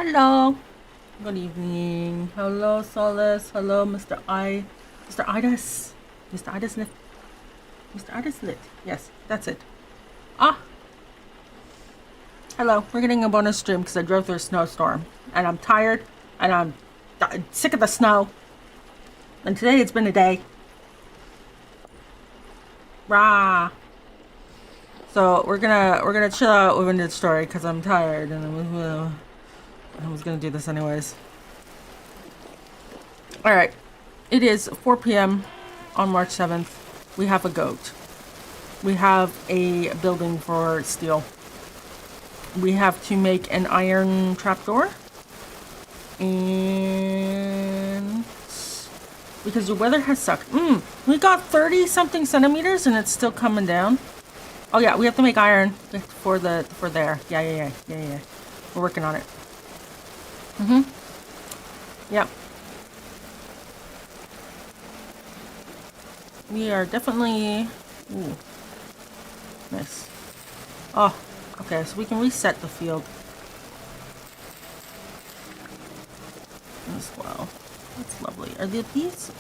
Hello. Good evening. Hello, Solace. Hello, Mr. Mr. Idis. Mr. Idis lit. Mr. Idis lit. Yes, that's it. Ah. Hello. We're getting a bonus stream because I drove through a snowstorm. And I'm tired. And I'm sick of the snow. And today it's been a day. Rah. So we're gonna chill out with a story because I'm tired and I was gonna do this anyways. All right, it is 4 p.m. on March 7th. We have a goat. We have a building for steel. We have to make an iron trapdoor, and because the weather has sucked. We got 30 something centimeters and it's still coming down. Oh yeah, we have to make iron for there. Yeah. We're working on it. Yep. We are definitely. Ooh. Nice. Oh, okay. So we can reset the field as well. That's lovely. Are these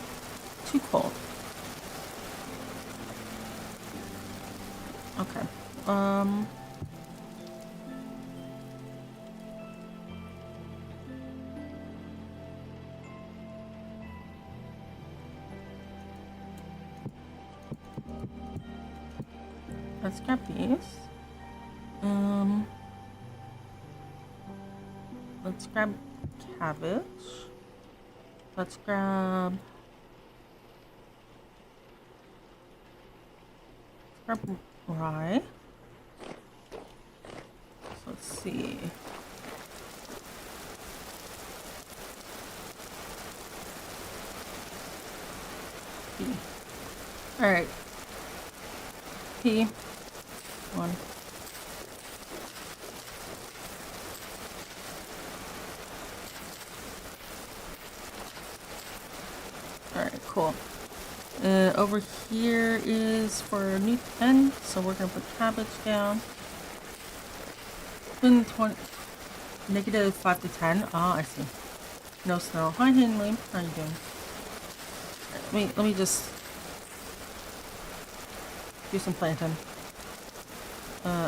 too cold? Okay. Let's grab these. Let's grab cabbage. Let's grab rye. So let's see. Pea. All right. Pea. One. All right, cool. Over here is for new 10, so we're gonna put cabbage down. Then 20, negative 5 to 10. Ah, I see. No snow. Hi, Henley. How are you doing? Right, let me just do some planting.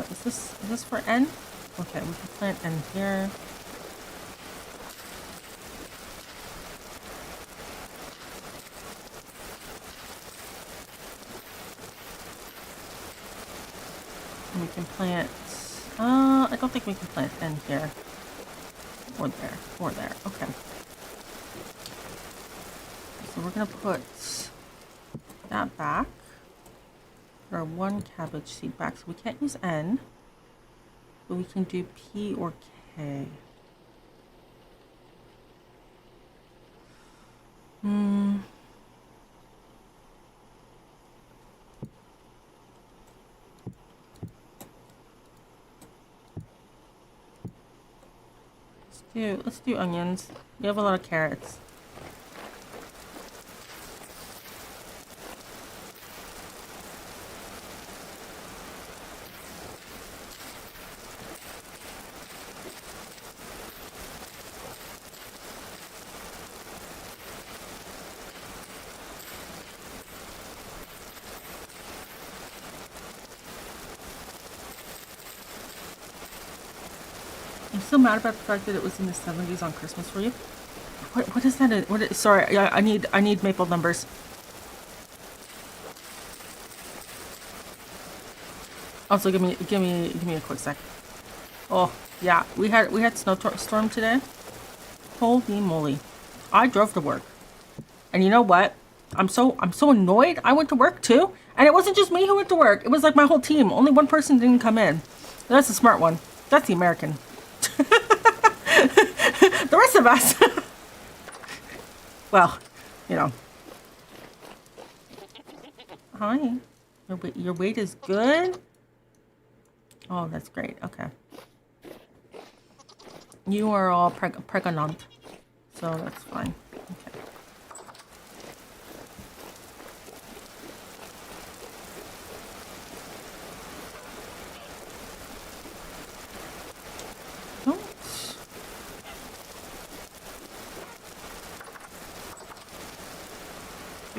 Is this for N? Okay, we can plant N here. And we can plant. I don't think we can plant N here. Or there. Or there. Okay. So we're gonna put that back. Or one cabbage seed back. So we can't use N. But we can do P or K. Let's do onions. We have a lot of carrots. I'm so mad about the fact that it was in the 70s on Christmas for you. What is that? Sorry, yeah, I need maple numbers. Also, give me a quick sec. Oh yeah, we had snowstorm today. Holy moly! I drove to work, and you know what? I'm so annoyed. I went to work too, and it wasn't just me who went to work. It was like my whole team. Only one person didn't come in. That's the smart one. That's the American. The rest of us. Well, you know. Hi. Your weight is good? Oh, that's great. Okay. You are all pregnant. So that's fine. Okay.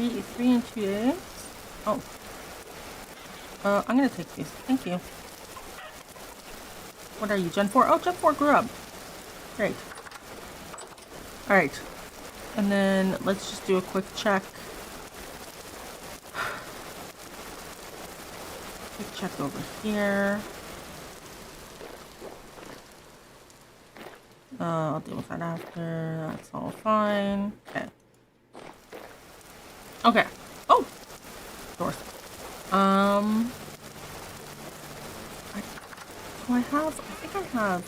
Three in 2 days. Oh. I'm gonna take these. Thank you. What are you, Gen 4? Oh, Gen 4 grew up. Great. Alright. And then let's just do a quick check. Quick check over here. I'll deal with that after. That's all fine. Okay. Okay. Oh! Doors. I think I have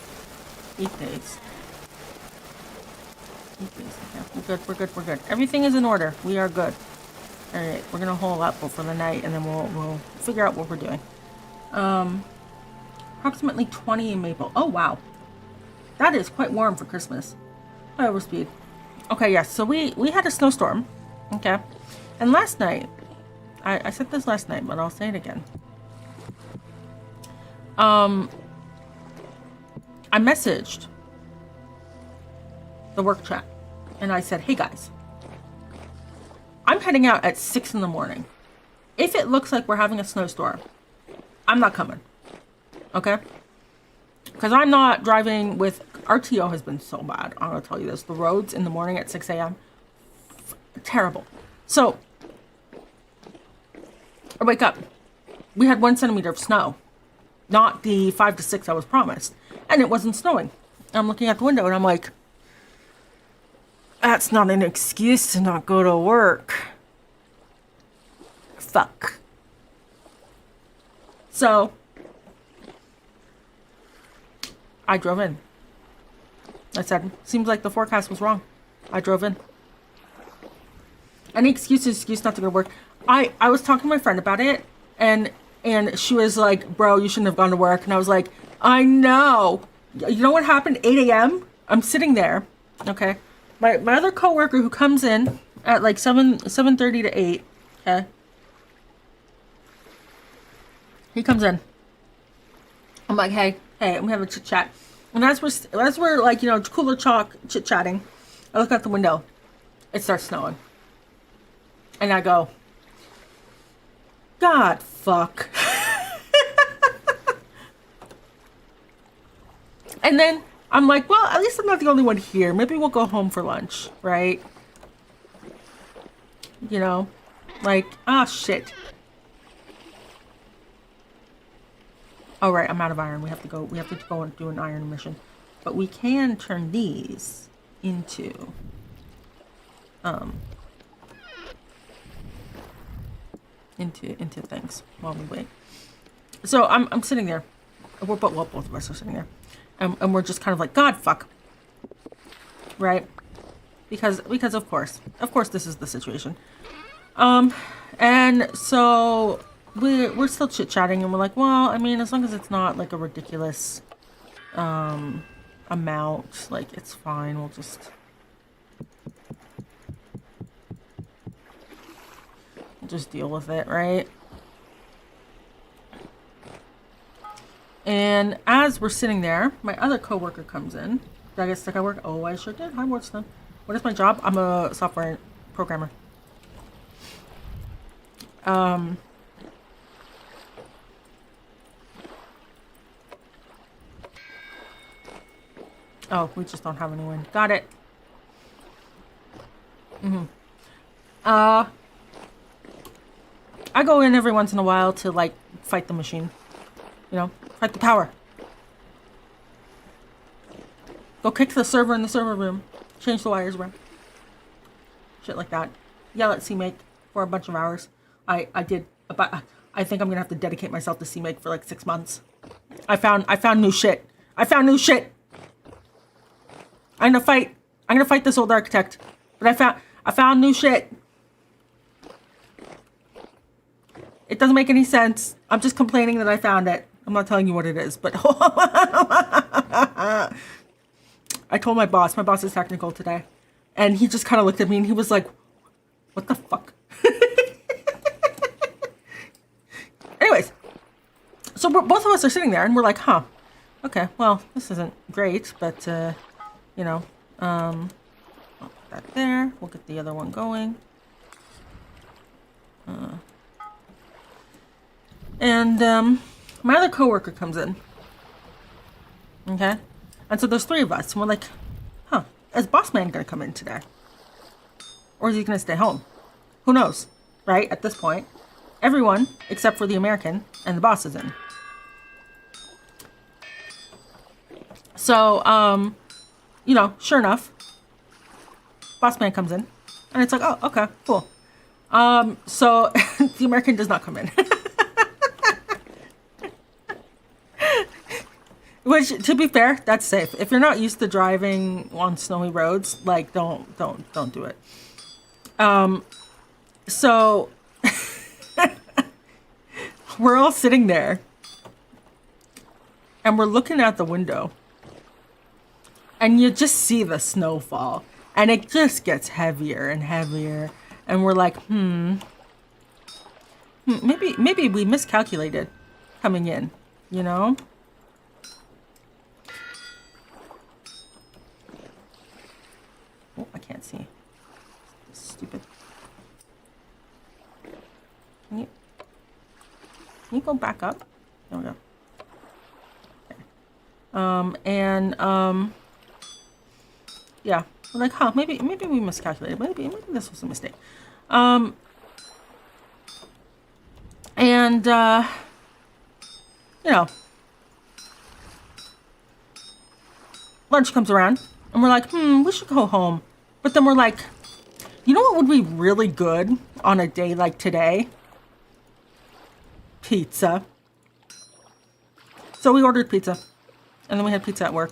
8 days. 8 days. Okay. We're good. Everything is in order. We are good. Alright, we're gonna hole up for the night and then we'll figure out what we're doing. Approximately 20 in Maple. Oh, wow. That is quite warm for Christmas. I overspeed. Okay, yes. So we had a snowstorm. Okay. And last night, I said this last night, but I'll say it again. I messaged the work chat and I said, hey guys, I'm heading out at 6 in the morning. If it looks like we're having a snowstorm, I'm not coming. Okay? Because I'm not driving with... RTO has been so bad. I'm going to tell you this. The roads in the morning at 6 a.m. Terrible. So, I wake up. We had 1 centimeter of snow. Not the 5 to 6 I was promised. And it wasn't snowing. I'm looking out the window and I'm like, that's not an excuse to not go to work. Fuck. So, I drove in. I said, seems like the forecast was wrong. I drove in. Any excuse not to go to work. I was talking to my friend about it, and she was like, bro, you shouldn't have gone to work. And I was like, I know. You know what happened? 8 a.m.? I'm sitting there, okay? My other coworker who comes in at like 7:30 to 8, okay? He comes in. I'm like, hey, and we have a chit chat. And as we're like, you know, cooler chalk chit chatting, I look out the window. It starts snowing. And I go, God, fuck. And then I'm like, well, at least I'm not the only one here. Maybe we'll go home for lunch, right? You know, like, ah, shit. Oh, right, I'm out of iron. We have to go and do an iron mission. But we can turn these into, into things while we wait. So I'm sitting there. Both of us are sitting there. And we're just kind of like, God, fuck. Right? Because of course this is the situation. And so we're still chit-chatting and we're like, well, I mean, as long as it's not like a ridiculous amount, like it's fine. We'll just deal with it, right? And as we're sitting there, my other coworker comes in. Did I get stuck at work? Oh, I sure did. Hi, Wharton. What is my job? I'm a software programmer. Oh, we just don't have anyone. Got it. I go in every once in a while to like fight the machine. You know, fight the power. Go kick the server in the server room. Change the wires around. Shit like that. Yell at CMake for a bunch of hours. I did, but I think I'm gonna have to dedicate myself to CMake for like 6 months. I found new shit. I'm gonna fight this old architect. But I found new shit. It doesn't make any sense. I'm just complaining that I found it. I'm not telling you what it is, but I told my boss is technical today. And he just kind of looked at me and he was like, what the fuck? Anyways, so both of us are sitting there and we're like, huh, okay, well, this isn't great, but, you know, I'll put that there. We'll get the other one going. And my other coworker comes in. Okay? And so there's 3 of us. And we're like, huh, is boss man going to come in today? Or is he going to stay home? Who knows? Right? At this point, everyone except for the American and the boss is in. So, you know, sure enough, boss man comes in. And it's like, oh, okay, cool. So the American does not come in. Which, to be fair, that's safe. If you're not used to driving on snowy roads, like, don't do it. So we're all sitting there and we're looking out the window and you just see the snow fall and it just gets heavier and heavier. And we're like, maybe we miscalculated coming in, you know? Oh, I can't see. Stupid. Can you go back up? There we go. Okay. Yeah. We're like, huh, maybe we miscalculated. Maybe this was a mistake. You know, lunch comes around and we're like, we should go home. But then we're like, you know what would be really good on a day like today? Pizza. So we ordered pizza. And then we had pizza at work.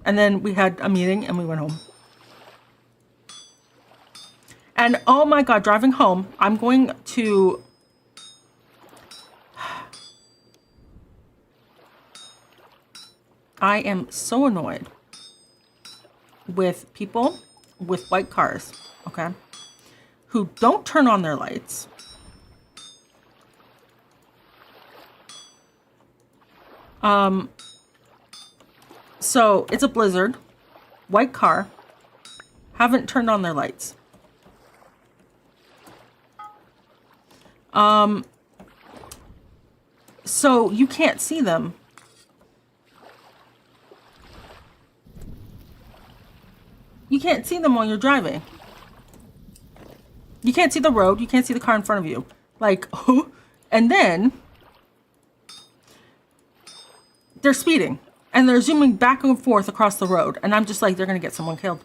And then we had a meeting and we went home. And oh my God, driving home, I'm going to... I am so annoyed with people with white cars, okay, who don't turn on their lights. So it's a blizzard, white car, haven't turned on their lights. So you can't see them. You can't see them while you're driving. You can't see the road. You can't see the car in front of you. Like, and then they're speeding and they're zooming back and forth across the road. And I'm just like, they're going to get someone killed.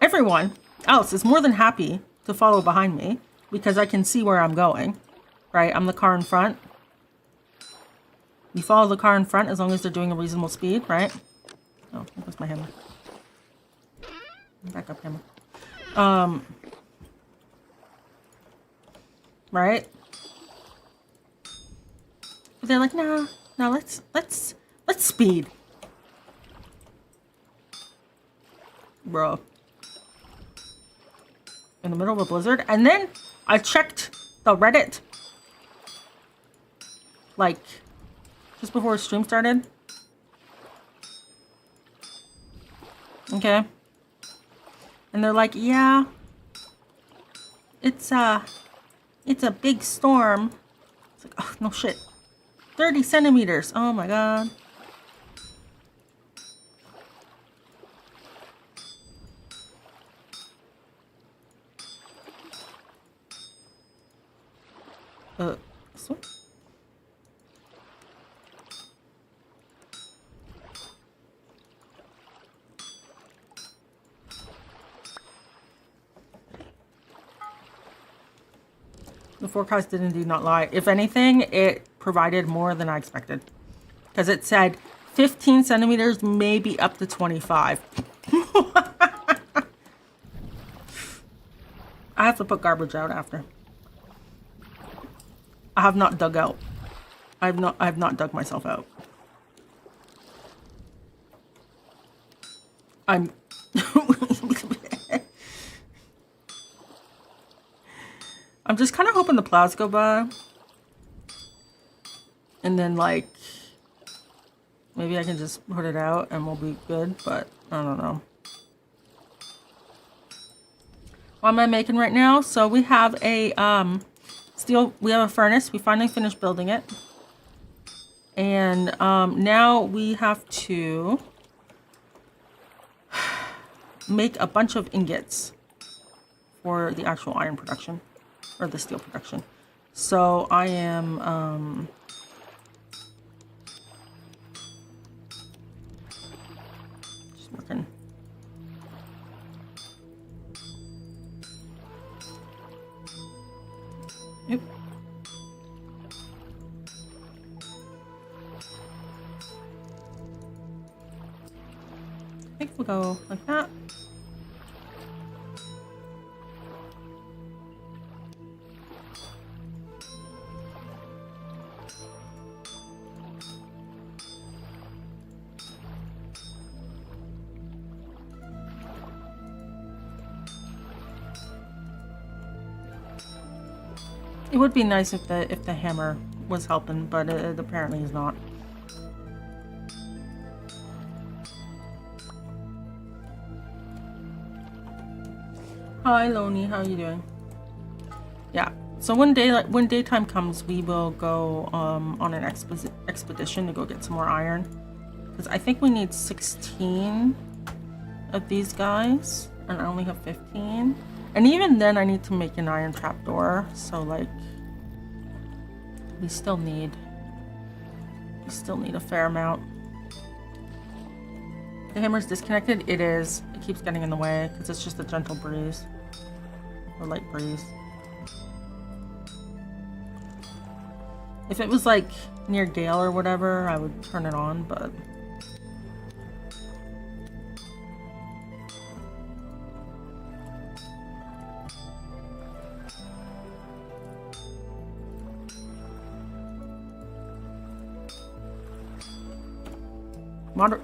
Everyone else is more than happy to follow behind me because I can see where I'm going, right? I'm the car in front. You follow the car in front as long as they're doing a reasonable speed, right? Oh, there goes my hammer. Back up, hammer. Right? But they're like, no, let's speed. Bro. In the middle of a blizzard. And then I checked the Reddit. Like, just before stream started. Okay. And they're like, yeah. It's a big storm. It's like, oh, no shit. 30 centimeters. Oh my God. This one? The forecast did indeed not lie. If anything, it provided more than I expected. Because it said 15 centimeters, maybe up to 25. I have to put garbage out after. I have not dug out. I have not dug myself out. I'm I'm just kind of hoping the plows go by. And then, like, maybe I can just put it out and we'll be good, but I don't know. What am I making right now? So we have a we have a furnace. We finally finished building it. And now we have to make a bunch of ingots for the actual iron production, or the steel production. So I am just working. Oop. I think we'll go like that. It would be nice if the hammer was helping, but it apparently is not. Hi, Loney. How are you doing? Yeah. So when daytime comes, we will go on an expedition to go get some more iron, because I think we need 16 of these guys, and I only have 15. And even then, I need to make an iron trapdoor. So like, we still need a fair amount. The hammer's disconnected. It is. It keeps getting in the way because it's just a gentle breeze, or light breeze. If it was like near gale or whatever, I would turn it on, but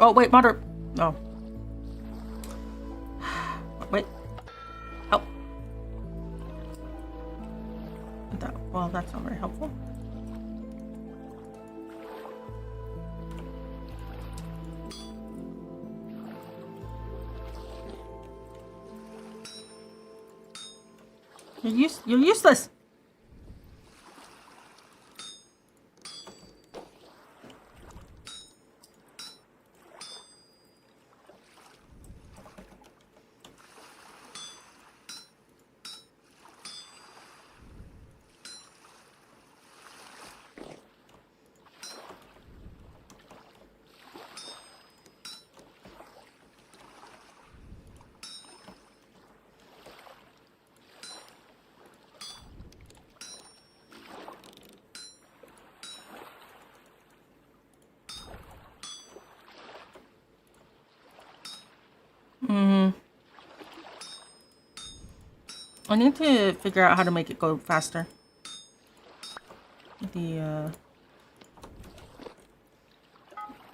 oh wait, moderate. No. Wait. Help. Well, that's not very helpful. You're useless. I need to figure out how to make it go faster.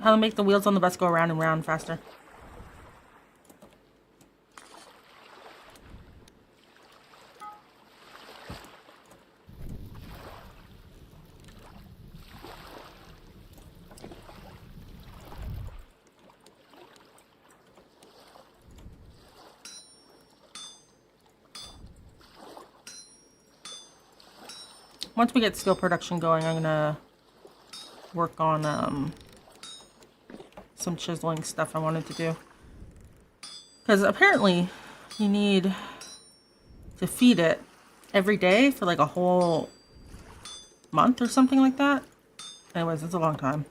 How to make the wheels on the bus go around and round faster. Once we get steel production going, I'm gonna work on some chiseling stuff I wanted to do. Because apparently you need to feed it every day for like a whole month or something like that. Anyways, it's a long time.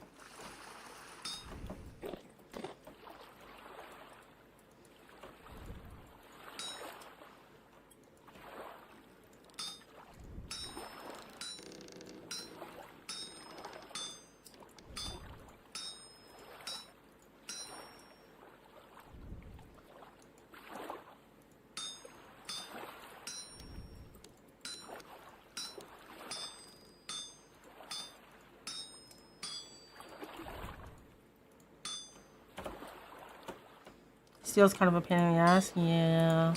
Steel's kind of a pain in the ass. Yeah.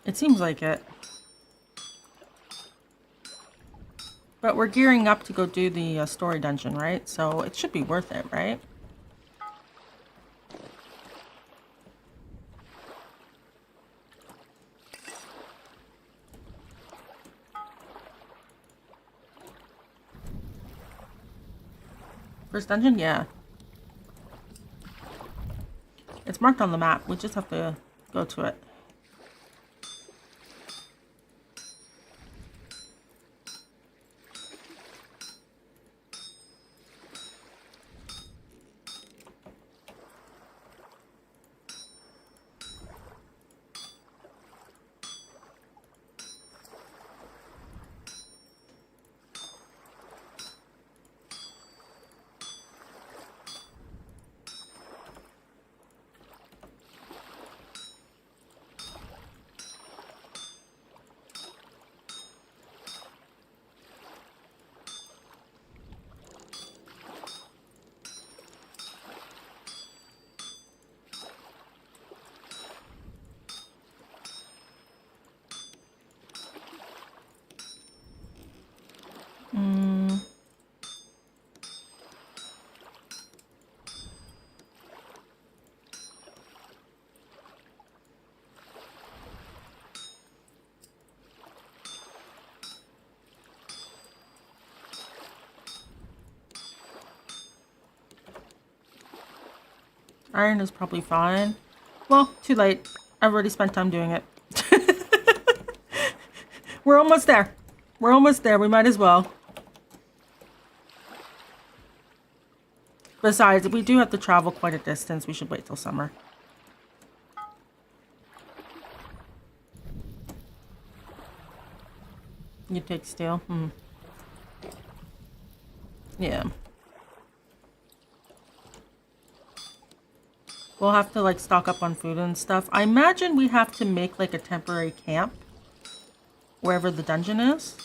It seems like it. But we're gearing up to go do the story dungeon, right? So it should be worth it, right? First dungeon? Yeah. It's marked on the map. We just have to go to it. Iron is probably fine. Well, too late. I've already spent time doing it. We're almost there. We're almost there. We might as well. Besides, we do have to travel quite a distance. We should wait till summer. You take steel? Yeah. We'll have to like stock up on food and stuff. I imagine we have to make like a temporary camp wherever the dungeon is.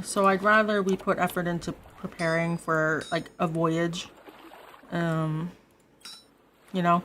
So I'd rather we put effort into preparing for like a voyage. You know.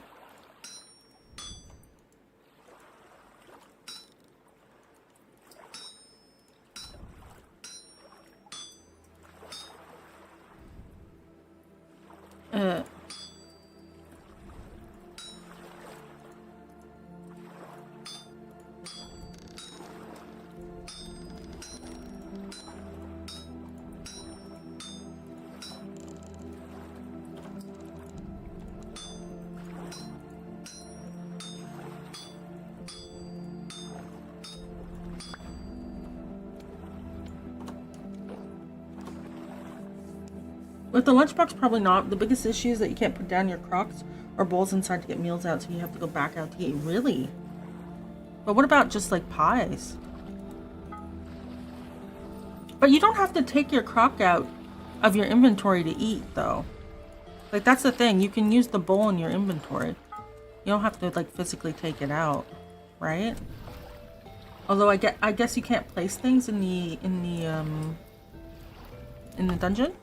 With the lunchbox, probably not. The biggest issue is that you can't put down your crocs or bowls inside to get meals out, so you have to go back out to eat. Really? But what about just like pies? But you don't have to take your crock out of your inventory to eat, though. Like, that's the thing. You can use the bowl in your inventory. You don't have to like physically take it out, right? Although I guess you can't place things in the dungeon.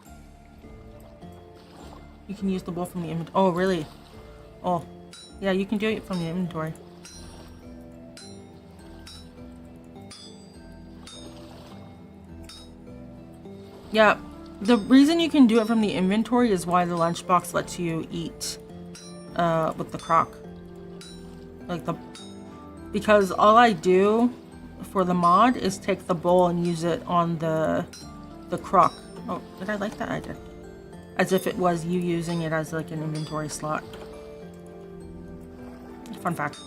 You can use the bowl from the inventory. Oh, really? Oh, yeah, you can do it from the inventory. Yeah, the reason you can do it from the inventory is why the lunchbox lets you eat with the crock. Like because all I do for the mod is take the bowl and use it on the crock. Oh, did I like that? I did. As if it was you using it as like an inventory slot. Fun fact.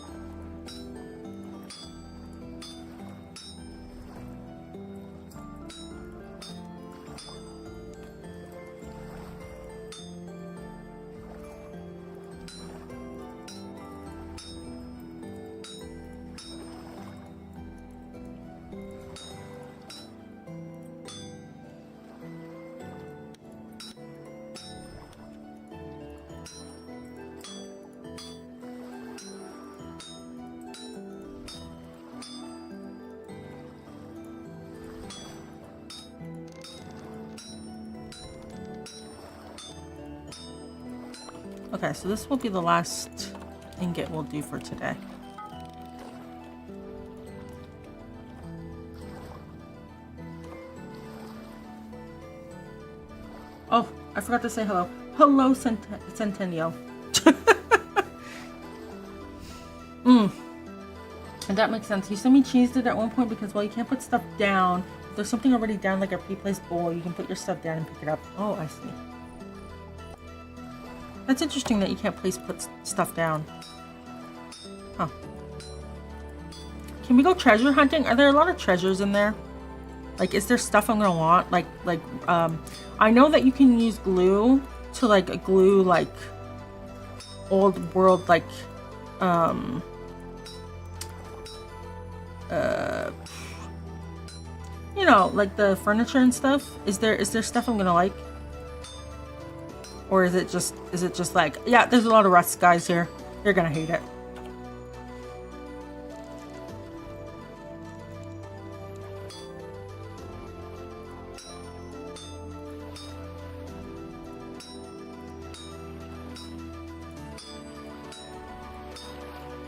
Okay, so this will be the last ingot we'll do for today. I forgot to say hello. Hello, Centennial. And that makes sense. You sent me cheese it at one point because, well, you can't put stuff down. If there's something already down, like a pre-placed bowl, you can put your stuff down and pick it up. Oh, I see. That's interesting that you can't put stuff down. Huh. Can we go treasure hunting? Are there a lot of treasures in there? Like, is there stuff I'm gonna want? I know that you can use glue to, like, glue, like, old world, like, you know, like the furniture and stuff. Is there stuff I'm gonna like? Or is it just like, yeah, there's a lot of rust guys here. You're gonna hate it.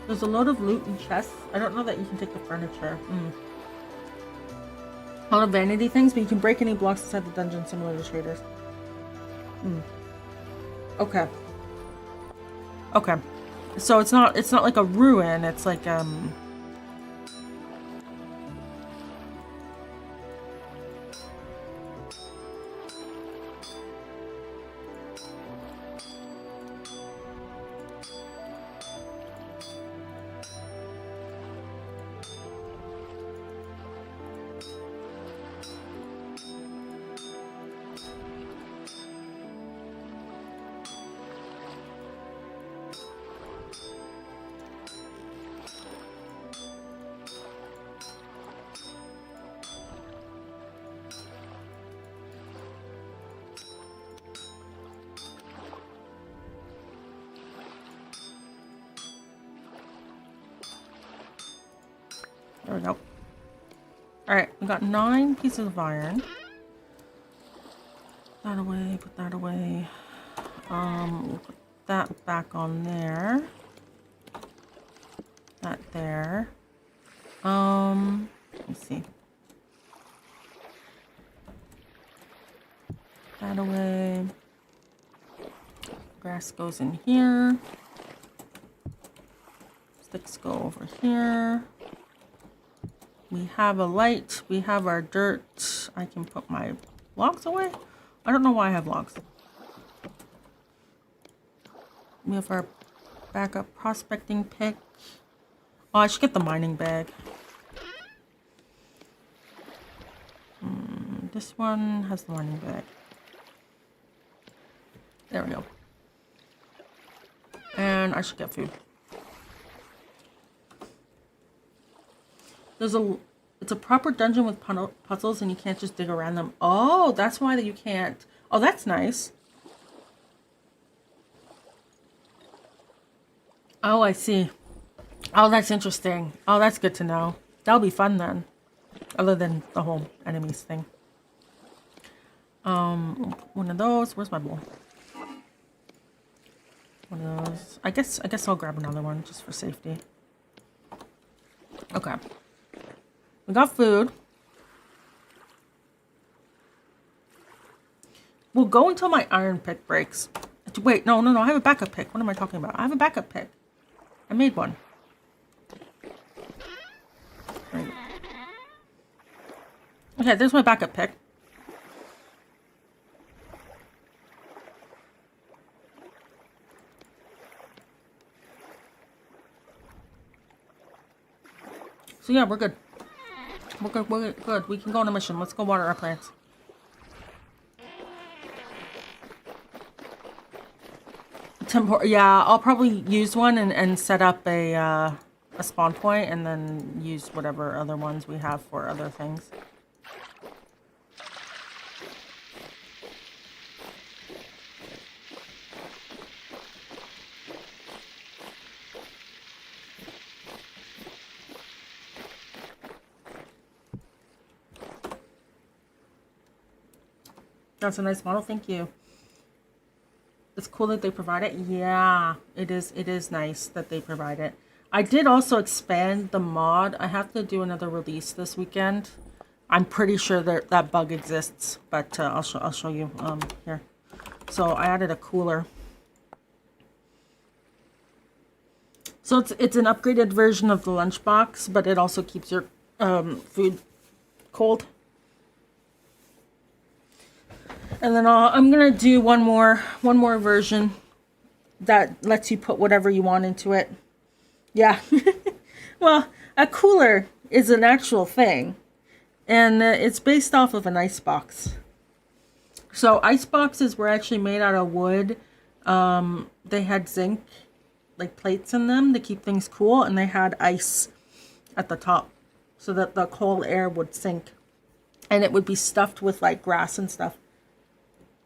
There's a load of loot and chests. I don't know that you can take the furniture. A lot of vanity things, but you can break any blocks inside the dungeon similar to traders. Okay. Okay. So it's not like a ruin, it's like there we go. Alright, we got 9 pieces of iron. Put that away, put that away. We'll put that back on there. That there. Let me see. That away. Grass goes in here. Sticks go over here. We have a light. We have our dirt. I can put my logs away. I don't know why I have logs. We have our backup prospecting pick. Oh, I should get the mining bag. This one has the mining bag. There we go. And I should get food. It's a proper dungeon with puzzles and you can't just dig around them. Oh, that's why you can't. Oh, that's nice. Oh, I see. Oh, that's interesting. Oh, that's good to know. That'll be fun then. Other than the whole enemies thing. One of those. Where's my bowl? One of those. I guess I'll grab another one just for safety. Okay. We got food. We'll go until my iron pick breaks. Wait, no. I have a backup pick. What am I talking about? I have a backup pick. I made one. Right. Okay, there's my backup pick. So yeah, we're good. We're good. We can go on a mission. Let's go water our plants. Yeah, I'll probably use one and set up a spawn point and then use whatever other ones we have for other things. That's a nice model, thank you. It's cool that they provide it. Yeah, it is nice that they provide it. I did also expand the mod. I have to do another release this weekend. I'm pretty sure that bug exists, but I'll show you here. So I added a cooler. So it's an upgraded version of the lunchbox, but it also keeps your food cold. And then I'm gonna do one more version that lets you put whatever you want into it. Yeah. Well, a cooler is an actual thing, and it's based off of an ice box. So ice boxes were actually made out of wood. They had zinc like plates in them to keep things cool, and they had ice at the top so that the cold air would sink, and it would be stuffed with like grass and stuff.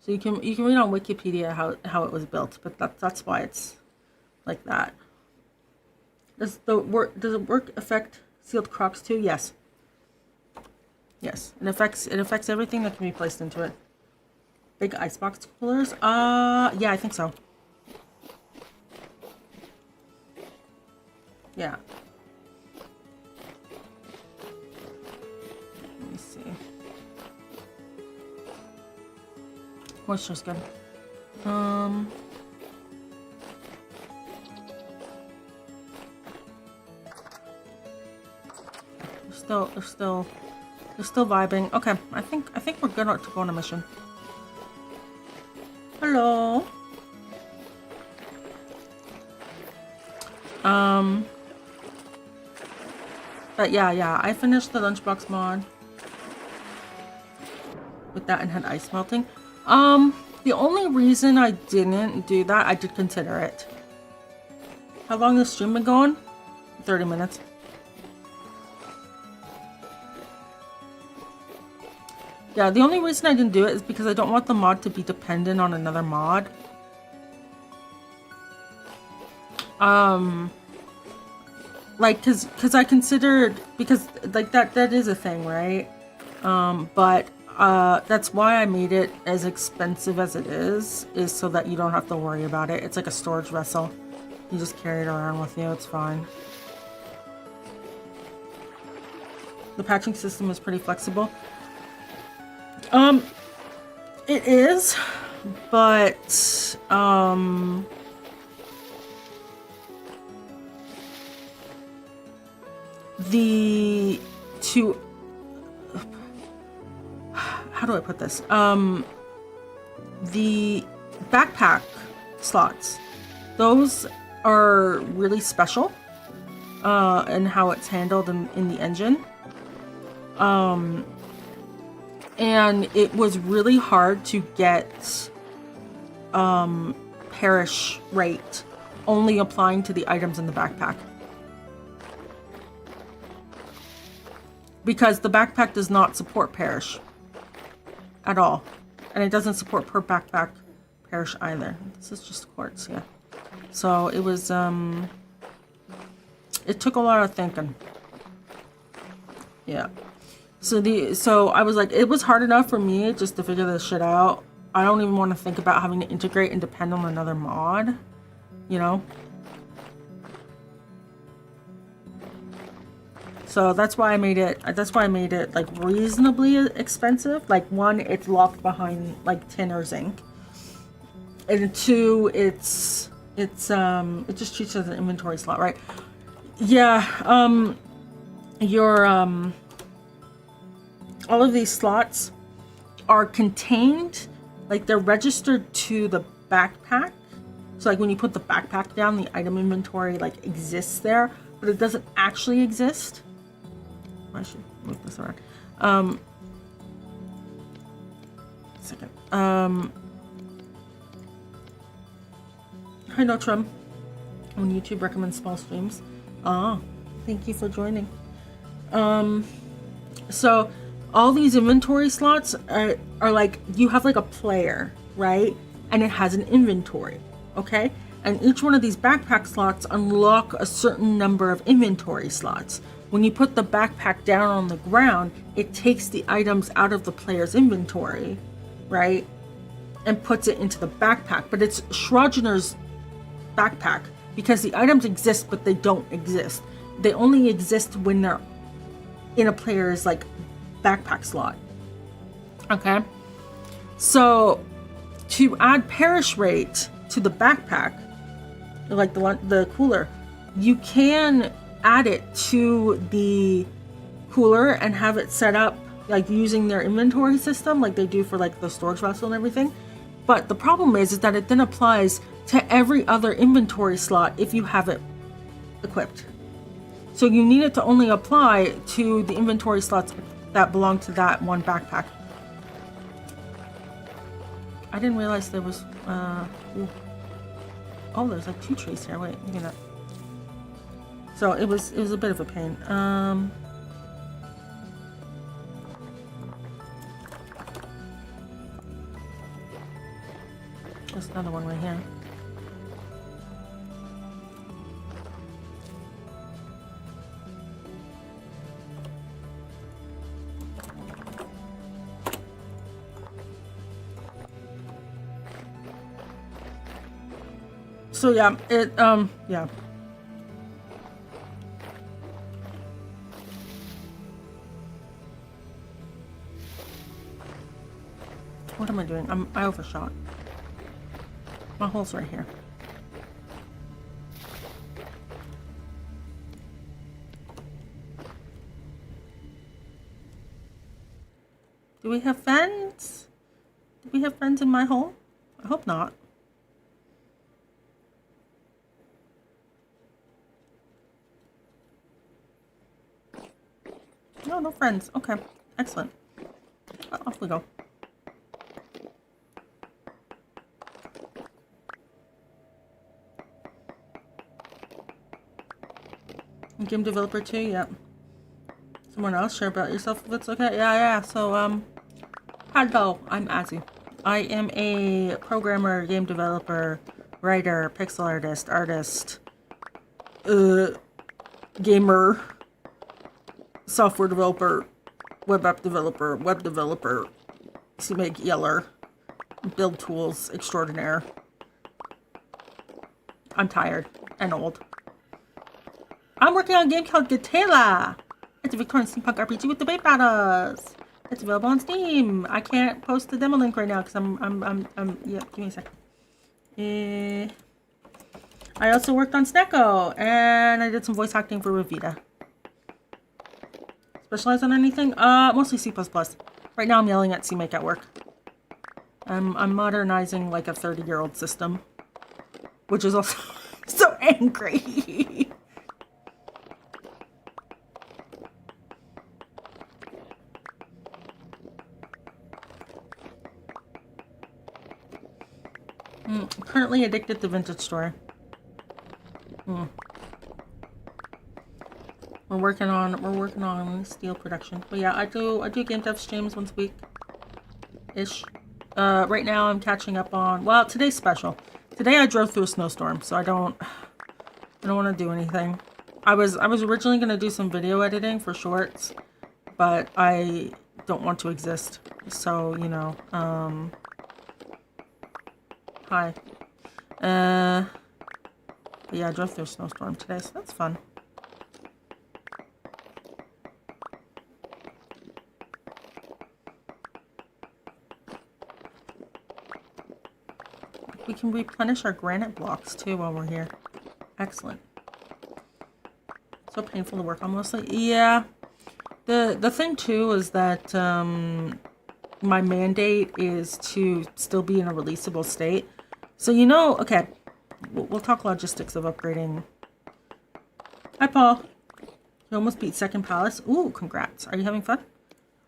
So you can read on Wikipedia how it was built, but that's why it's like that. Does it work affect sealed crops too? Yes. Yes. It affects everything that can be placed into it. Big icebox coolers? Yeah, I think so. Yeah. Let me see. Moisture's good. They're still vibing. Okay, I think we're good to go on a mission. Hello. But yeah, I finished the lunchbox mod with that and had ice melting. The only reason I didn't do that, I did consider it. How long has the stream been going? 30 minutes. Yeah, the only reason I didn't do it is because I don't want the mod to be dependent on another mod. Like, cause I considered, because like that is a thing, right? But that's why I made it as expensive as it is so that you don't have to worry about it. It's like a storage vessel. You just carry it around with you, it's fine. The patching system is pretty flexible. It is, but, how do I put this? The backpack slots, those are really special, in how it's handled in the engine. And it was really hard to get perish rate only applying to the items in the backpack. Because the backpack does not support perish at all. And it doesn't support per backpack perish either. This is just quartz, yeah. So it was, it took a lot of thinking. Yeah. So I was like, it was hard enough for me just to figure this shit out. I don't even want to think about having to integrate and depend on another mod, you know? So that's why I made it like reasonably expensive. Like, one, it's locked behind like tin or zinc. And two, it just treats it as an inventory slot, right? Yeah, all of these slots are contained, like they're registered to the backpack. So like when you put the backpack down, the item inventory like exists there, but it doesn't actually exist. I should move this around. Second. Hi, Notrum. When YouTube recommends small streams. Thank you for joining. So all these inventory slots are like, you have like a player, right? And it has an inventory, okay? And each one of these backpack slots unlock a certain number of inventory slots. When you put the backpack down on the ground, it takes the items out of the player's inventory, right? And puts it into the backpack. But it's Schrodinger's backpack because the items exist, but they don't exist. They only exist when they're in a player's like backpack slot. Okay? So to add perish rate to the backpack, like the cooler, you can add it to the cooler and have it set up like using their inventory system like they do for like the storage vessel and everything. But the problem is that it then applies to every other inventory slot if you have it equipped. So you need it to only apply to the inventory slots that belong to that one backpack. I didn't realize there was oh, there's like 2 trees here. Wait, maybe not. So it was a bit of a pain. There's another one right here. So yeah, yeah. What am I doing? I overshot. My hole's right here. Do we have friends? Do we have friends in my hole? I hope not. No, no friends. Okay, excellent. Off we go. Game developer too, yep. Someone else, share about yourself if it's okay. Yeah. So, hello, I'm Azzy. I am a programmer, game developer, writer, pixel artist, gamer, software developer, web app developer, web developer, CMake yeller, build tools extraordinaire. I'm tired and old. I'm working on a game called Gatela. It's a Victorian steampunk RPG with debate battles. It's available on Steam. I can't post the demo link right now because yeah, give me a second. I also worked on Snecko and I did some voice acting for Revita. Specialize on anything? Mostly C++. Right now I'm yelling at CMake at work. I'm modernizing like a 30-year-old system, which is also so angry. Currently addicted to vintagestory. We're working on steel production. But yeah, I do game dev streams once a week ish. Right now I'm catching up on, well, today's special. Today I drove through a snowstorm, so I don't want to do anything. I was originally going to do some video editing for shorts, but I don't want to exist. So, you know, hi. But yeah, I drove through a snowstorm today, so that's fun. We can replenish our granite blocks too while we're here. Excellent. So painful to work on mostly. Yeah. The thing too is that my mandate is to still be in a releasable state. So you know, okay, we'll talk logistics of upgrading. Hi, Paul. You almost beat second palace. Ooh, congrats. Are you having fun?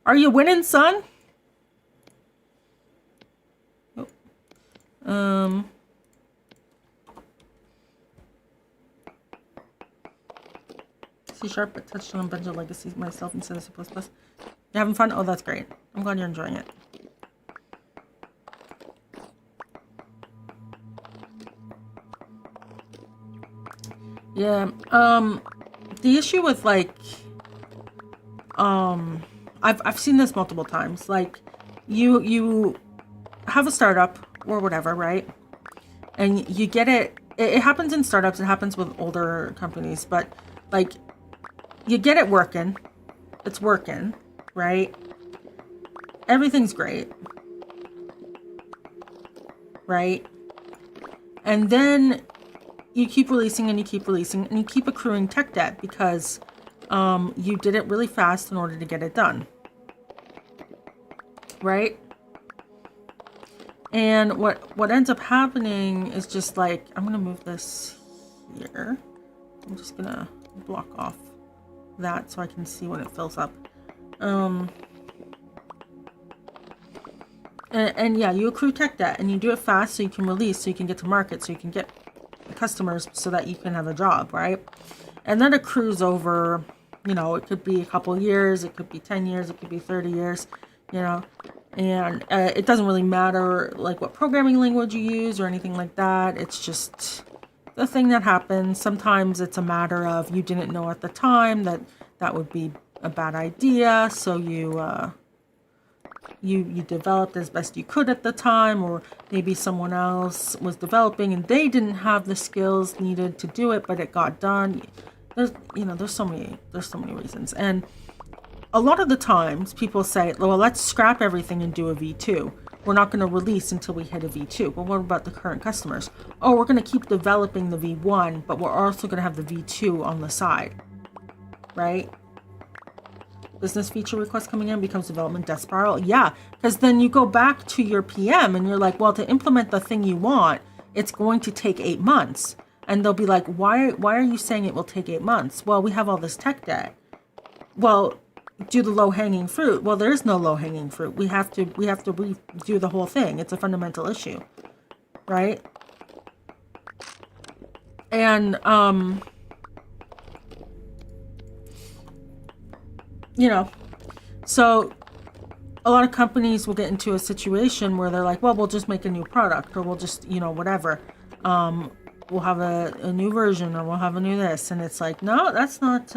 Are you winning, son? Oh. C# but touched on a bunch of legacies myself instead of C++. You having fun? Oh, that's great. I'm glad you're enjoying it. Yeah, the issue with like, I've seen this multiple times. Like, you have a startup or whatever, right? And you get it. It happens in startups. It happens with older companies, but like, you get it working. It's working, right? Everything's great. right? And then you keep releasing and you keep releasing and you keep accruing tech debt because you did it really fast in order to get it done, right? And what ends up happening is just like, I'm gonna move this here. I'm just gonna block off that so I can see when it fills up. And yeah, you accrue tech debt and you do it fast so you can release, so you can get to market, so you can get customers so that you can have a job, right? And that accrues over, you know, it could be a couple years, it could be 10 years, it could be 30 years, you know, and it doesn't really matter like what programming language you use or anything like that. It's just the thing that happens. Sometimes it's a matter of you didn't know at the time that that would be a bad idea, so you developed as best you could at the time, or maybe someone else was developing and they didn't have the skills needed to do it, but it got done. There's so many reasons. And a lot of the times people say, well, let's scrap everything and do a V2. We're not going to release until we hit a V2. But what about the current customers? Oh, we're going to keep developing the V1, but we're also going to have the V2 on the side, right? Business feature request coming in becomes development death spiral. Yeah, because then you go back to your PM and you're like, well, to implement the thing you want, it's going to take 8 months. And they'll be like, why are you saying it will take 8 months? Well, we have all this tech debt. Well, do the low-hanging fruit. Well, there is no low-hanging fruit. We have to redo the whole thing. It's a fundamental issue, right? And you know, so a lot of companies will get into a situation where they're like, well, we'll just make a new product, or we'll just, you know, whatever. We'll have a new version, or we'll have a new this. And it's like, no, that's not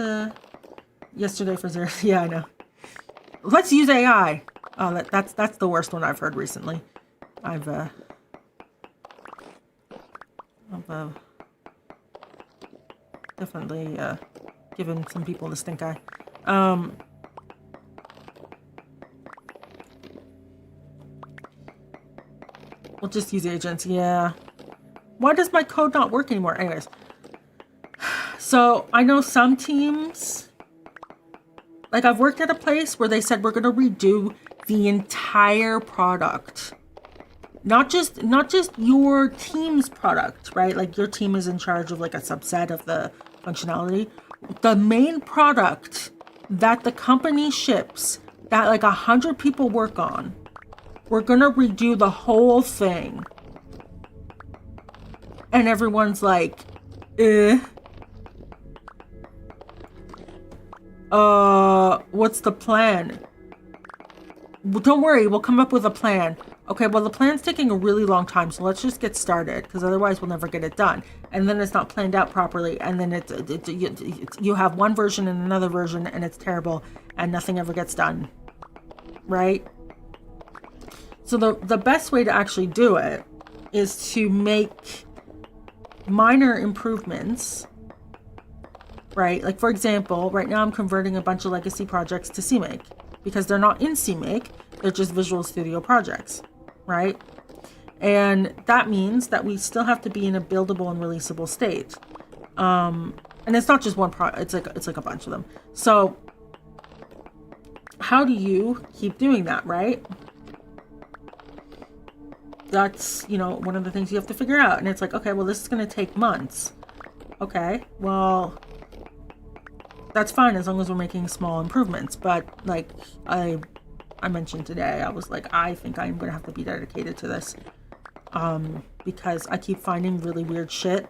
yesterday for zero. Yeah, I know. Let's use AI. Oh, that's the worst one I've heard recently. I've definitely given some people the stink eye. We'll just use agents. Yeah. Why does my code not work anymore? Anyways. So I know some teams, like I've worked at a place where they said we're going to redo the entire product. Not just your team's product, right? Like your team is in charge of like a subset of the functionality. The main product that the company ships, that like 100 people work on, we're gonna redo the whole thing. And everyone's like, what's the plan? Well, don't worry, we'll come up with a plan. Okay, well, the plan's taking a really long time, so let's just get started, because otherwise we'll never get it done. And then it's not planned out properly, and then you have one version and another version, and it's terrible, and nothing ever gets done, right? So the best way to actually do it is to make minor improvements, right? Like, for example, right now I'm converting a bunch of legacy projects to CMake, because they're not in CMake, they're just Visual Studio projects, right? And that means that we still have to be in a buildable and releasable state. And it's not just one it's like a bunch of them. So how do you keep doing that, right? That's, you know, one of the things you have to figure out. And it's like, okay, well, this is going to take months. Okay, well, that's fine as long as we're making small improvements. But like I mentioned today, I was like, I think I'm going to have to be dedicated to this. Because I keep finding really weird shit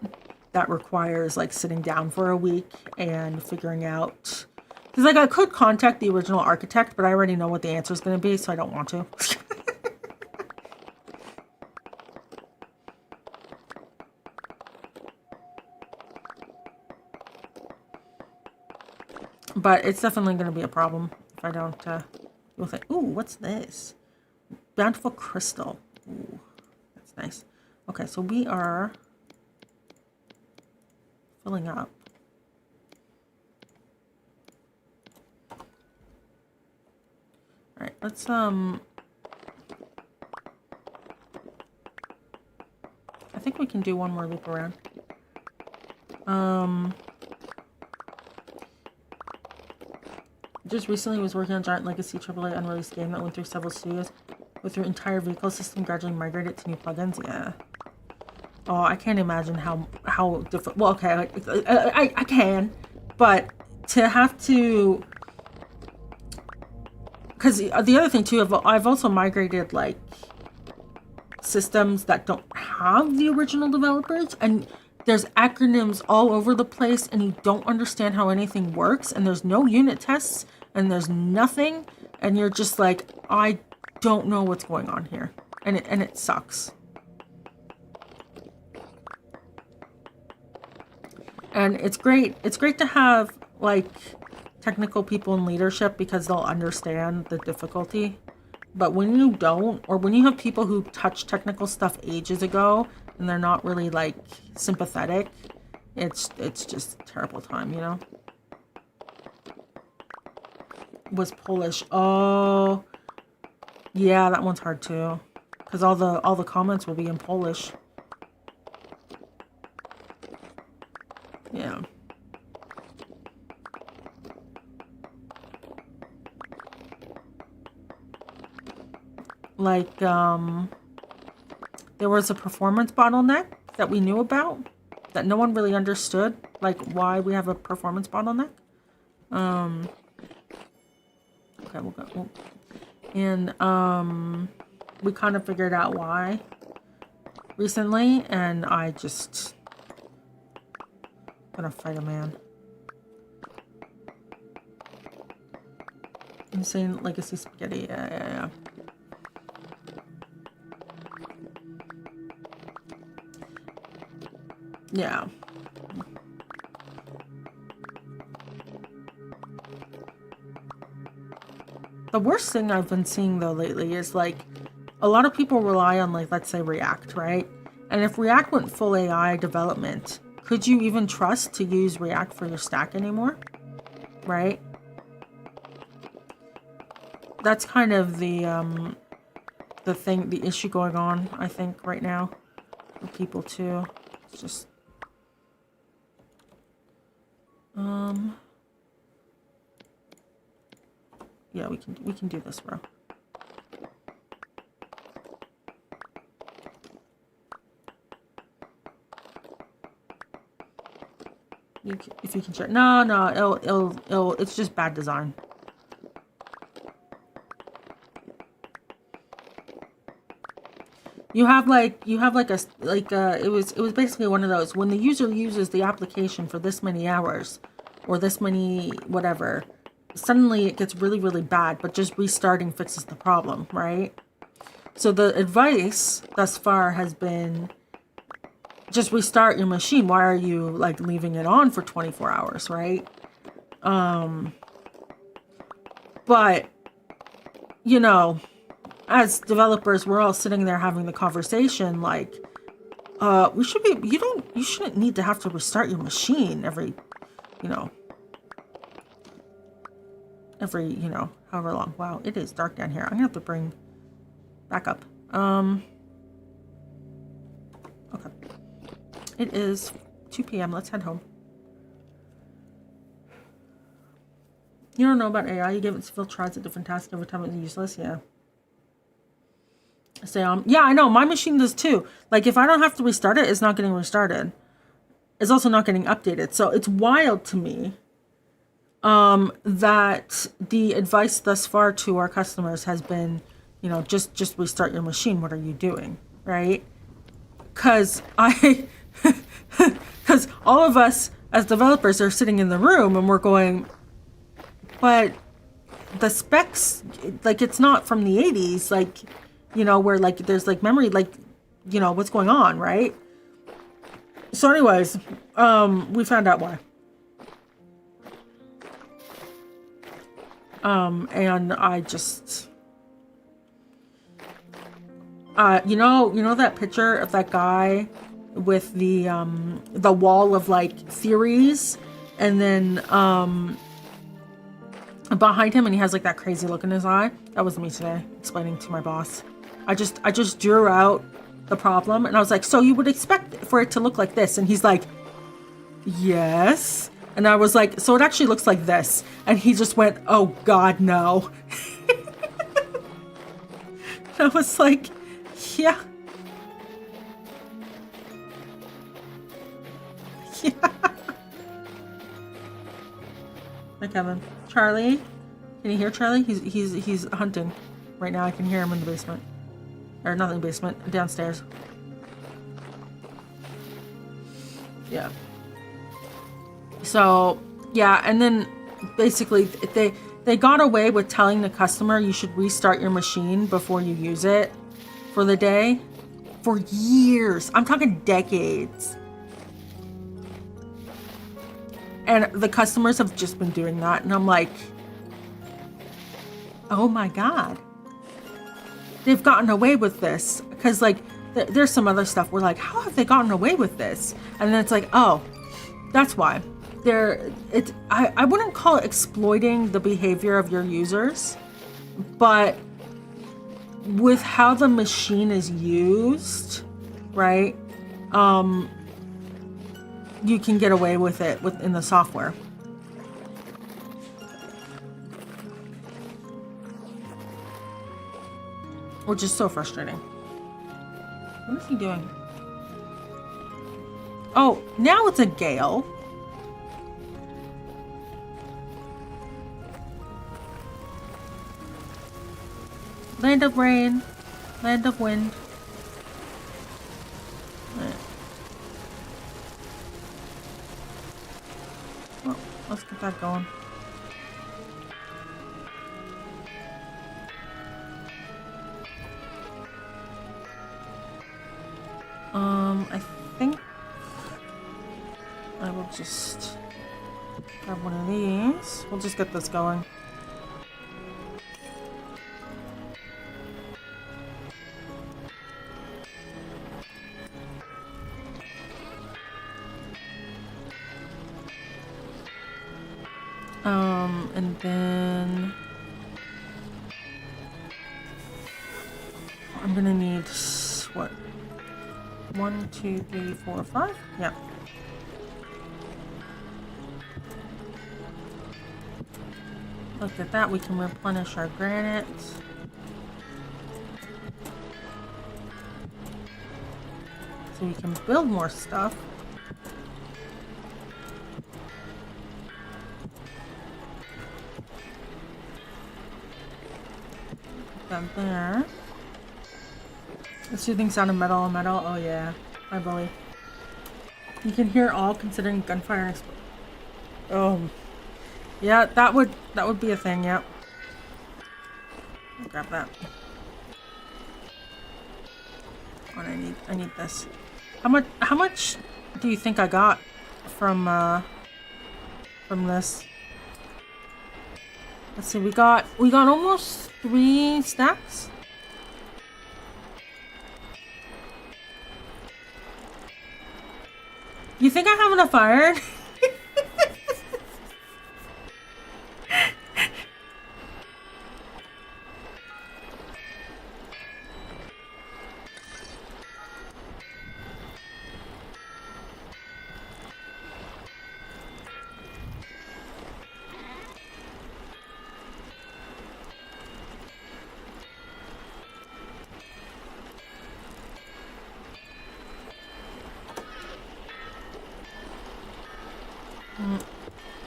that requires like sitting down for a week and figuring out. Because like I could contact the original architect, but I already know what the answer is going to be, so I don't want to. But it's definitely going to be a problem if I don't. You'll think, ooh, what's this? Bountiful crystal. Ooh, that's nice. Okay, so we are filling up. All right, let's we can do one more loop around. Just recently was working on Giant Legacy AAA unreleased game that went through several studios with your entire vehicle system gradually migrated to new plugins. Yeah. Oh, I can't imagine how different. Well, okay, I can, but to have to, because the other thing too, I've also migrated like systems that don't have the original developers, and there's acronyms all over the place, and you don't understand how anything works, and there's no unit tests, and there's nothing, and you're just like, I don't know what's going on here, and it sucks. And it's great to have like technical people in leadership because they'll understand the difficulty. But when you don't, or when you have people who touched technical stuff ages ago and they're not really like sympathetic, it's just a terrible time, you know? Was Polish. Oh, yeah, that one's hard too, because all the comments will be in Polish. Yeah. Like, there was a performance bottleneck that we knew about that no one really understood, like why we have a performance bottleneck. Okay, we'll go. And, we kind of figured out why recently, and I just gonna fight a man. Insane Legacy Spaghetti. Yeah. Yeah. The worst thing I've been seeing though lately is like a lot of people rely on, like, let's say React, right? And if React went full AI development, could you even trust to use React for your stack anymore? Right? That's kind of the issue going on, I think, right now with people too. It's just yeah, we can do this row. If you can share. No, it'll it's just bad design. You have like it was basically one of those, when the user uses the application for this many hours or this many whatever, suddenly it gets really, really bad, but just restarting fixes the problem, right? So the advice thus far has been just restart your machine. Why are you like leaving it on for 24 hours, right? But you know, as developers, we're all sitting there having the conversation like, you shouldn't need to have to restart your machine every, however long. Wow, it is dark down here. I'm gonna have to bring back up. Okay. It is 2 p.m. Let's head home. You don't know about AI. You give it several tries at different tasks every time it's useless. Yeah. Yeah, I know. My machine does too. Like, if I don't have to restart it, it's not getting restarted. It's also not getting updated. So it's wild to me that the advice thus far to our customers has been, just restart your machine. What are you doing? Right? Because all of us as developers are sitting in the room and we're going, but the specs, like, it's not from the 80s, like, where like there's like memory, like, what's going on, right? So anyways, we found out why. And I just, you know that picture of that guy with the wall of like theories, and then behind him, and he has like that crazy look in his eye? That was me today, explaining to my boss. I just drew out the problem. And I was like, so you would expect for it to look like this? And he's like, yes. And I was like, so it actually looks like this. And he just went, oh God, no. I was like, yeah. Yeah. Hi, Kevin. Charlie? Can you hear Charlie? He's hunting right now. I can hear him in the basement. Or not in the basement, downstairs. Yeah. So, yeah, and then basically they got away with telling the customer you should restart your machine before you use it for the day for years. I'm talking decades. And the customers have just been doing that. And I'm like, oh my God. They've gotten away with this. Because like, there's some other stuff. We're like, how have they gotten away with this? And then it's like, oh, that's why. I wouldn't call it exploiting the behavior of your users. But with how the machine is used, right? You can get away with it within the software. Which is so frustrating. What is he doing? Oh, now it's a gale. Land of rain. Land of wind. Well, let's get that going. I think I will just grab one of these. We'll just get this going. And then I'm gonna need what? 1, 2, 3, 4, 5? Yeah. Look at that, we can replenish our granite. So we can build more stuff. Down there. Let's do things out of metal and metal. Oh yeah, I believe. You can hear all considering gunfire and oh. Yeah, that would be a thing, yep. I'll grab that. Oh, and I need this. How much do you think I got from this? Let's see, we got almost 3 stacks. You think I have enough iron?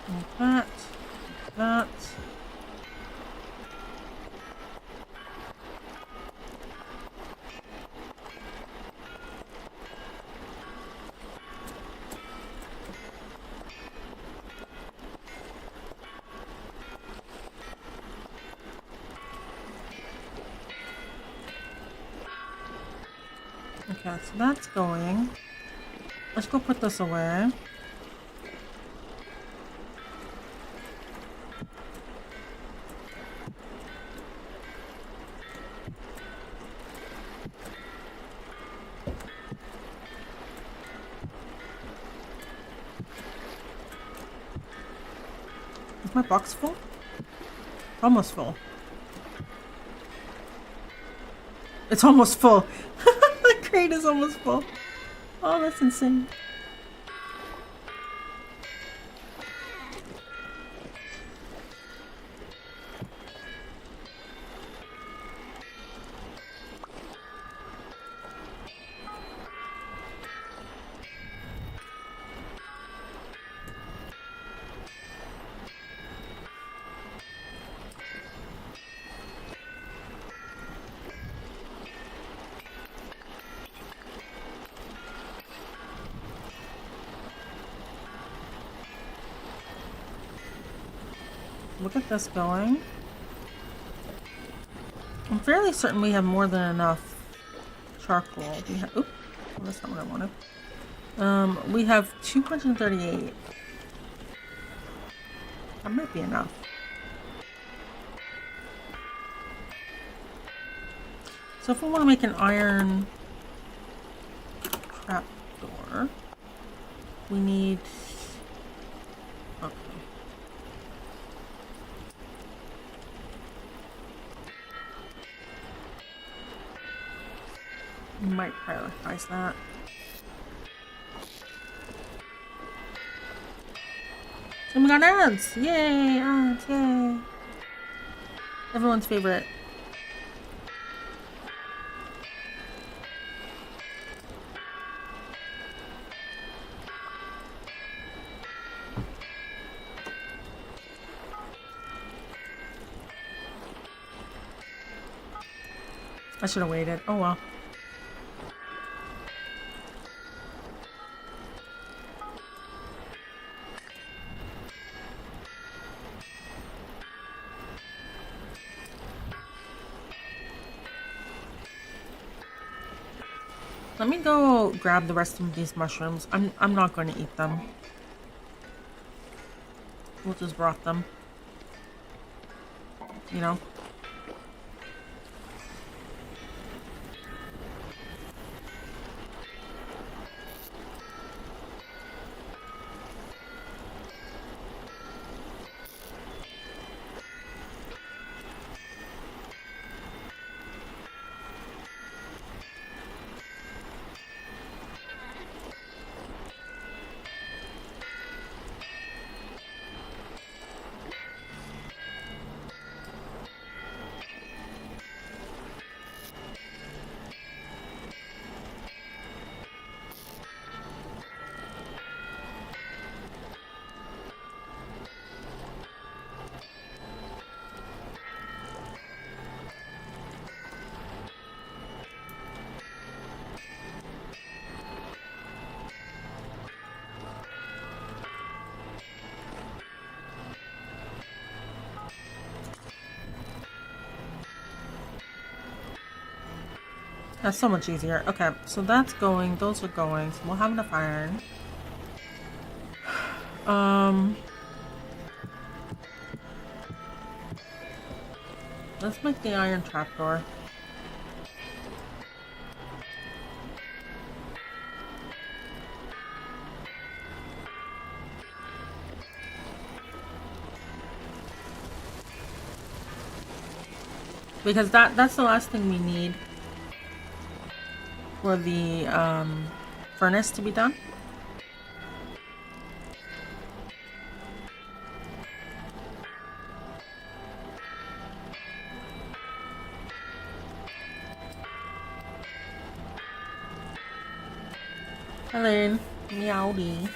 Like that. Okay, so that's going. Let's go put this away. Is my box full? Almost full. It's almost full. crate is almost full. Oh, that's insane. Look at this going. I'm fairly certain we have more than enough charcoal. We have, oop, well, that's not what I wanted. We have 238. That might be enough. So if we want to make an iron trapdoor, we need, okay. We might prioritize that. And we got ads! Yay! Ads, yay! Everyone's favorite. I should have waited. Oh well. Let me go grab the rest of these mushrooms. I'm not going to eat them. We'll just rot them. You know? That's so much easier. Okay, so that's going. Those are going. So we'll have enough iron. Let's make the iron trapdoor. Because that's the last thing we need for the furnace to be done. Hello, meowdy.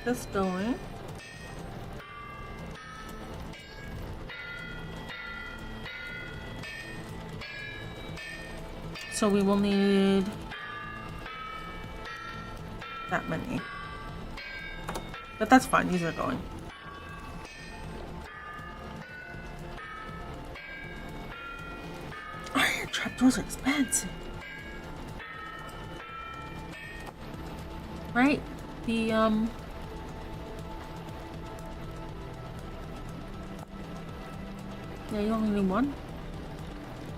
This going. So we will need that many. But that's fine, these are going. Iron trapdoors are expensive. Right? The, Yeah, you only need one?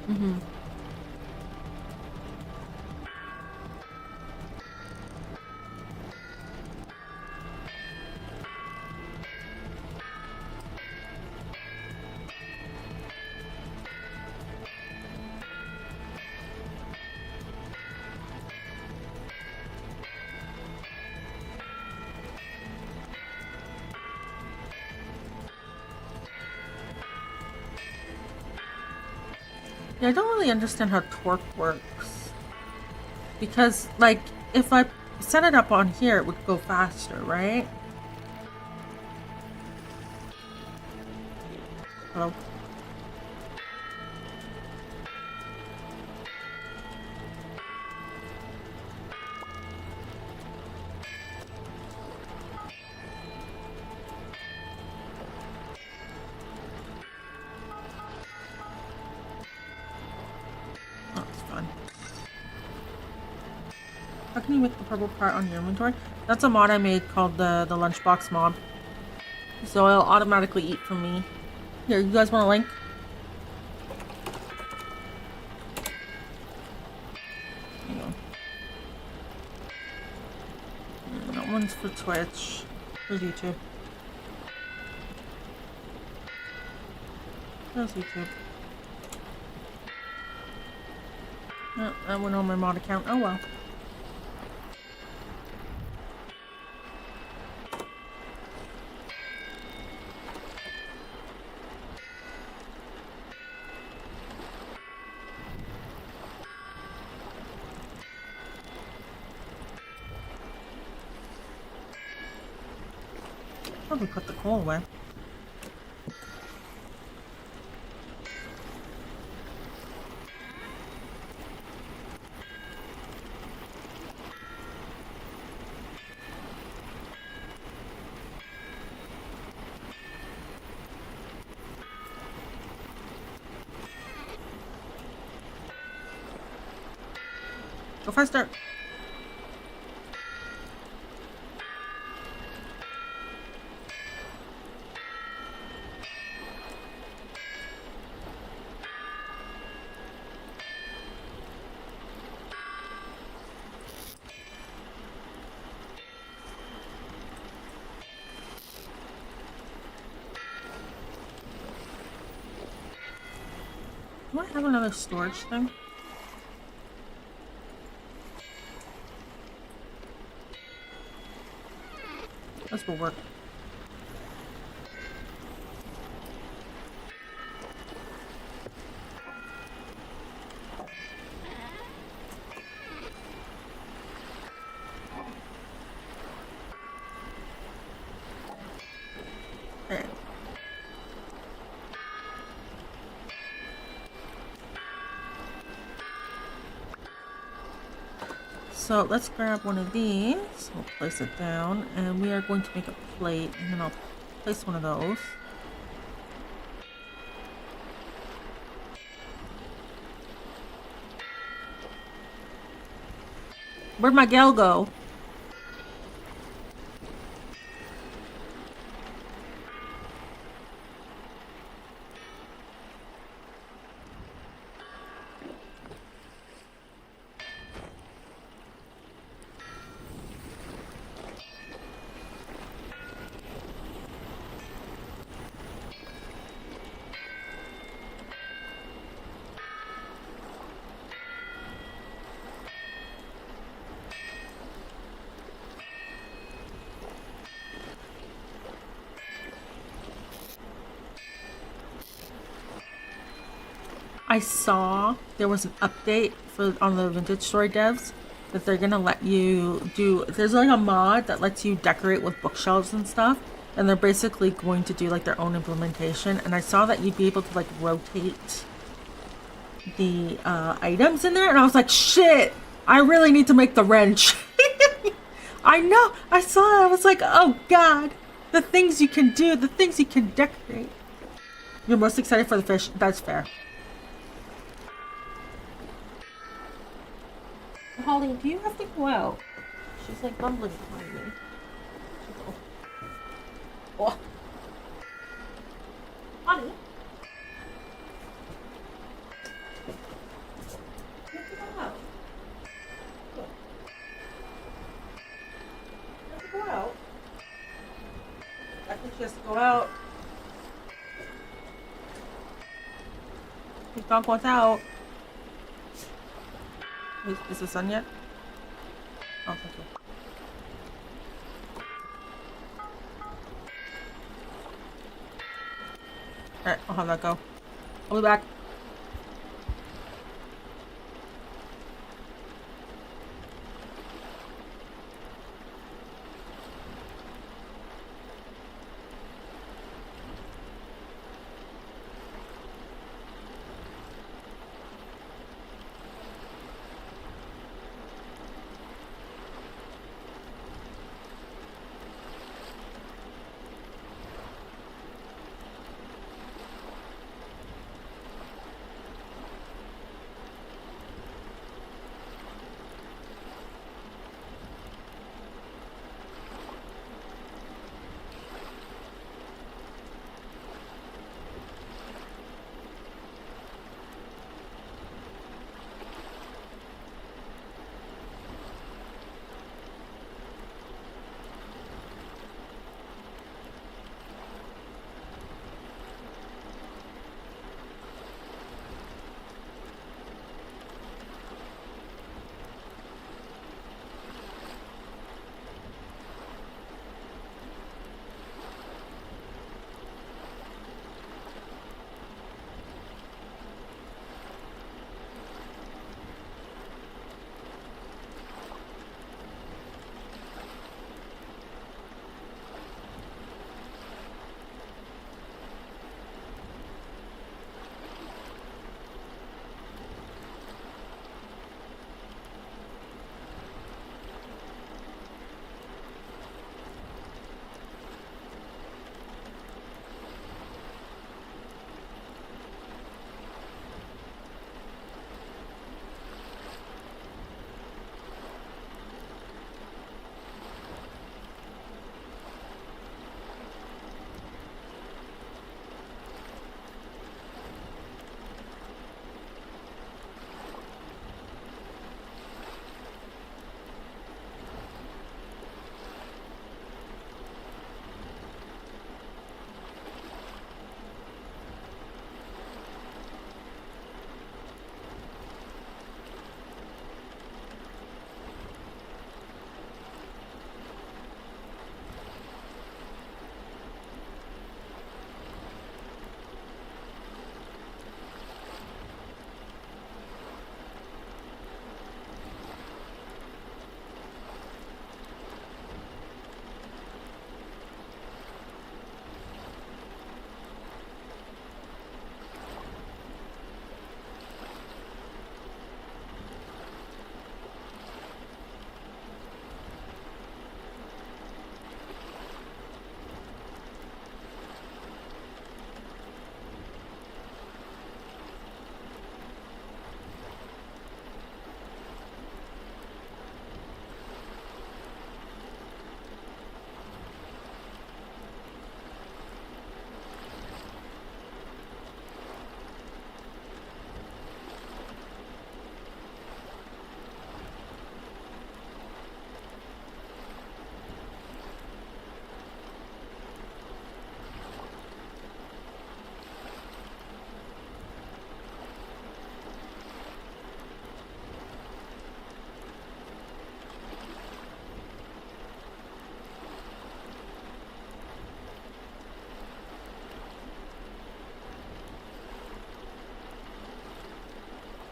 Mm-hmm. Yeah, I don't really understand how torque works. Because, like, if I set it up on here, it would go faster, right? Hello? Oh, it's fun. How can you make the purple part on your inventory? That's a mod I made called the lunchbox mod. So it'll automatically eat for me. Here, you guys want a link? Hang on. That one's for Twitch. Where's YouTube? Where's YouTube? No, that went on my mod account. Oh well. Probably put the coal away. Go faster. Do I have another storage thing? This will work. Okay. So let's grab one of these. We'll place it down, and we are going to make a plate, and then I'll place one of those. Where'd my gal go? I saw there was an update for on the Vintage Story devs that they're gonna let you do. There's like a mod that lets you decorate with bookshelves and stuff, and they're basically going to do like their own implementation. And I saw that you'd be able to like rotate the items in there, and I was like, shit! I really need to make the wrench. I know. I saw it. I was like, oh god, the things you can do, the things you can decorate. You're most excited for the fish. That's fair. Holly, do you have to go out? She's like mumbling behind me. Oh. Honey? You have to go out. Look. You have to go out. I think she has to go out. The dog wants out. Is the sun yet? Oh, thank you. Alright, I'll have that go. I'll be back.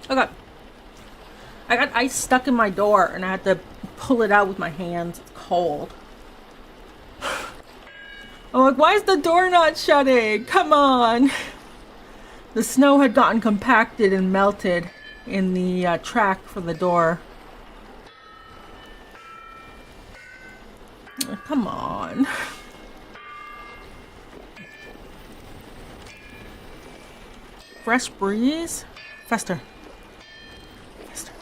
Okay. I got ice stuck in my door and I had to pull it out with my hands. It's cold. I'm like, why is the door not shutting? Come on. The snow had gotten compacted and melted in the track for the door. Come on. Fresh breeze? Faster. Faster.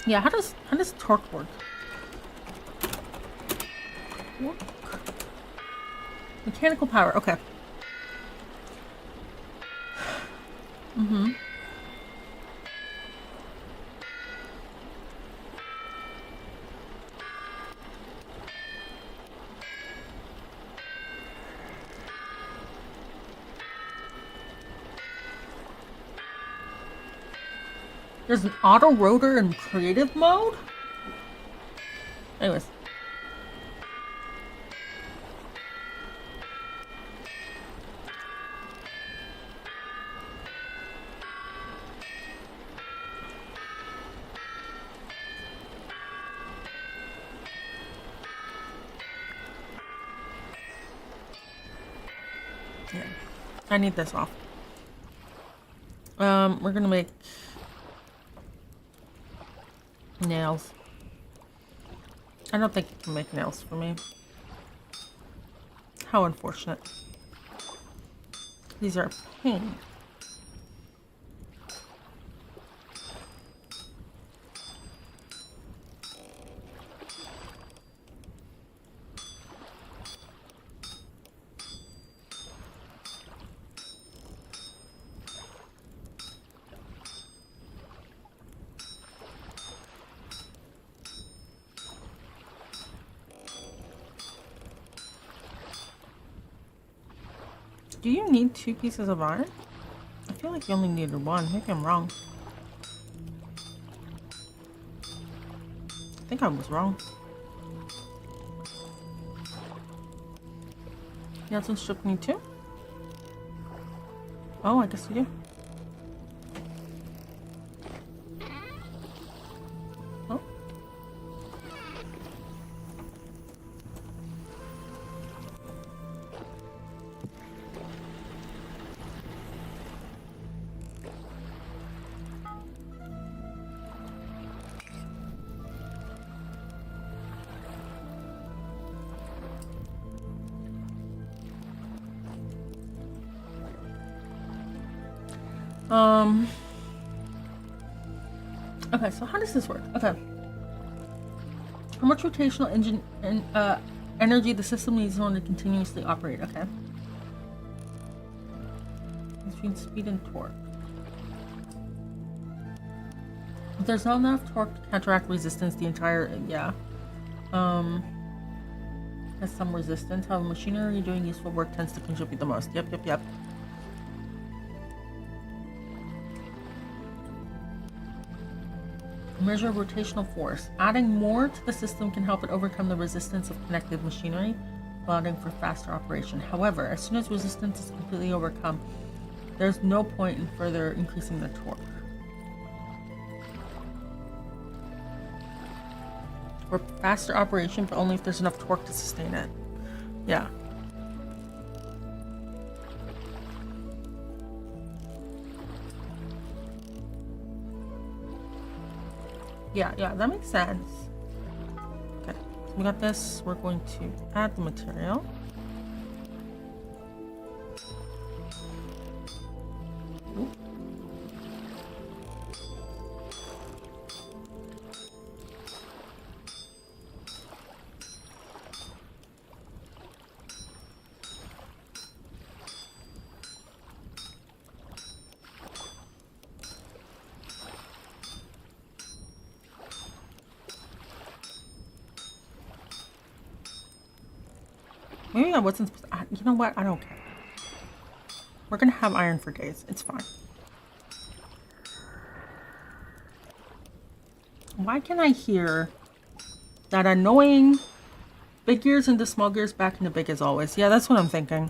Yeah, how does torque work? Mechanical power, okay. Mm-hmm. There's an auto rotor in creative mode? Anyways. Yeah. I need this off. We're gonna make nails. I don't think you can make nails for me. How unfortunate. These are a pain. Do you need 2 pieces of iron? I feel like you only needed 1. Maybe I'm wrong. I think I was wrong. You have some strip need 2? Oh, I guess you do. Oh. Okay, so how does this work? Okay. How much rotational engine and energy the system needs in order to continuously operate? Okay. Between speed and torque. If there's not enough torque to counteract resistance, the entire has some resistance. However, machinery doing useful work tends to contribute the most. Yep. Measure rotational force. Adding more to the system can help it overcome the resistance of connected machinery, allowing for faster operation. However, as soon as resistance is completely overcome, there's no point in further increasing the torque. For faster operation, but only if there's enough torque to sustain it. Yeah. Yeah, that makes sense. Okay, we got this. We're going to add the material. Ooh. Maybe I wasn't supposed to. You know what? I don't care. We're gonna have iron for days. It's fine. Why can I hear that annoying big gears into small gears back into big as always? Yeah, that's what I'm thinking.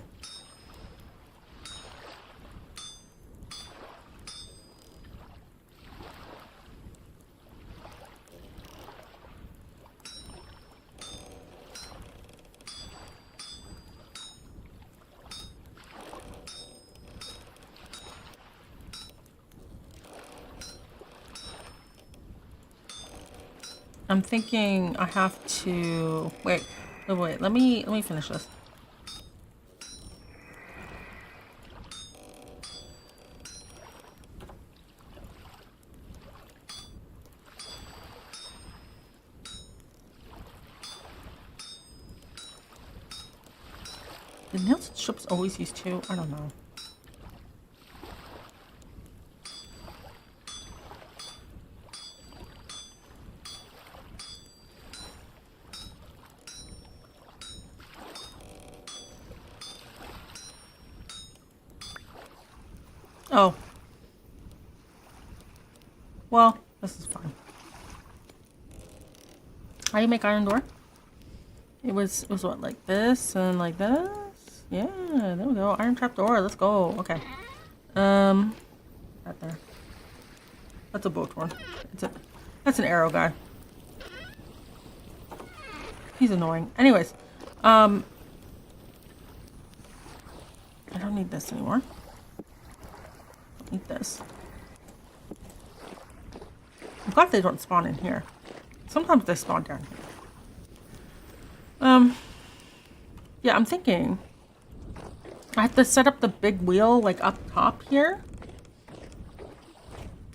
I'm thinking I have to wait. Let me finish this. Did nails and strips always use 2? I don't know. Oh. Well, this is fine. How do you make iron door? It was what, like this and like this? Yeah, there we go. Iron trap door. Let's go. Okay. Right there. That's a boat one. That's an arrow guy. He's annoying. Anyways, I don't need this anymore. Don't need this. I'm glad they don't spawn in here. Sometimes they spawn down here. Yeah, I'm thinking I have to set up the big wheel like up top here,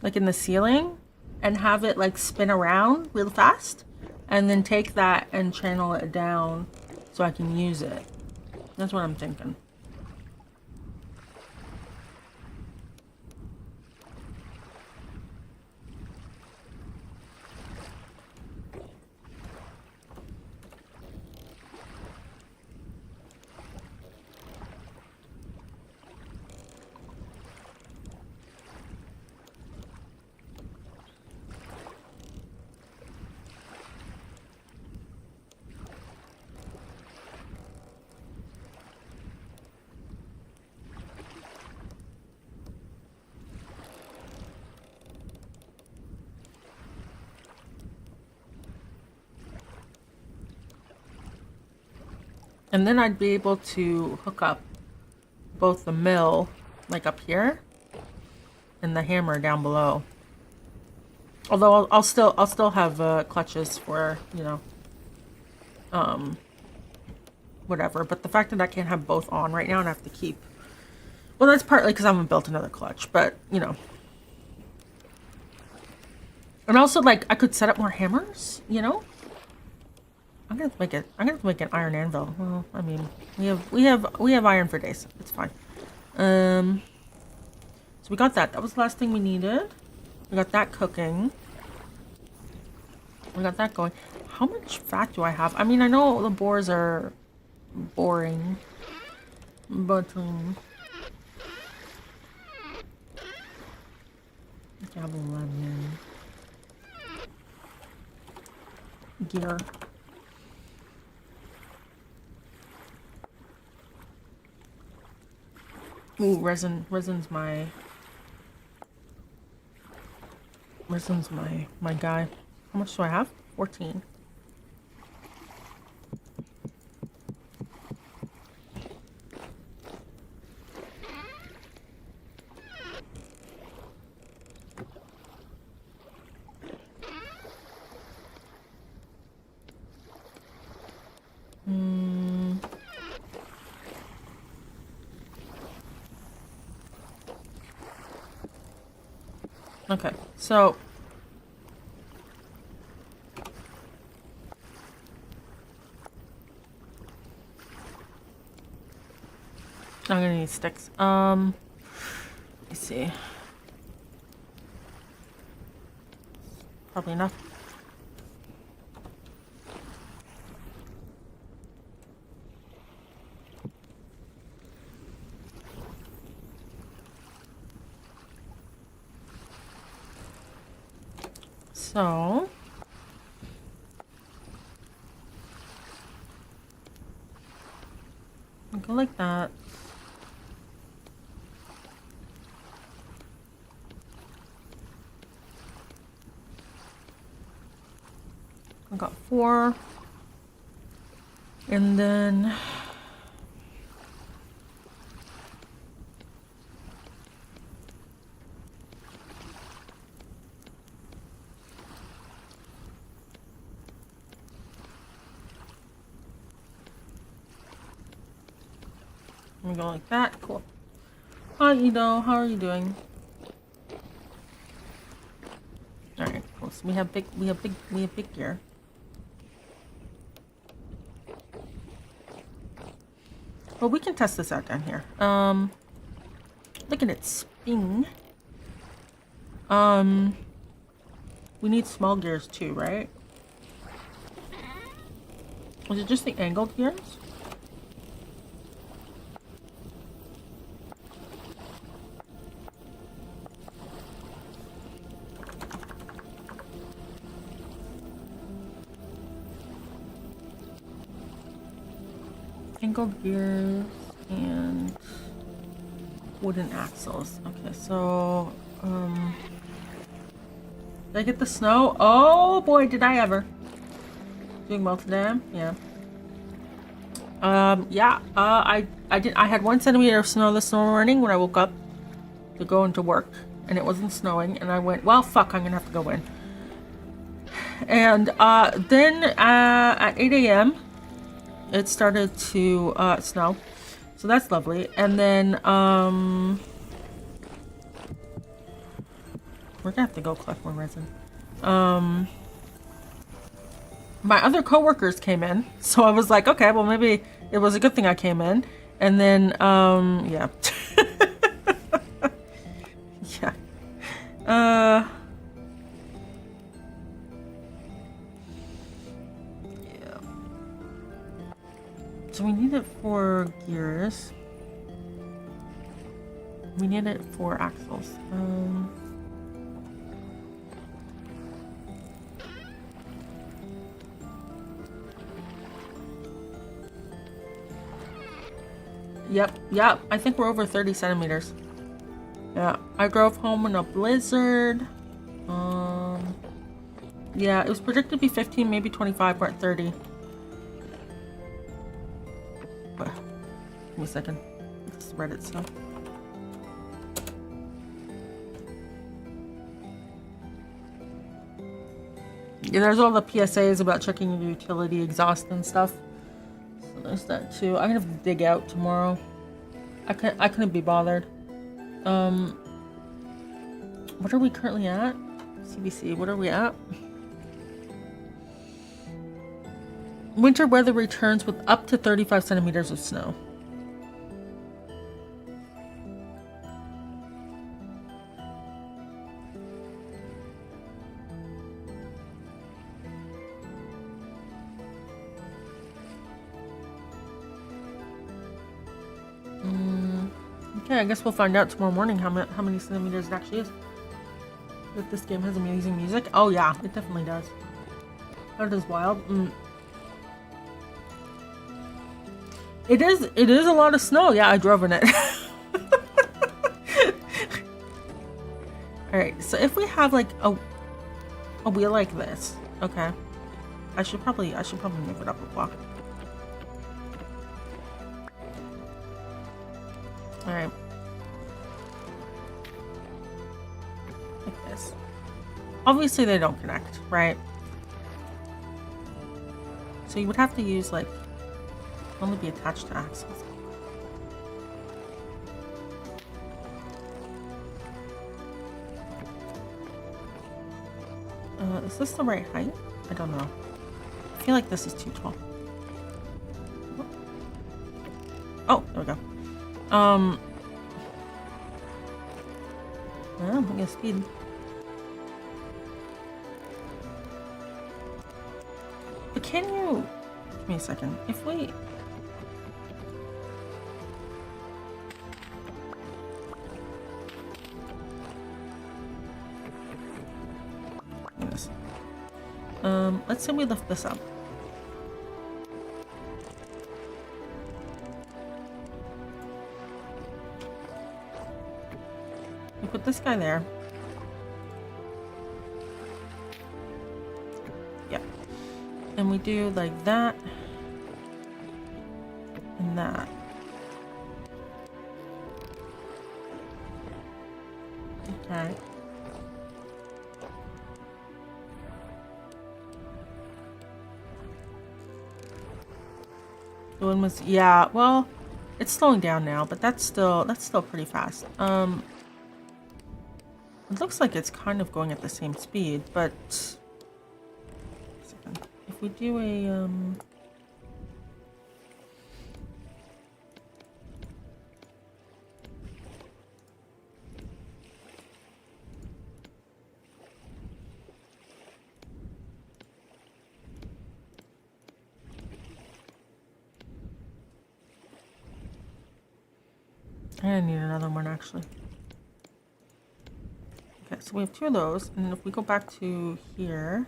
like in the ceiling, and have it like spin around real fast, and then take that and channel it down so I can use it. That's what I'm thinking. And then I'd be able to hook up both the mill, like up here, and the hammer down below. Although I'll still have clutches for, you know, whatever. But the fact that I can't have both on right now and I have to keep, well, that's partly because I haven't built another clutch, but you know. And also, like, I could set up more hammers, you know. I'm gonna have to make an iron anvil. Well, I mean, we have iron for days. It's fine. So we got that. That was the last thing we needed. We got that cooking. We got that going. How much fat do I have? I mean, I know the boars are boring, but I have 11 gear. Ooh, resin's my guy. How much do I have? 14. Okay, so I'm gonna need sticks. Let me see. Probably enough. So go like that. I got 4. And then I'm gonna go like that. Cool. Hi, Ido. How are you doing? All right. Cool. So we have big gear. Well, we can test this out down here. Look at it spin. We need small gears too, right? Was it just the angled gears? Angled gears and wooden axles. Okay, so did I get the snow? Oh boy, did I ever. Doing well today? Yeah. Yeah, I had 1 centimeter of snow this morning when I woke up to go into work, and it wasn't snowing, and I went, well, fuck, I'm gonna have to go in. And then at 8 a.m. it started to snow, so that's lovely. And then we're gonna have to go collect more resin. My other coworkers came in, so I was like, okay, well, maybe it was a good thing I came in. And then yeah. Yeah. Yeah. So we need it for gears. We need it for axles. Yep, I think we're over 30 centimeters. Yeah, I drove home in a blizzard. Yeah, it was predicted to be 15, maybe 25, we're at 30. But, give me a second. Let's spread it so. Yeah, there's all the PSAs about checking your utility exhaust and stuff. So there's that too. I'm gonna have to dig out tomorrow. I couldn't be bothered. What are we currently at? CBC, what are we at? Winter weather returns with up to 35 centimeters of snow. Okay, I guess we'll find out tomorrow morning how many centimeters it actually is. If this game has amazing music. Oh yeah, it definitely does. That is wild. It is a lot of snow. Yeah, I drove in it. Alright, so if we have like a wheel like this, okay. I should probably move it up a block. Alright. Like this. Obviously they don't connect, right? So you would have to use like only be attached to axles. Is this the right height? I don't know. I feel like this is too tall. Oh, there we go. Well, I guess speed. But can you... Give me a second. If we... Yes. Let's say we lift this up. We put this guy there. Yeah. And we do like that. And that. Okay. The one was, yeah, well, it's slowing down now, but that's still pretty fast. It looks like it's kind of going at the same speed, but if we do a I need another one actually. Okay, so we have 2 of those, and if we go back to here,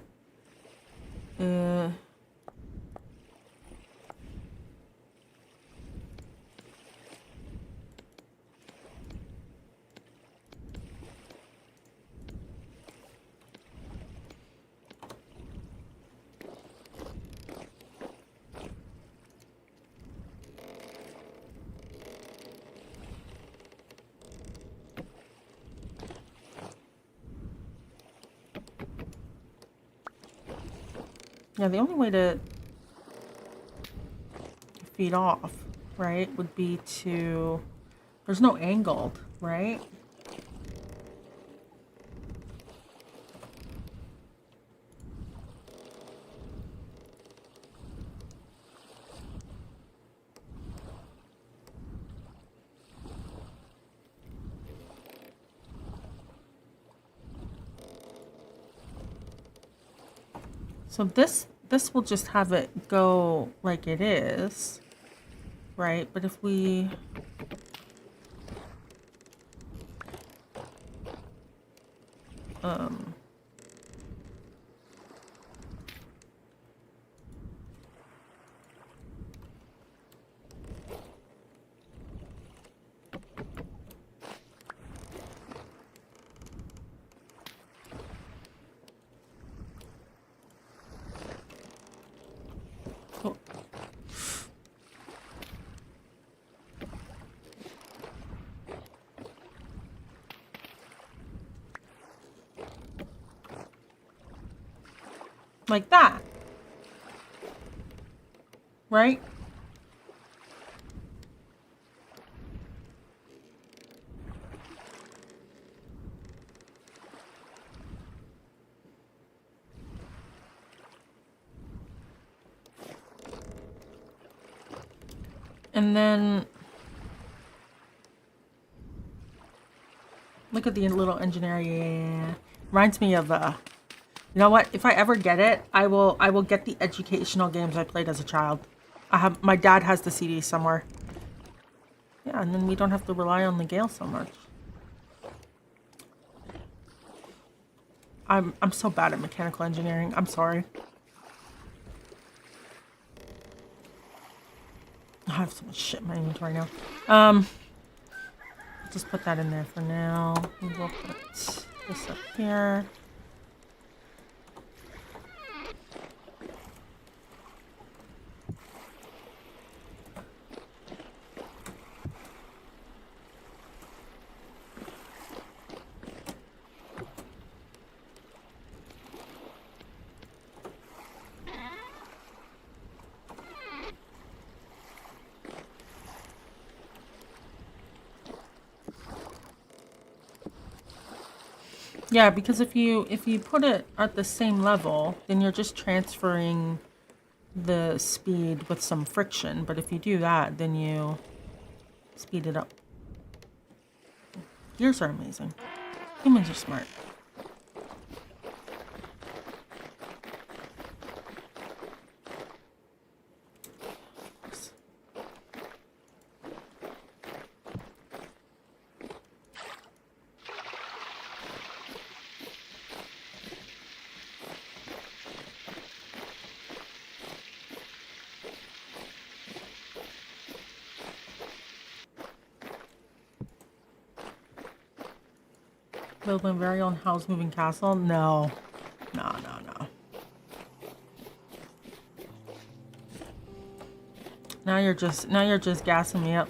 yeah, the only way to feed off, right, would be to, there's no angled, right? So this will just have it go like it is, right? But if we oh, like that, right? And then look at the little engineer. Yeah, reminds me of you know what? If I ever get it, I will get the educational games I played as a child. My dad has the CD somewhere. Yeah, and then we don't have to rely on the Gale so much. I'm so bad at mechanical engineering. I'm sorry. I have so much shit in my inventory now. Just put that in there for now. We'll put this up here. Yeah, because if you put it at the same level, then you're just transferring the speed with some friction. But if you do that, then you speed it up. Gears are amazing. Humans are smart. Build my very own house moving castle? No. No. Now you're just gassing me up.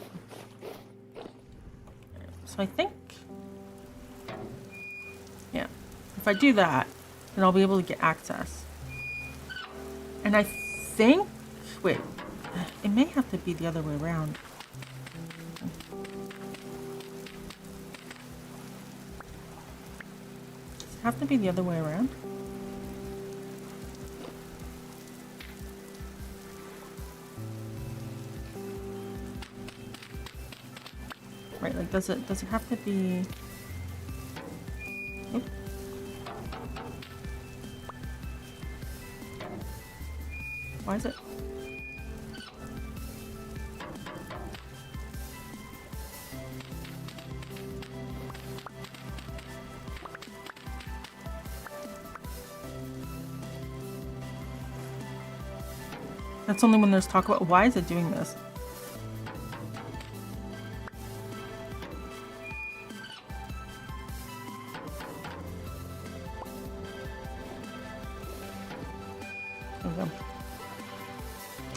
So I think, yeah, if I do that, then I'll be able to get access. And I think, wait, it may have to be the other way around. Does it have to be the other way around? Right, like does it have to be? Oop. Why is it? That's only when there's talk about. Why is it doing this? There we go.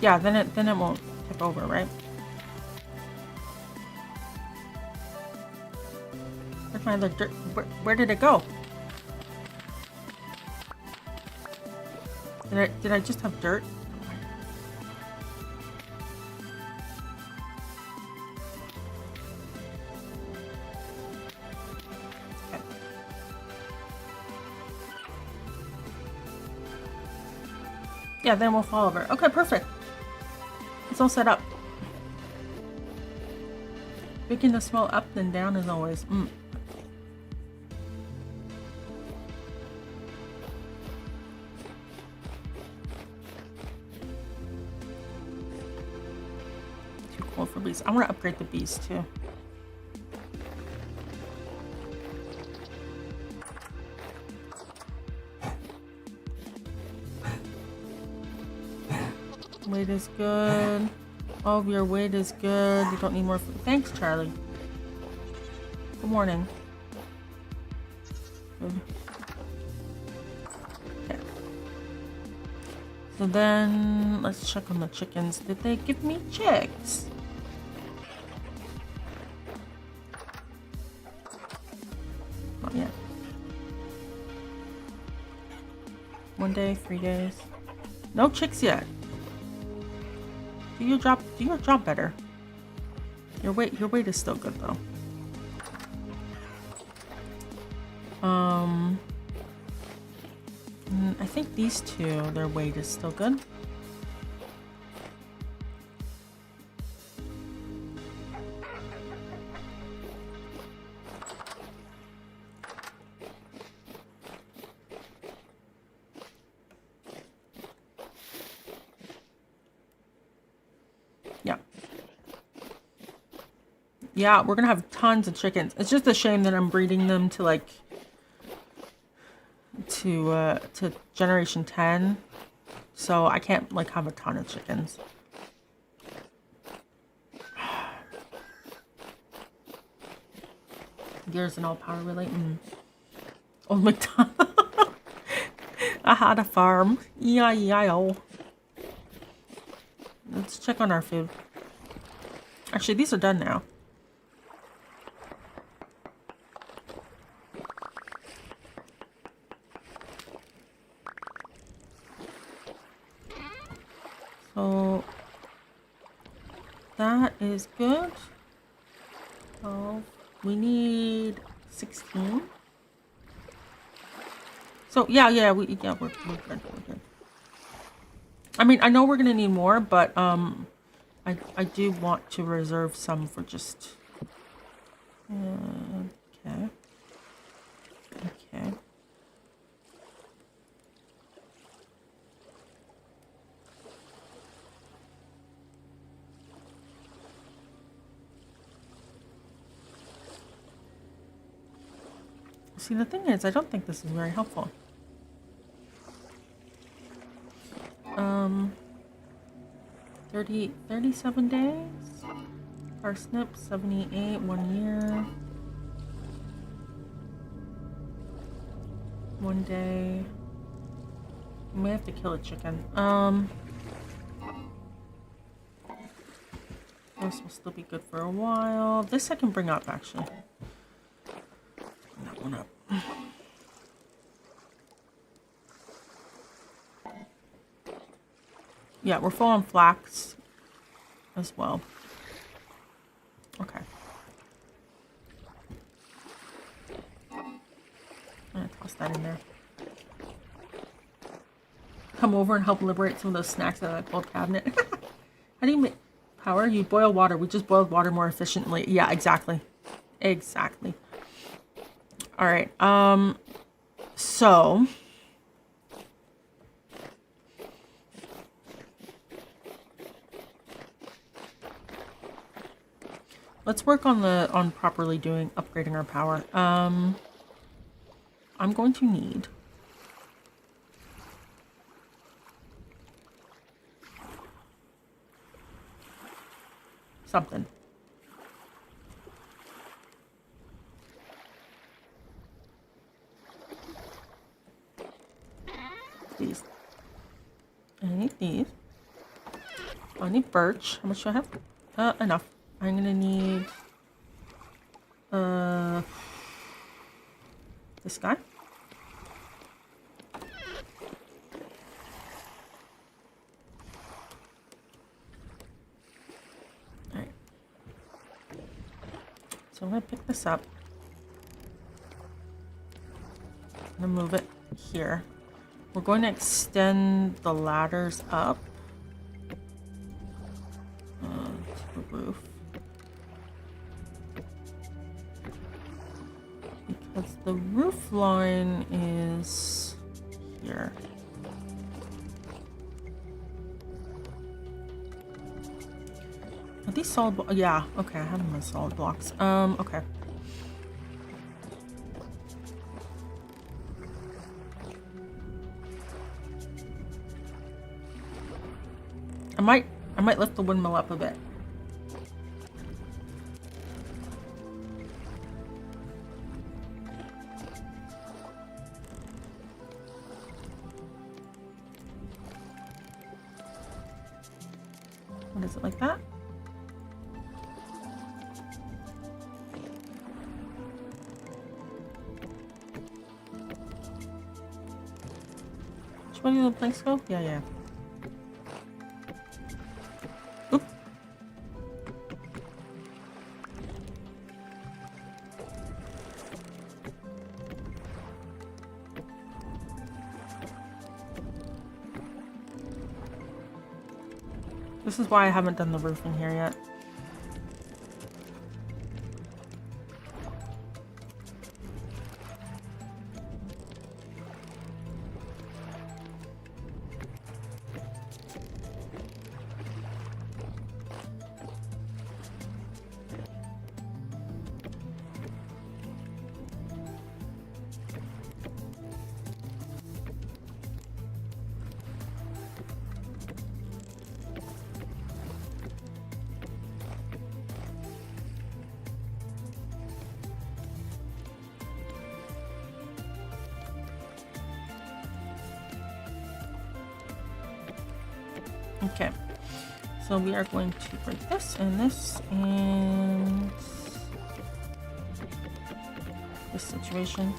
Yeah, then it won't tip over, right? Where's my other dirt? Where did it go? Did I just have dirt? Okay. Yeah, then we'll fall over. Okay, perfect. It's all set up. Picking the smell up and down as always. Too cold for bees. I want to upgrade the bees too. Weight is good. All of your weight is good. You don't need more food. Thanks, Charlie. Good morning. Good. Okay. So then, let's check on the chickens. Did they give me chicks? Not yet. 1 day, 3 days. No chicks yet. Do your job better. Your weight is still good though. I think these two, their weight is still good. Yeah, we're gonna have tons of chickens. It's just a shame that I'm breeding them to like to generation 10, so I can't like have a ton of chickens. Gears and all power relay. Old McDonald. I had a farm. E-I-E-I-O. Let's check on our food. Actually, these are done now. So that is good. Oh, we need 16. So we're good. We're good. I mean, I know we're gonna need more, but I do want to reserve some for just. Okay. Okay. See, the thing is, I don't think this is very helpful. 37 days. Parsnip, 78, 1 year. 1 day. We may have to kill a chicken. This will still be good for a while. This I can bring up, actually. Bring that one up. Yeah, we're full on flax as well. Okay. I'm gonna toss that in there. Come over and help liberate some of those snacks out of that cold cabinet. How do you make power? You boil water. We just boiled water more efficiently. Yeah, exactly. Exactly. All right. So let's work on properly upgrading our power. I'm going to need something. These. I need these. I need birch. How much do I have? Enough. I'm gonna need this guy. Alright. So I'm gonna pick this up. I'm gonna move it here. We're going to extend the ladders up to the roof. Because the roof line is here. Are these solid blocks? Yeah, okay, I have them as solid blocks. Okay. I might lift the windmill up a bit. What is it, like that? Which one do the planks go? Yeah, yeah. Oop. This is why I haven't done the roof in here yet. Okay, so we are going to break this and this and this situation.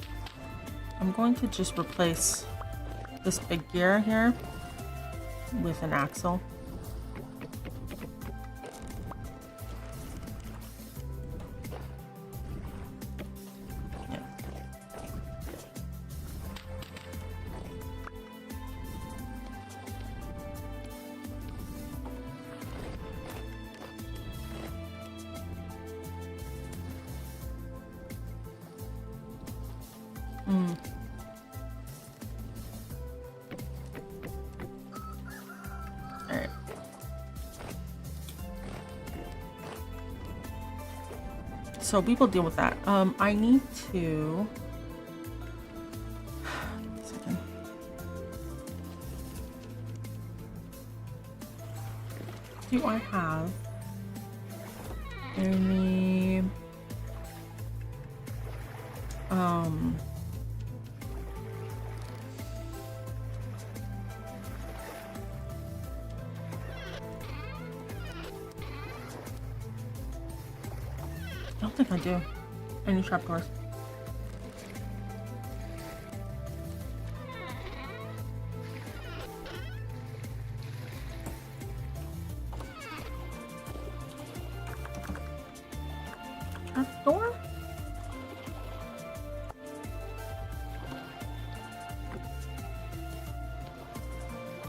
I'm going to just replace this big gear here with an axle. Alright. So we will deal with that. I need to... Give me a second. Do I have any... I don't think I do. Any trapdoors? Trapdoor?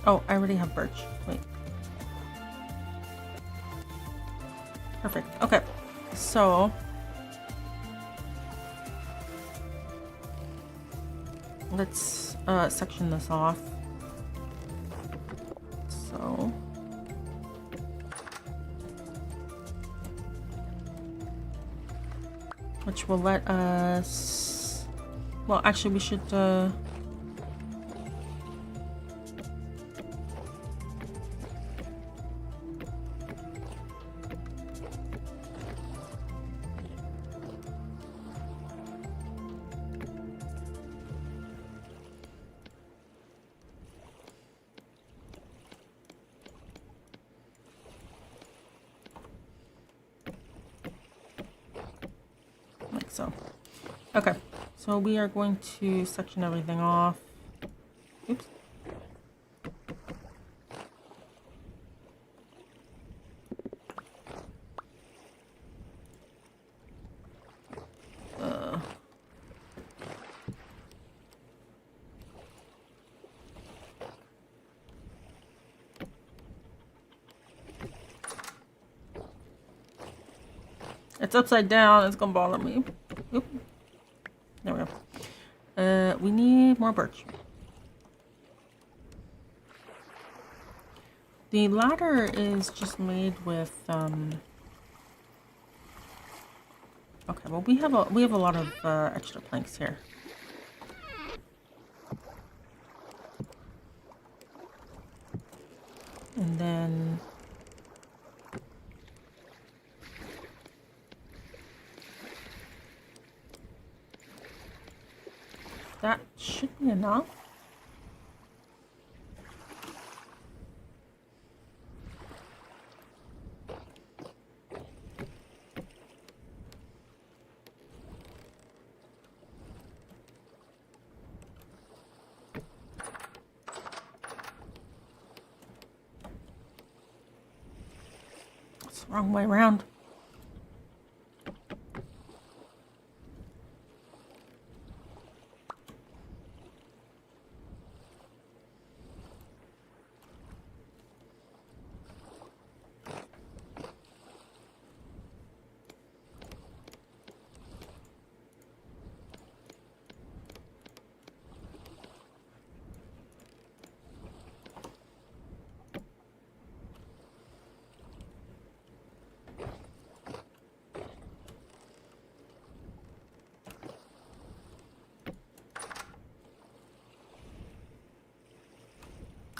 Oh, I already have birch. Wait. Perfect. Okay. So let's section this off. So which will let us, well, actually we should so. Okay, so we are going to section everything off. Oops. It's upside down. It's gonna bother me. Oop. There we go. We need more birch. The ladder is just made with okay, well we have a lot of extra planks here. And then that should be enough. It's the wrong way around.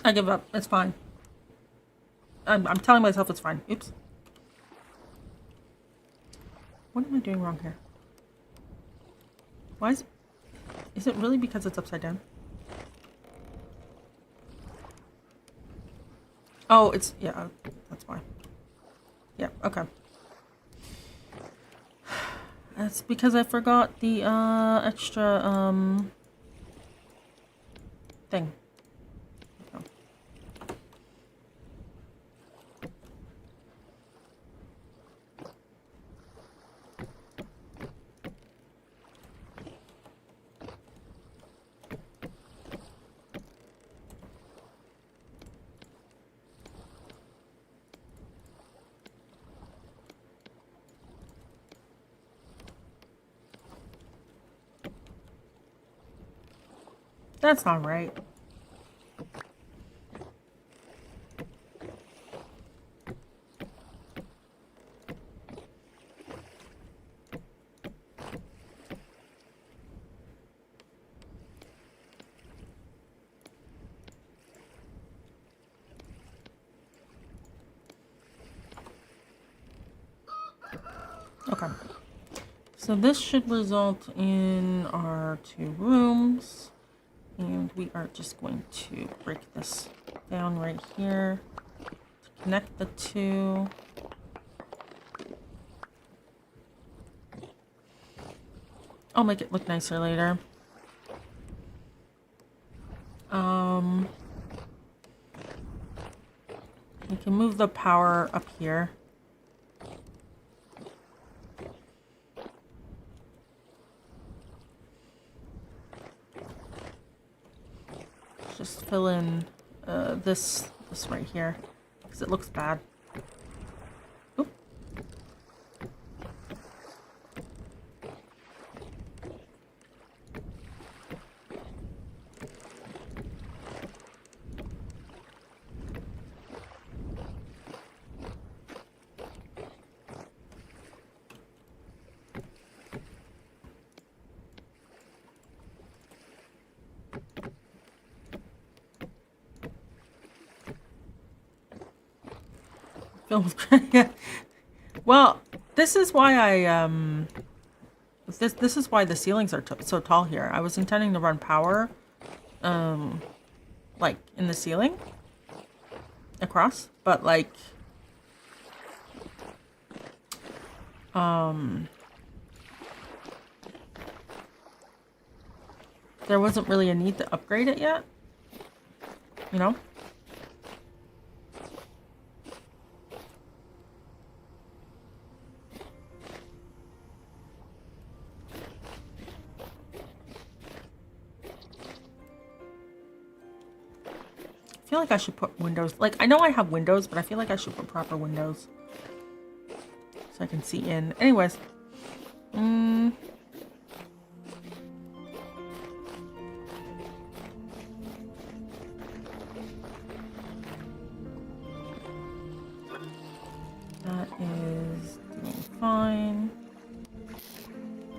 I give up. It's fine. I'm telling myself it's fine. Oops. What am I doing wrong here? Why is it really because it's upside down? Oh, it's, yeah, that's why. Yeah, okay. That's because I forgot the extra thing. That's not right. Okay. So this should result in our 2 rooms. And we are just going to break this down right here to connect the 2. I'll make it look nicer later. We can move the power up here. Just fill in this right here because it looks bad. Oop. Well, this is why I this is why the ceilings are so tall here. I was intending to run power like in the ceiling across, but like there wasn't really a need to upgrade it yet. You know? I feel like I should put windows. Like, I know I have windows, but I feel like I should put proper windows. So I can see in. Anyways. That is doing fine.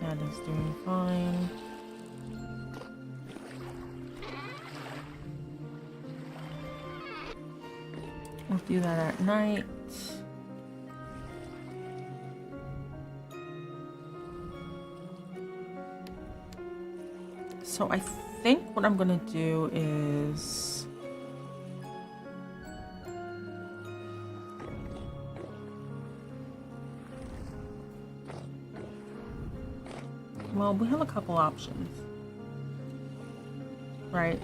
That is doing fine. We'll do that at night. So I think what I'm gonna do is well, we have a couple options, right?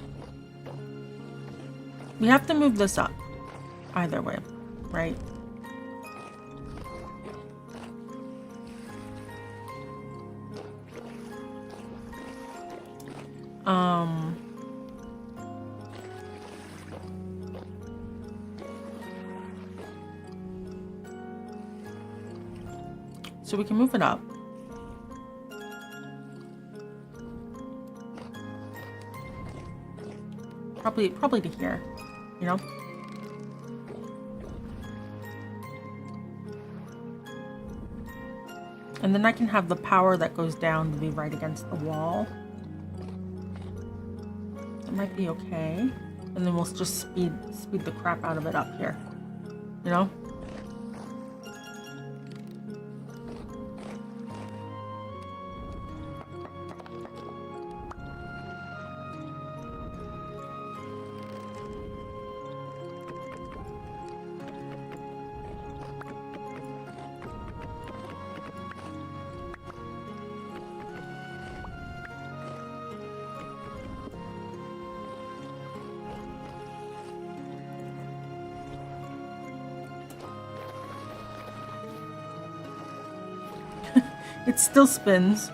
We have to move this up either way, right? So we can move it up. Probably to here, you know? And then I can have the power that goes down to be right against the wall. That might be okay. And then we'll just speed the crap out of it up here, you know? It still spins.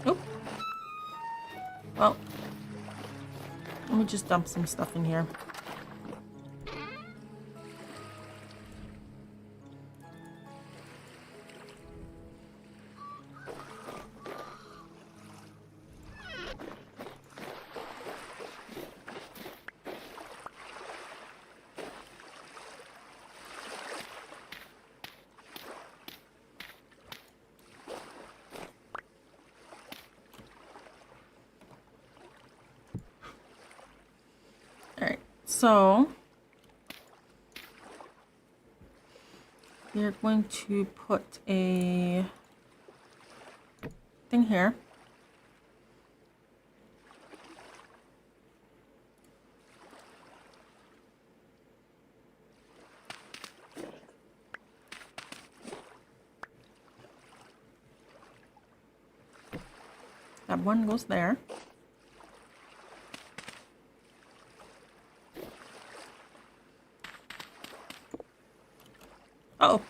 Oh. Well, let me just dump some stuff in here. So we're going to put a thing here. That one goes there. Uh-oh.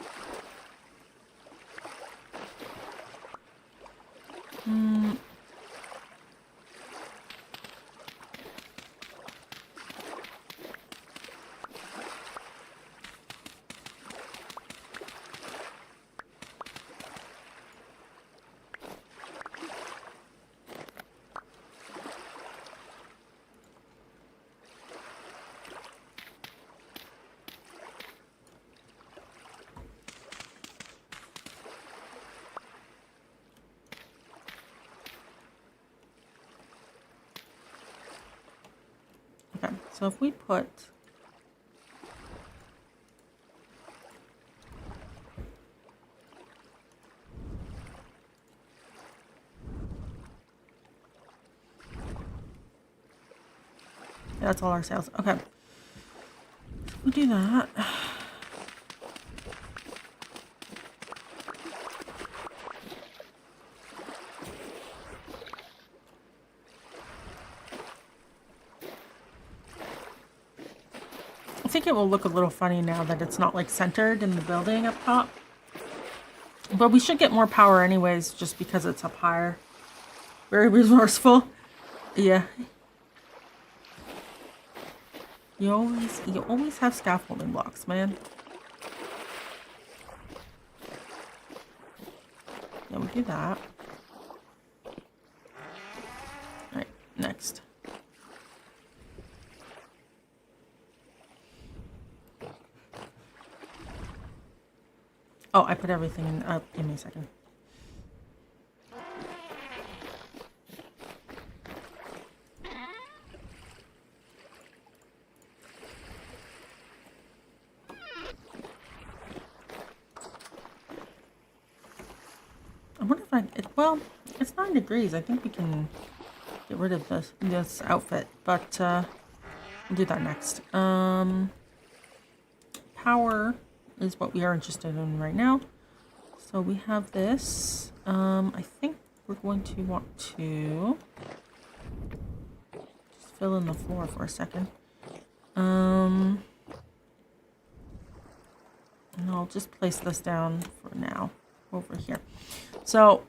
So if we put... Yeah, that's all our sales. Okay. We do that. I think it will look a little funny now that it's not like centered in the building up top. But we should get more power anyways, just because it's up higher. Very resourceful. Yeah. You always have scaffolding blocks, man. Yeah, we do that. Alright, next. Oh, I put everything in. Give me a second. I wonder if well, it's 9 degrees. I think we can get rid of this outfit, but we'll do that next. Power is what we are interested in right now. So we have this. I think we're going to want to just fill in the floor for a second. And I'll just place this down for now over here. So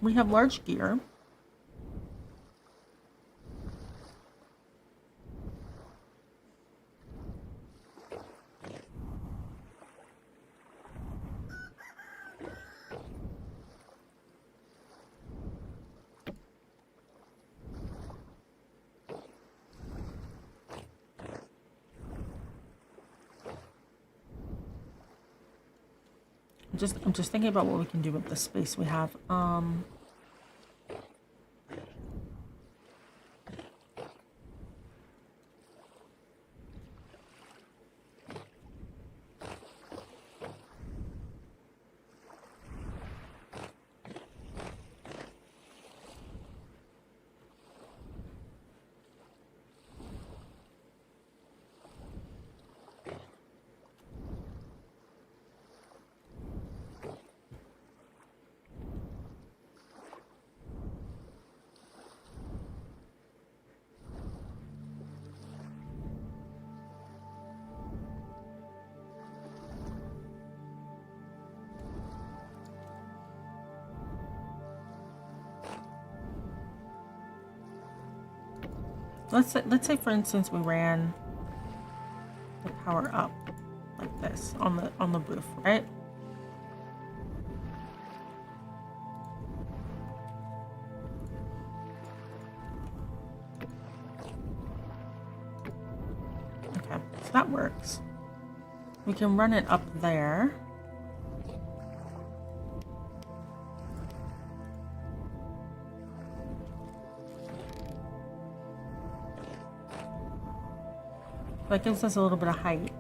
we have large gear. I'm just thinking about what we can do with the space we have. Let's say for instance we ran the power up like this on the roof, right? Okay, so that works. We can run it up there. That gives us a little bit of height.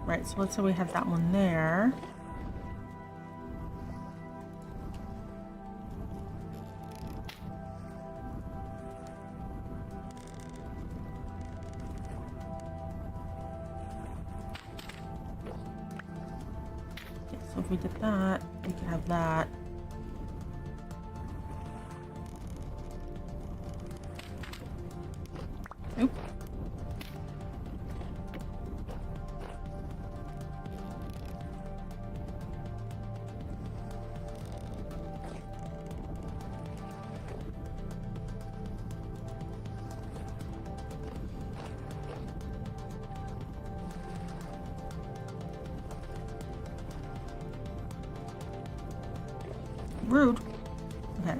Right, so let's say we have that one there. So if we did that, we could have that. Oop. rude. Okay,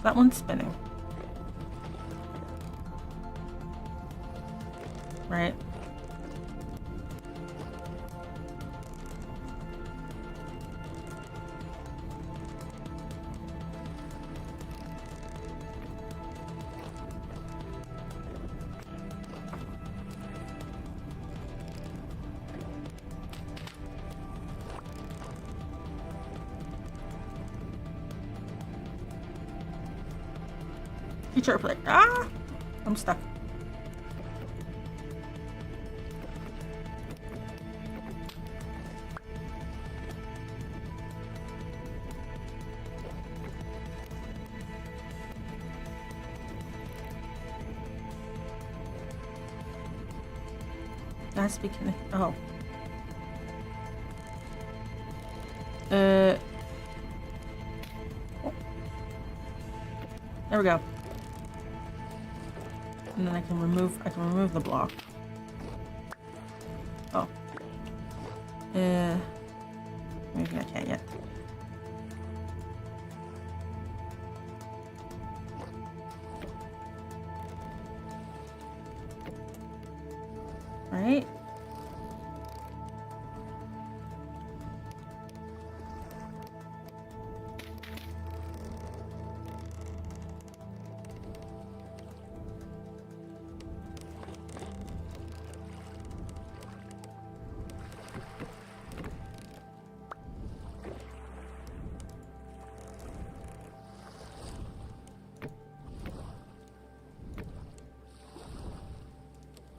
that one's spinning. Right? Future play. Ah! I'm stuck. That has to be connected. Oh. There we go. And then I can remove the block. Oh. Maybe I can't yet. Right?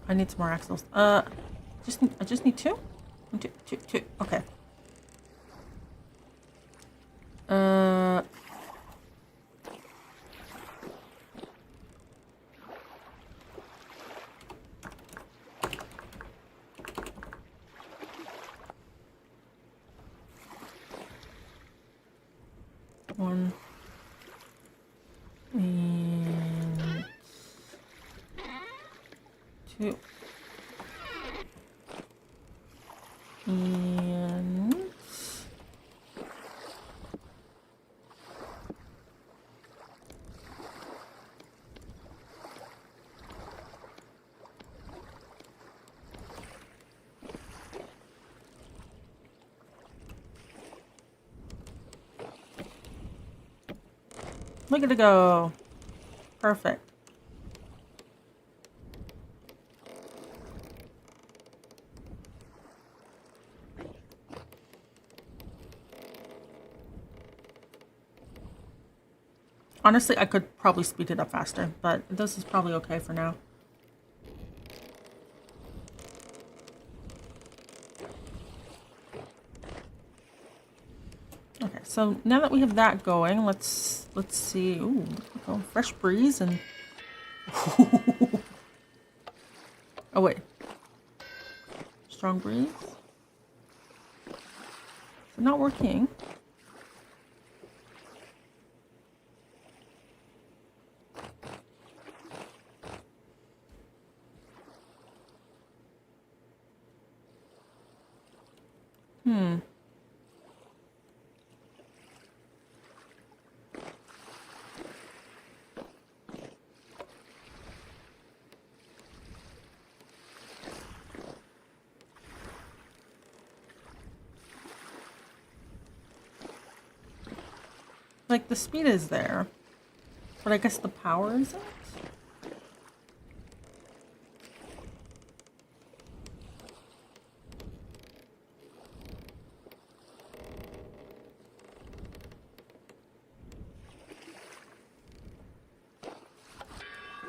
I need some more axles. I just need two? Two. Okay. One. And two. And look at it go. Perfect. Honestly, I could probably speed it up faster, but this is probably okay for now. Okay, so now that we have that going, let's see. Ooh, oh, fresh breeze and oh wait, strong breeze. Is it not working? Like, the speed is there, but I guess the power isn't?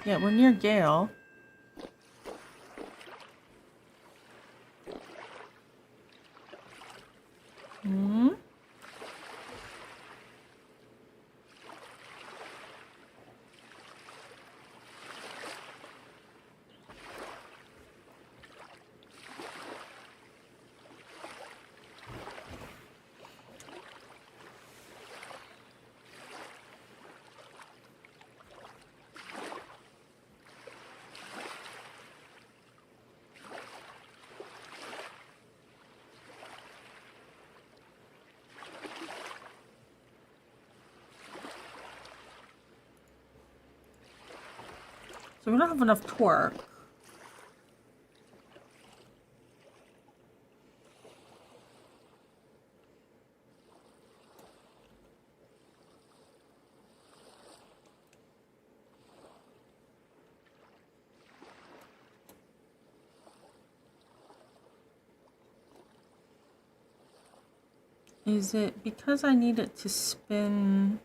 Yeah, we're near Gale. So we don't have enough torque. Is it because I need it to spin?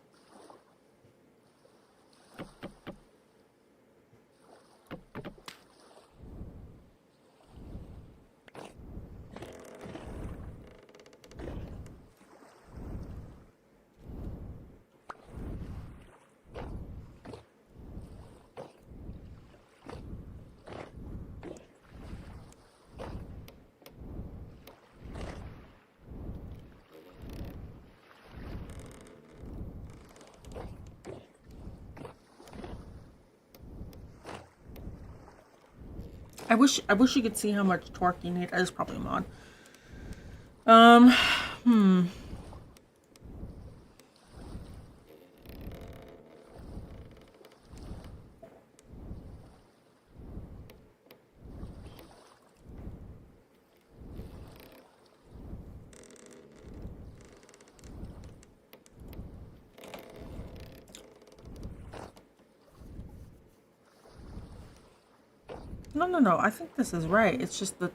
I wish you could see how much torque you need. That is probably a mod. No. I think this is right. It's just the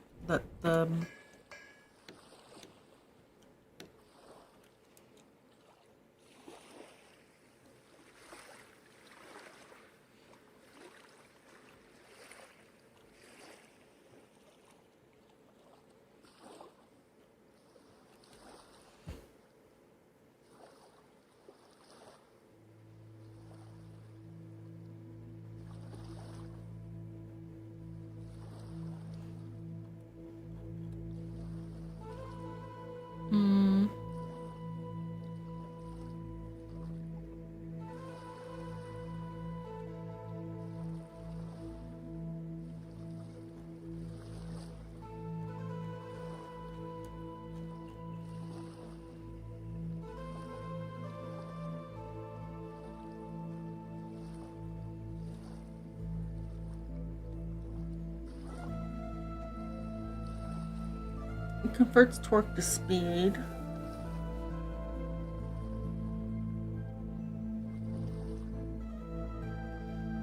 it converts torque to speed.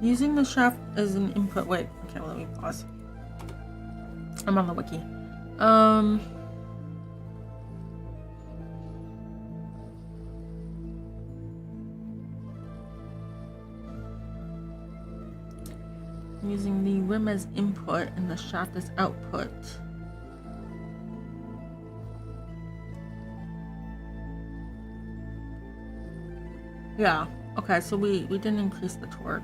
Using the shaft as an input. Wait, okay, let me pause. I'm on the wiki. Using the rim as input and the shaft as output. Yeah, okay, so we didn't increase the torque.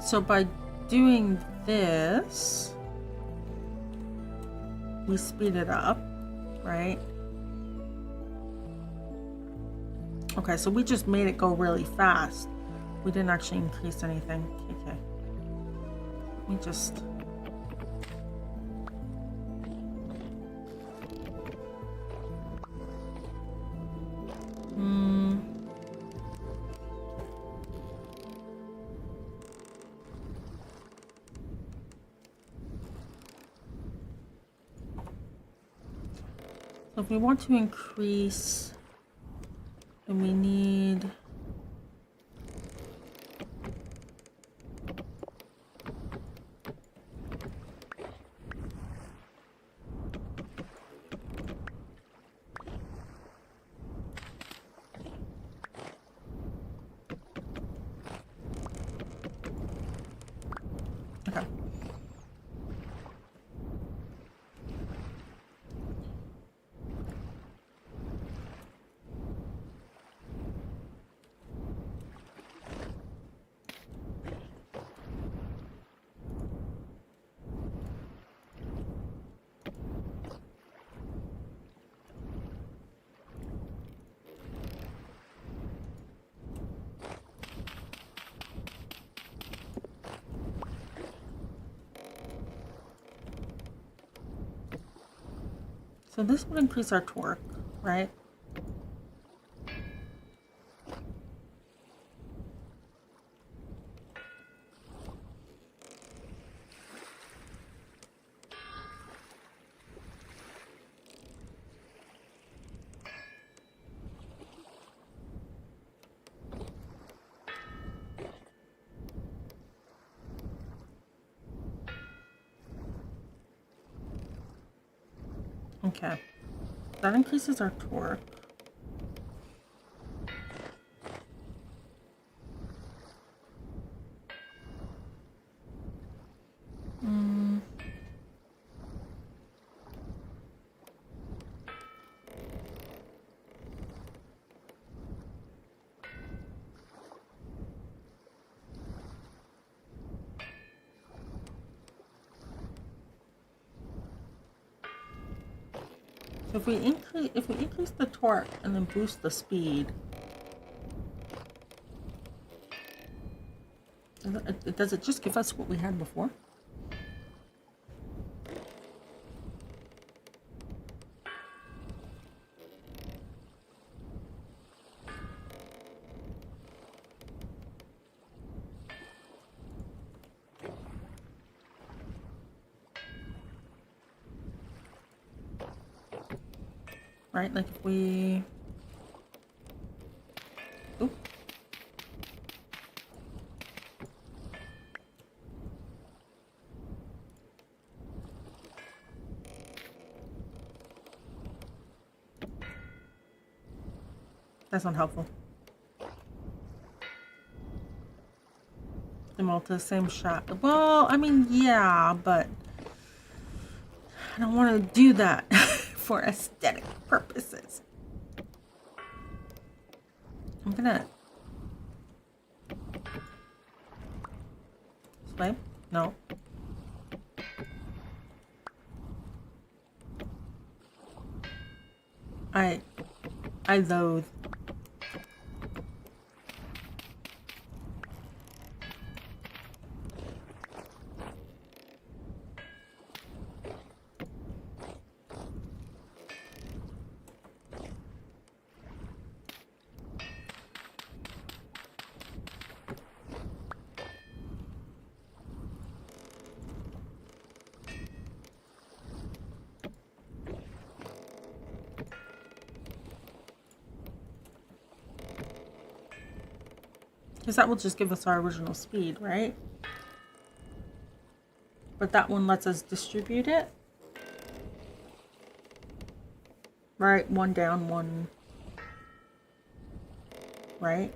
So by doing this, we speed it up, right? Okay, so we just made it go really fast. We didn't actually increase anything. Okay. We just... So if we want to increase, then we need... Okay. So this would increase our torque, right? Okay. That increases our torque. So if we increase the torque and then boost the speed, does it just give us what we had before? Right, like if we... Oop. That's not helpful. Them all to the same shot. Well, I mean, yeah, but I don't want to do that for aesthetic purposes. I'm gonna... Swipe? No. I loathe. Because that will just give us our original speed, right? But that one lets us distribute it. Right, one down, one... Right?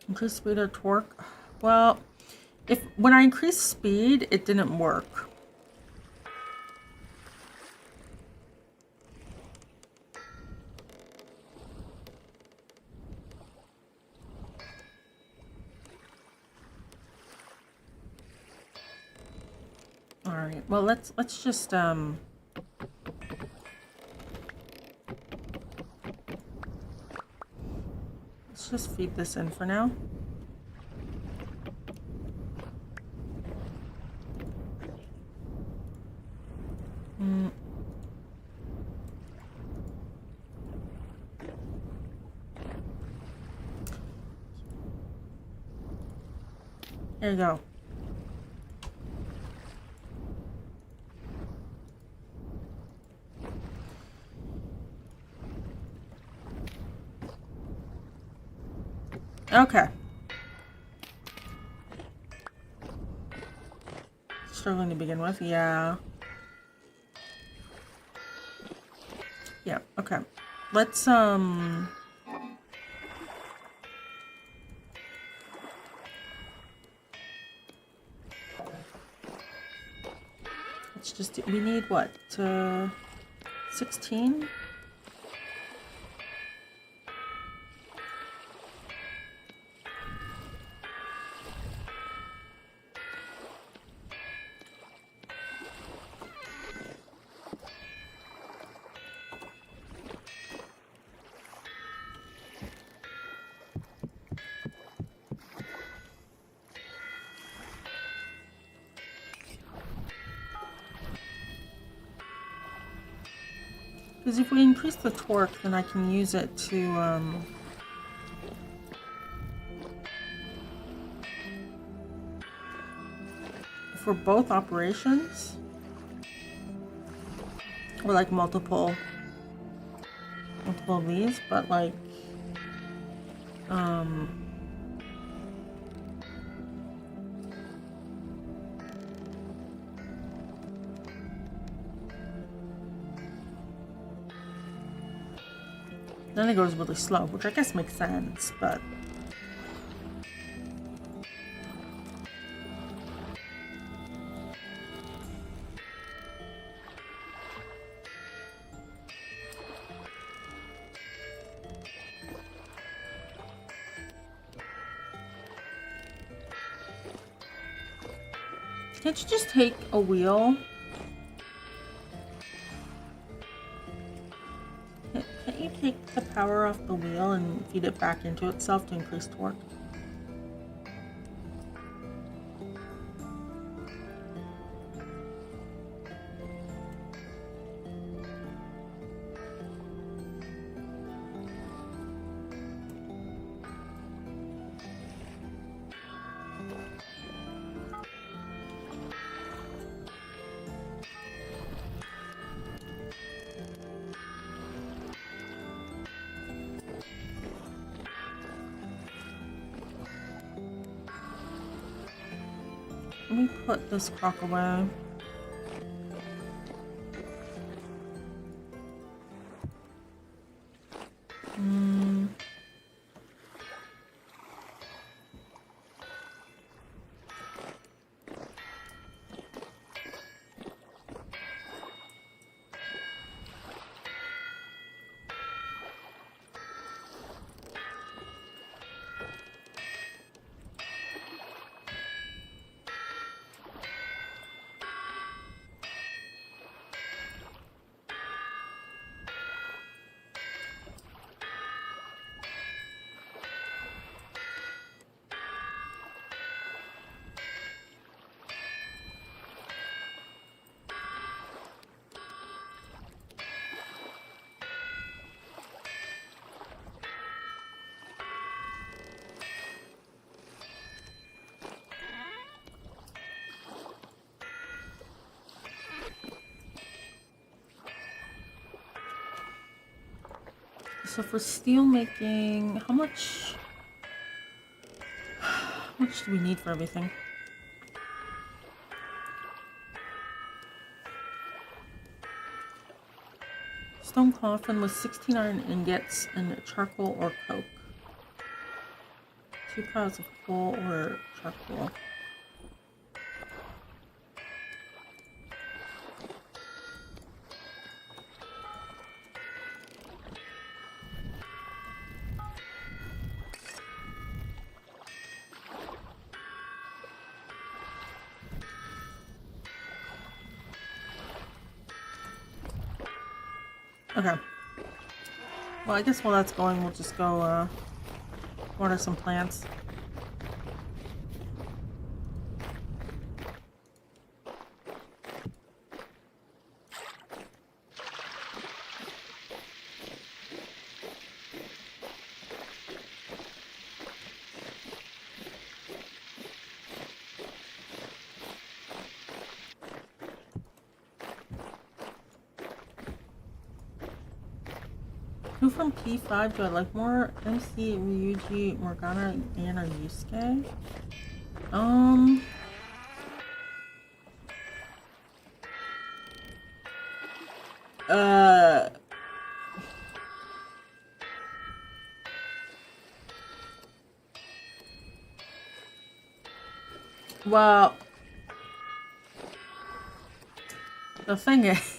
Increase speed or torque? Well... When I increased speed, it didn't work. All right. Well, let's just let's just feed this in for now. There you go. Okay. Struggling to begin with, yeah. Yeah, okay. Let's just do, we need what? 16? Because if we increase the torque, then I can use it to, for both operations, or like multiple of these, but like, then it goes really slow, which I guess makes sense, but can't you just take a wheel? Can't you take the power off the wheel and feed it back into itself to increase torque? Let me put this crock away. So for steel making, how much do we need for everything? Stone coffin with 16 iron ingots and charcoal or coke. 2 piles of coal or charcoal. Okay. Well, I guess while that's going, we'll just go water some plants. Who from P5 do I like more? MC, Ryuji, Morgana, and or Yusuke? Well, the thing is,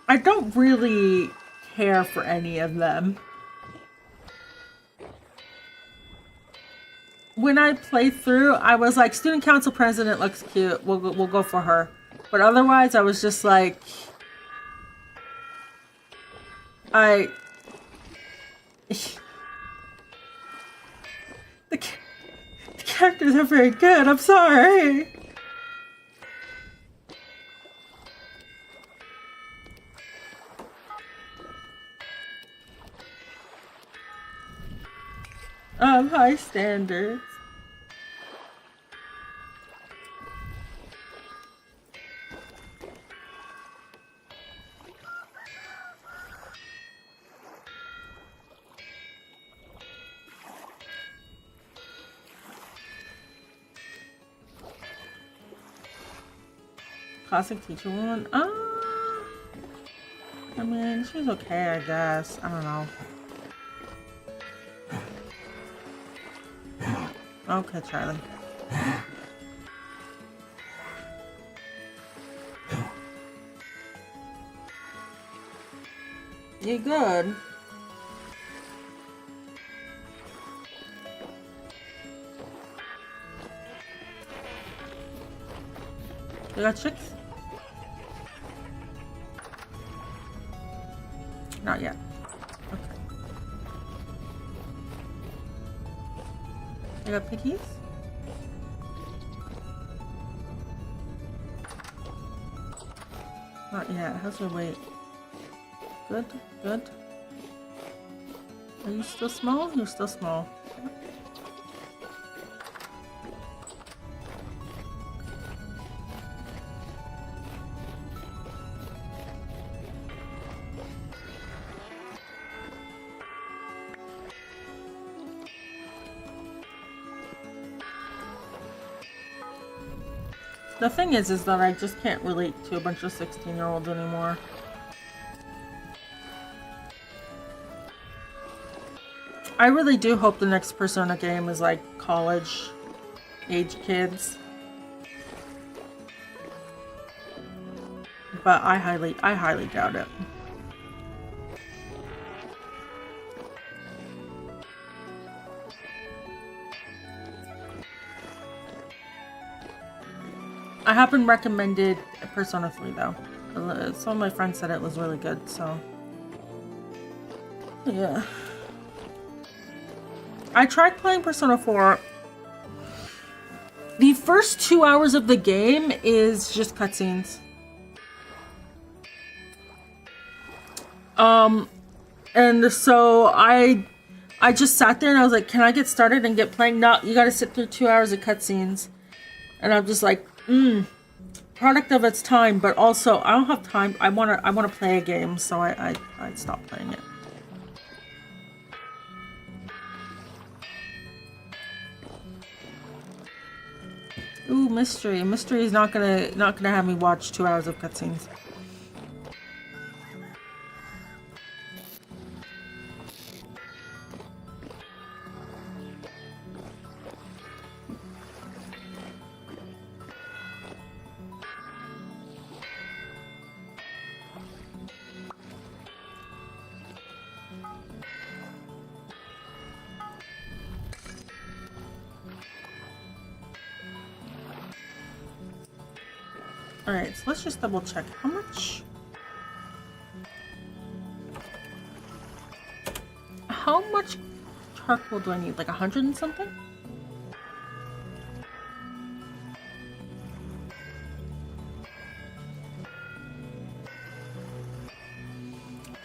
I don't really care for any of them. When I played through, I was like, student council president looks cute. We'll go for her. But otherwise, I was just like, characters are very good. I'm sorry. High standards. Classic teacher woman. I mean, she's okay, I guess. I don't know. Okay, Charlie. You good? You got chicks? Not yet. Okay. You got piggies? Not yet. How's your weight? Good, good. Are you still small? You're still small. The thing is that I just can't relate to a bunch of 16-year-olds anymore. I really do hope the next Persona game is like college-age kids. But I highly doubt it. I have been recommended Persona 3 though. Some of my friends said it was really good, so yeah. I tried playing Persona 4. The first 2 hours of the game is just cutscenes. And so I just sat there and I was like, can I get started and get playing? No, you gotta sit through 2 hours of cutscenes. And I'm just like, product of its time, but also I don't have time. I wanna play a game, so I stopped playing it. Ooh, mystery. Mystery is not gonna have me watch 2 hours of cutscenes. Alright, so let's just double check. How much charcoal do I need? Like 100 and something?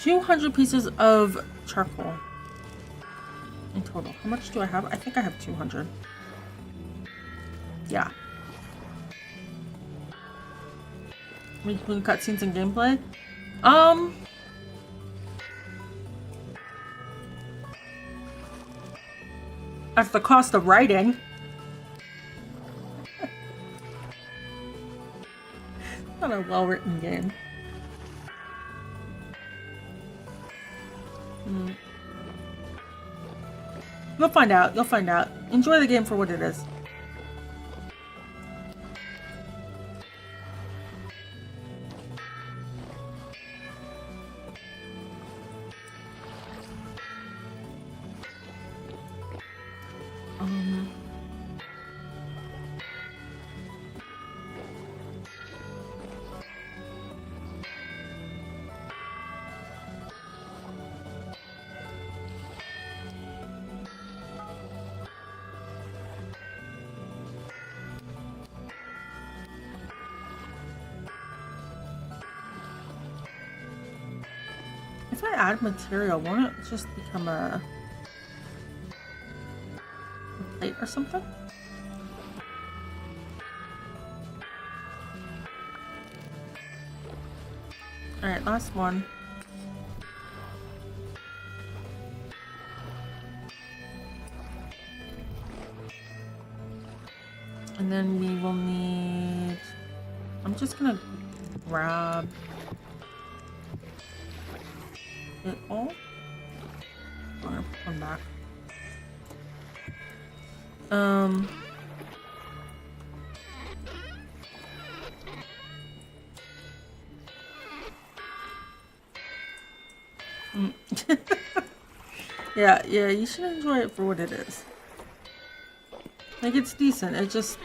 $200 pieces of charcoal in total. How much do I have? I think I have 200. Yeah. Between cutscenes and gameplay? At the cost of writing. Not a well-written game. You'll find out. You'll find out. Enjoy the game for what it is. if I add material, won't it just become a plate or something? Alright, last one. And then we will need... I'm just gonna grab it all. I'm gonna put them back. Yeah, you should enjoy it for what it is. Like, it's decent. It just...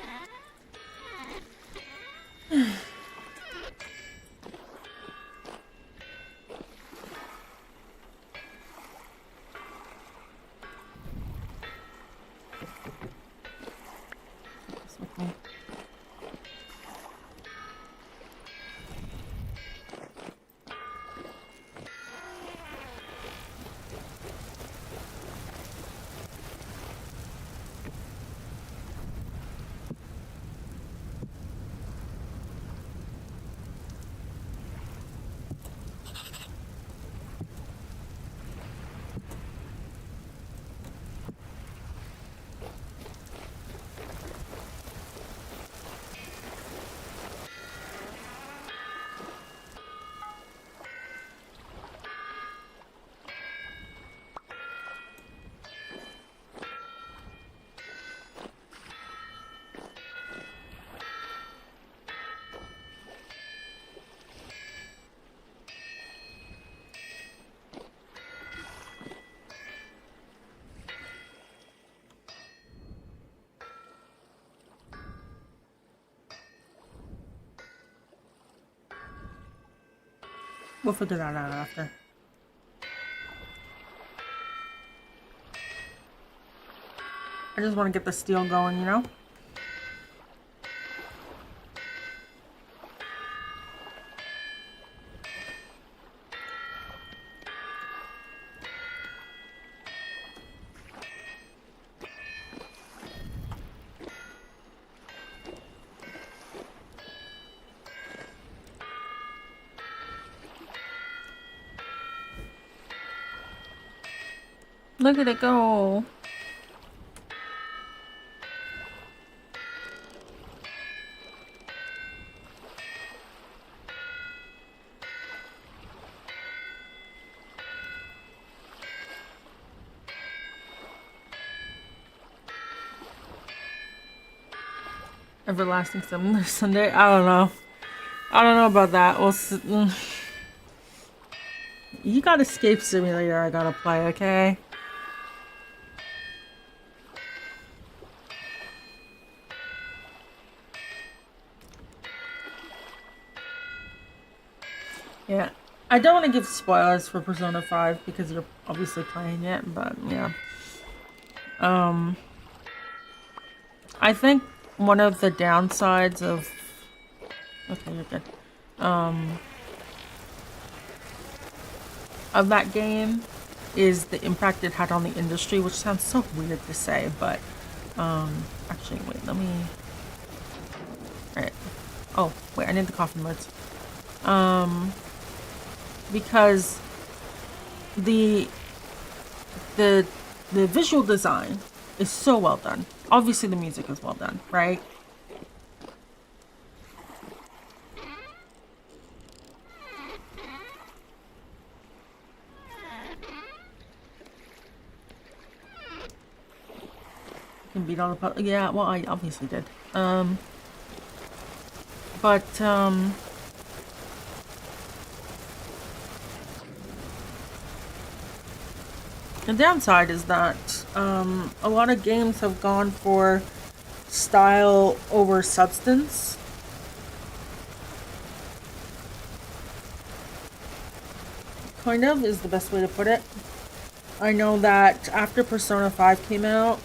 We'll figure that out after. I just want to get the steel going, you know? Look at it go. Everlasting Sunday? I don't know. I don't know about that. You got Escape Simulator I gotta play, okay? Yeah. I don't want to give spoilers for Persona 5 because you're obviously playing it, but yeah. I think one of the downsides of... Okay, you're good. Of that game is the impact it had on the industry, which sounds so weird to say, but actually wait, let me... Alright. Oh, wait, I need the coffin lids. Because the visual design is so well done. Obviously the music is well done, right? You can beat all the yeah, well, I obviously did. The downside is that a lot of games have gone for style over substance. Kind of is the best way to put it. I know that after Persona 5 came out,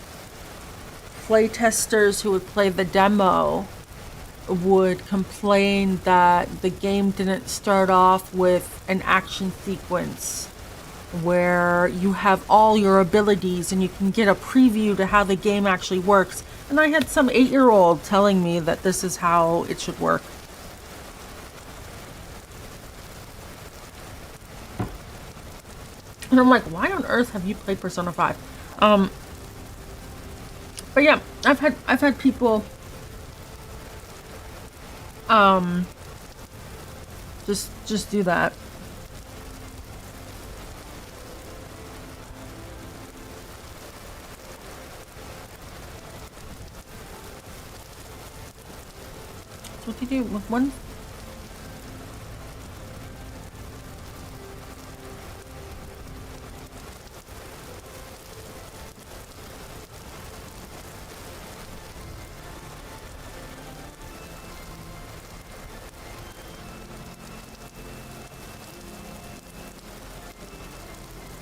playtesters who would play the demo would complain that the game didn't start off with an action sequence where you have all your abilities and you can get a preview to how the game actually works. And I had some 8-year-old telling me that this is how it should work. And I'm like, why on earth have you played Persona 5? But yeah, I've had people just do that. What do you do with one?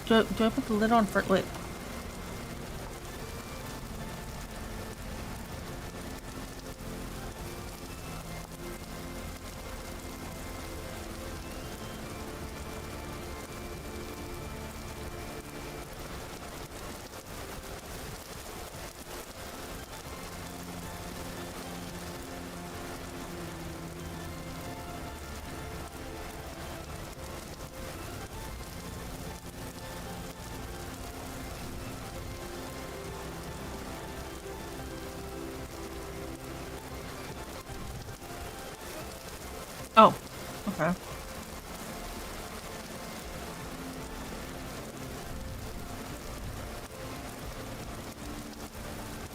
Do I put the lid on first? Wait. Oh, okay.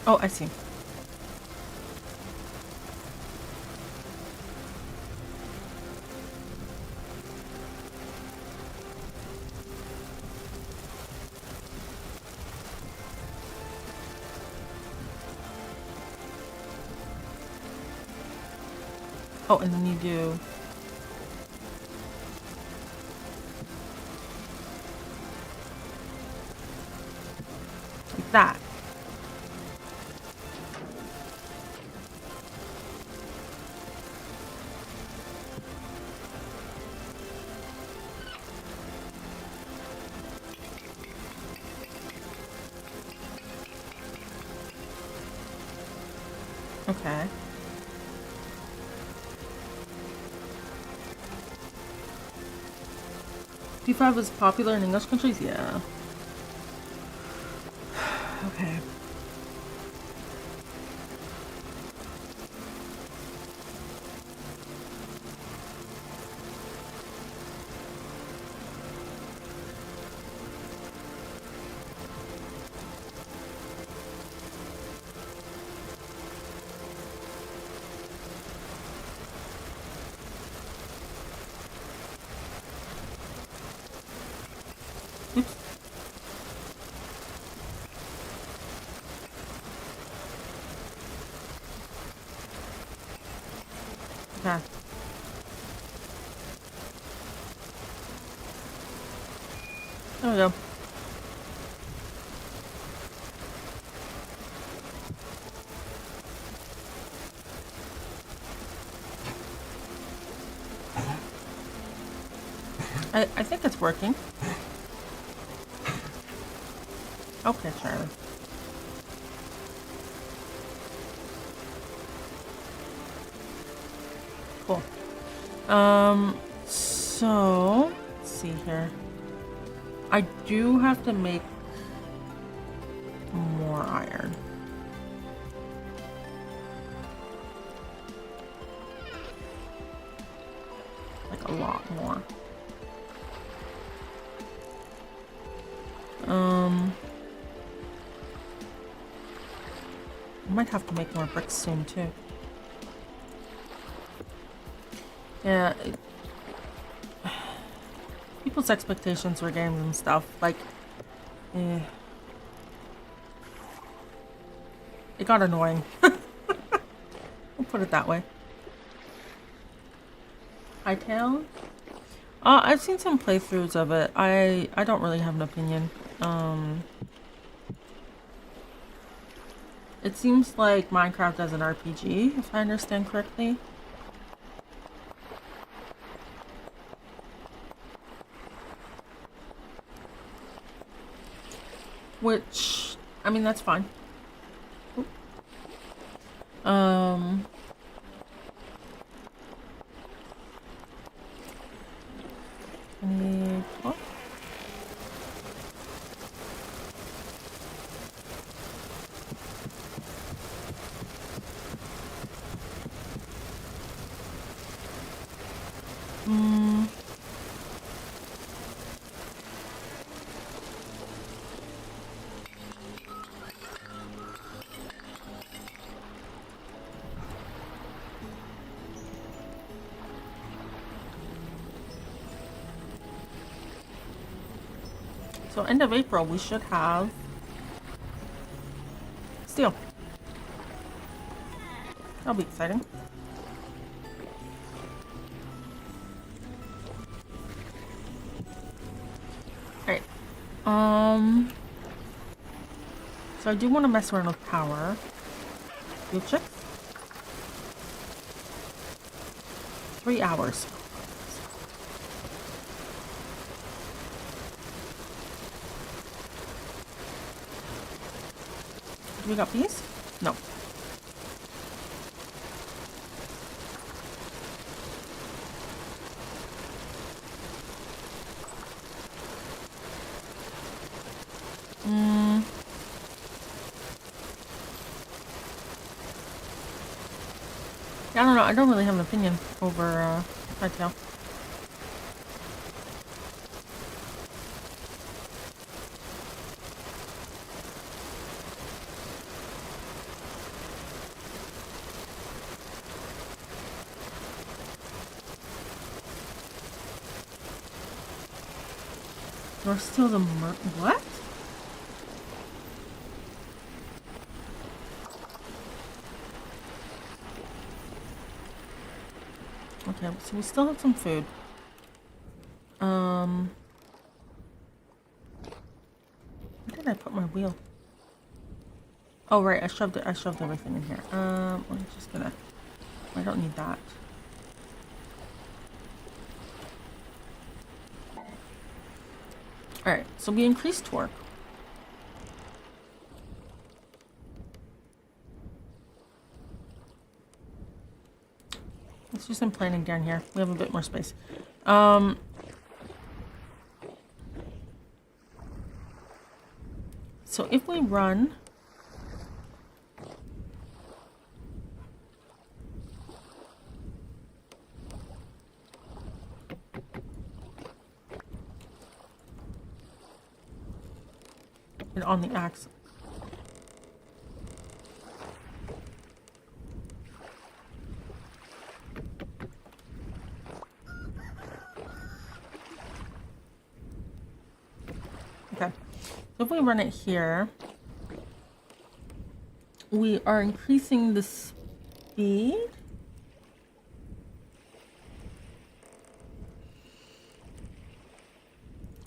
Oh, I see. Oh, and then you do... like that. Okay. D5 is popular in English countries? Yeah. Okay. Oops. Okay. There we go. I think it's working. Okay, Charlie. Cool. So let's see here. I do have to make more iron. Like a lot more. I might have to make more bricks soon too. Yeah. People's expectations for games and stuff, like, it got annoying. We'll put it that way. Hightail? I've seen some playthroughs of it. I don't really have an opinion. It seems like Minecraft as an RPG, if I understand correctly. Which, I mean, that's fine. Um... I need... What? So end of April, we should have steel. That'll be exciting. Alright. So I do want to mess around with power. Field checks. 3 hours. Do we got bees? No. Yeah, I don't know. I don't really have an opinion over Hightail. We're still the what? Okay, so we still have some food. Where did I put my wheel? Oh right, I shoved it. I shoved everything in here. I'm just gonna. I don't need that. All right, so we increased torque. Let's do some planning down here. We have a bit more space. So if we run it on the axle. Okay, so if we run it here, we are increasing the speed.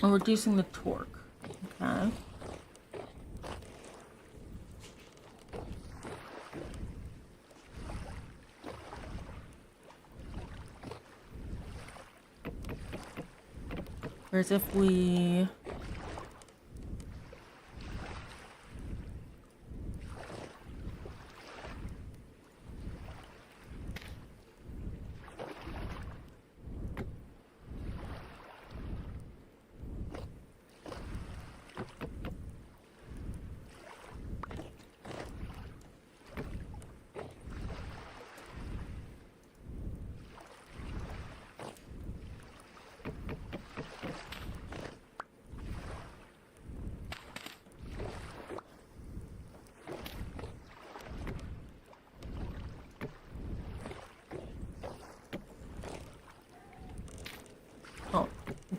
And reducing the torque. Okay. Whereas if we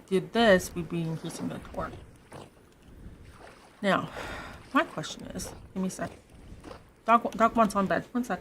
did this, we'd be increasing the torque. Now, my question is, give me a sec. Dog wants on bed. 1 sec.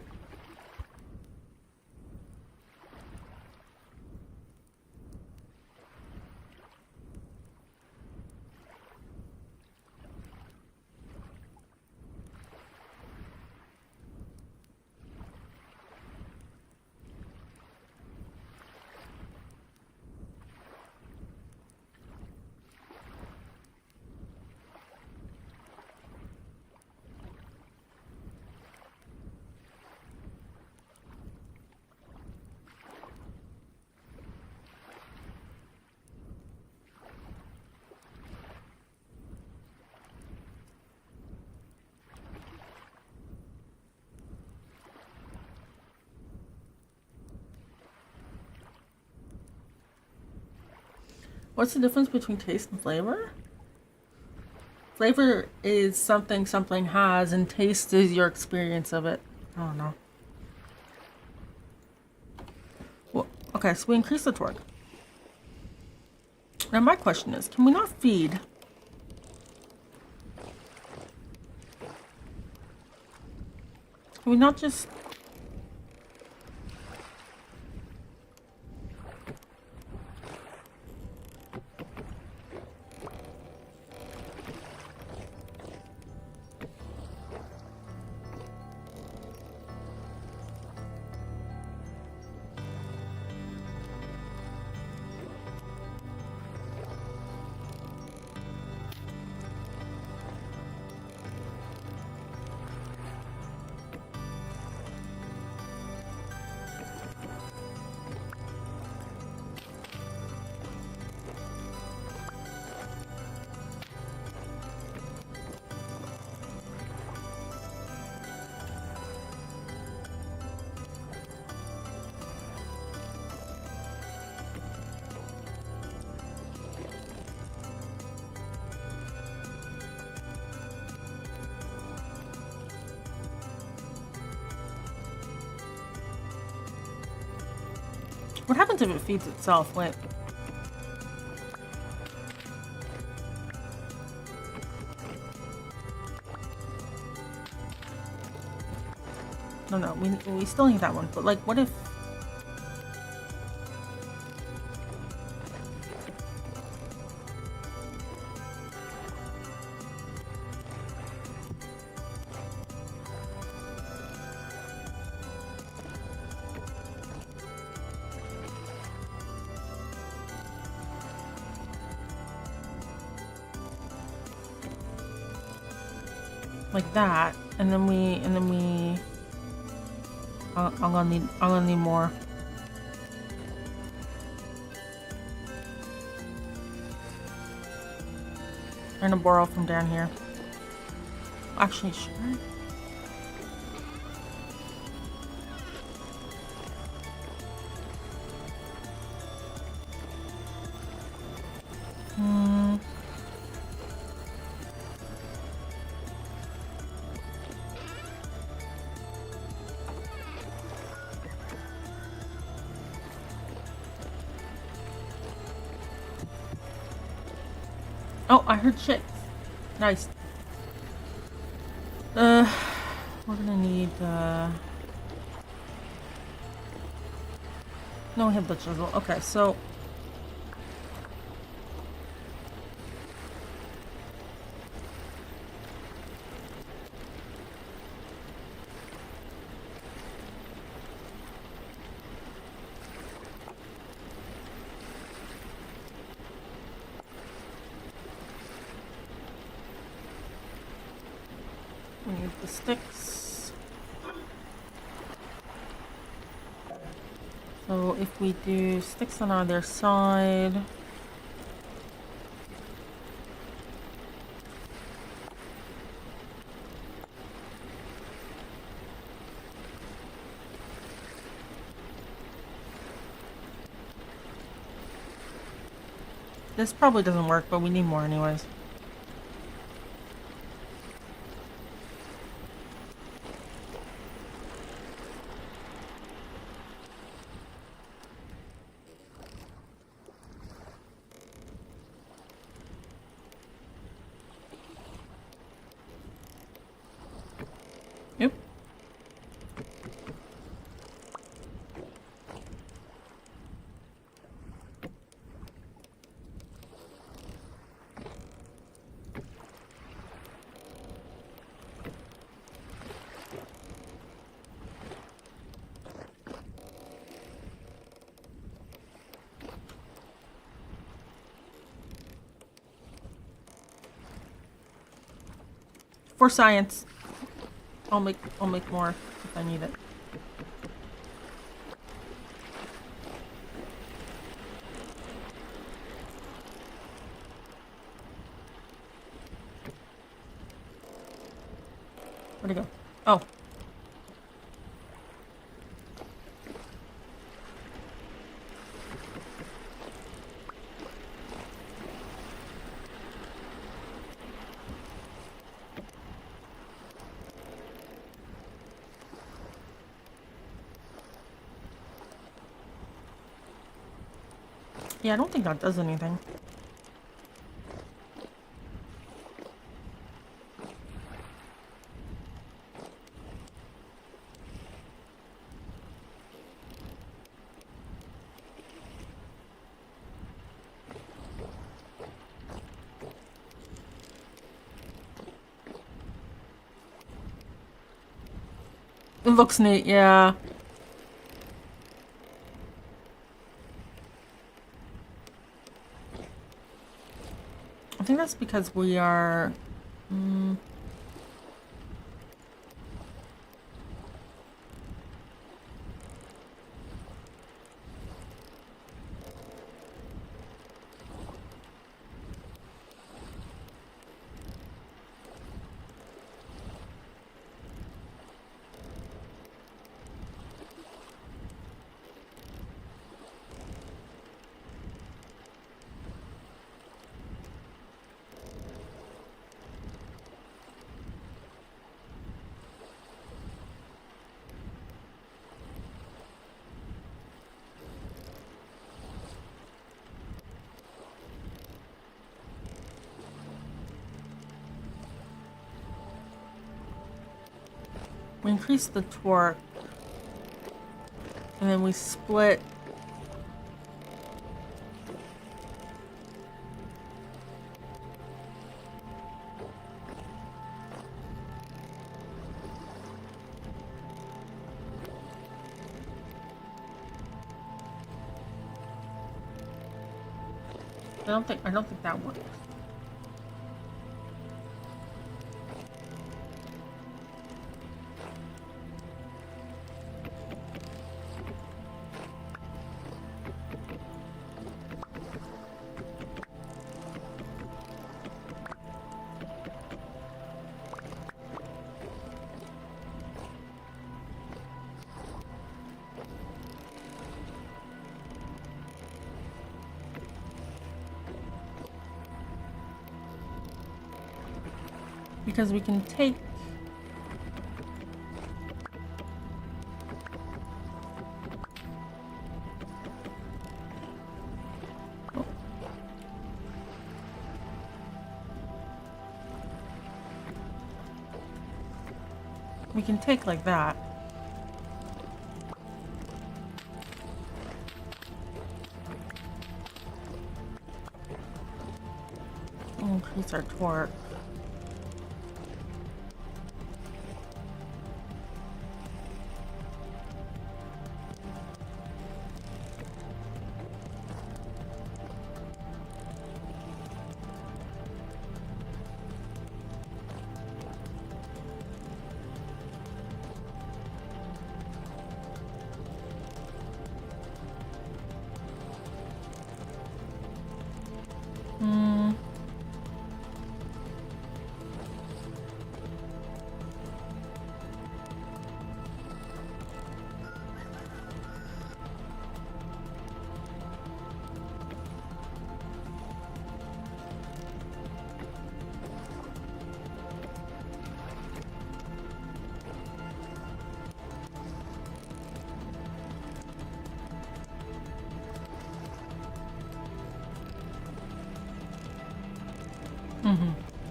What's the difference between taste and flavor? Flavor is something something has, and taste is your experience of it. I don't know. Well, okay, so we increase the torque. Now my question is, can we not feed? Can we not just... What happens if it feeds itself? Wait. No, we still need that one. But like, what if... like that, and then we I'm gonna need more. I'm gonna borrow from down here. Actually, should I? Oh, I heard shit. Nice. We're gonna need, no, we have the chisel. Okay, so... we need the sticks. So if we do sticks on either side... This probably doesn't work, but we need more anyways. Yep. For science. I'll make more if I need it. Where'd it go? Oh. Yeah, I don't think that does anything. It looks neat, yeah. I think that's because we are... we increase the torque. And then we split... I don't think that works. Because we can take... Oh. We can take like that. We'll increase our torque.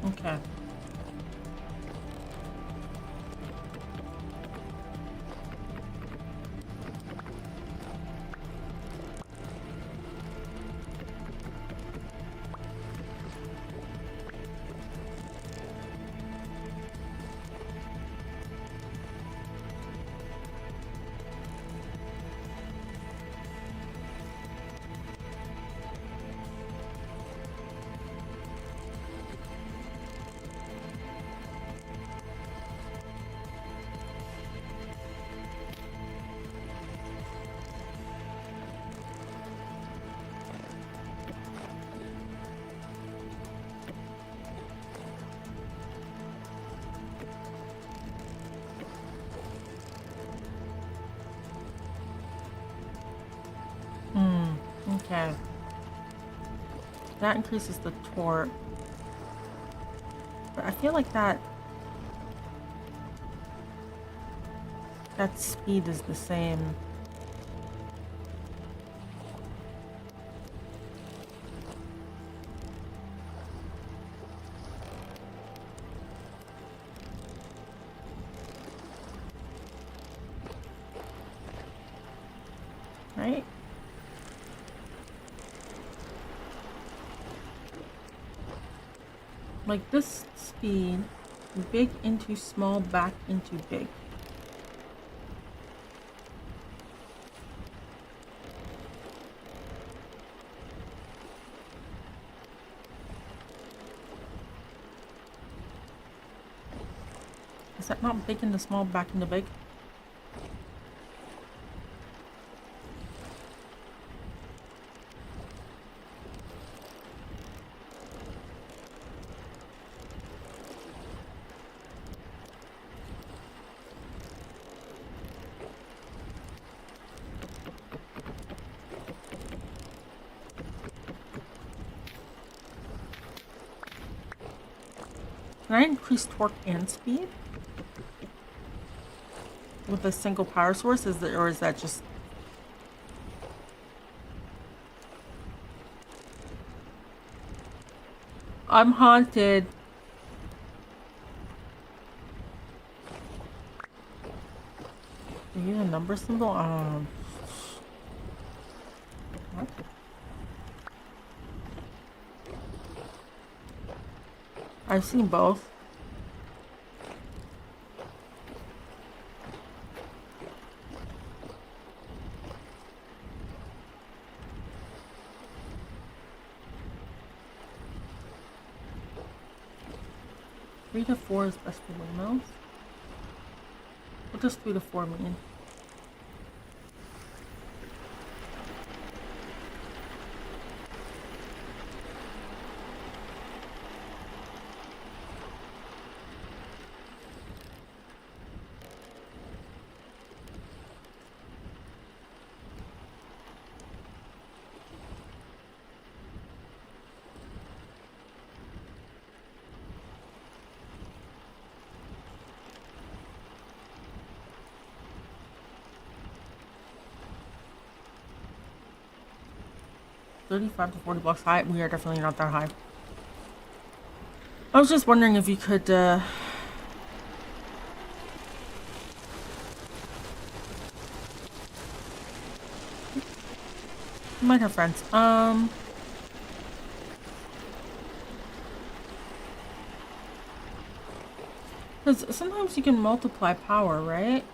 Okay. Okay. That increases the torque. But I feel like that speed is the same. Like this speed, big into small, back into big. Is that not big into small, back into big? Can I increase torque and speed with a single power source? Or is that just... I'm haunted. Use a number symbol? What? I've seen both. Three to 4 is best for windmills. What does 3 to 4 mean? $35 to $40 high. We are definitely not that high. I was just wondering if you could you might have friends. Because sometimes you can multiply power, right?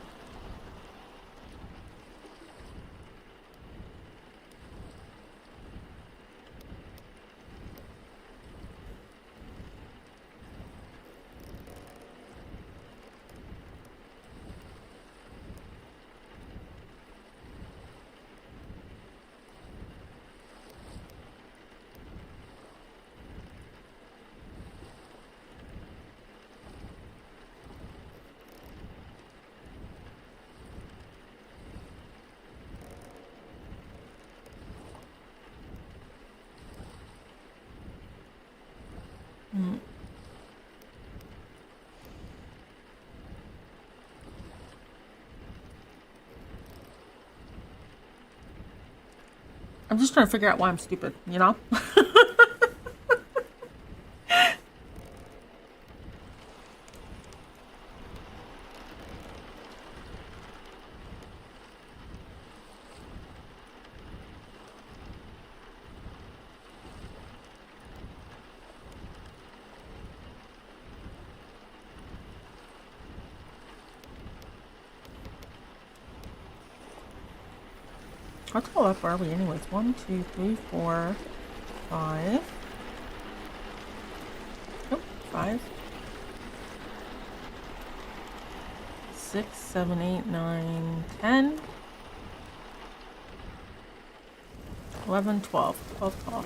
I'm just trying to figure out why I'm stupid, you know? How tall up are we anyways? 1, 2, 3, 4, 5. Nope, 5. 6, 7, 8, 9, 10. 11, 12. 12 tall.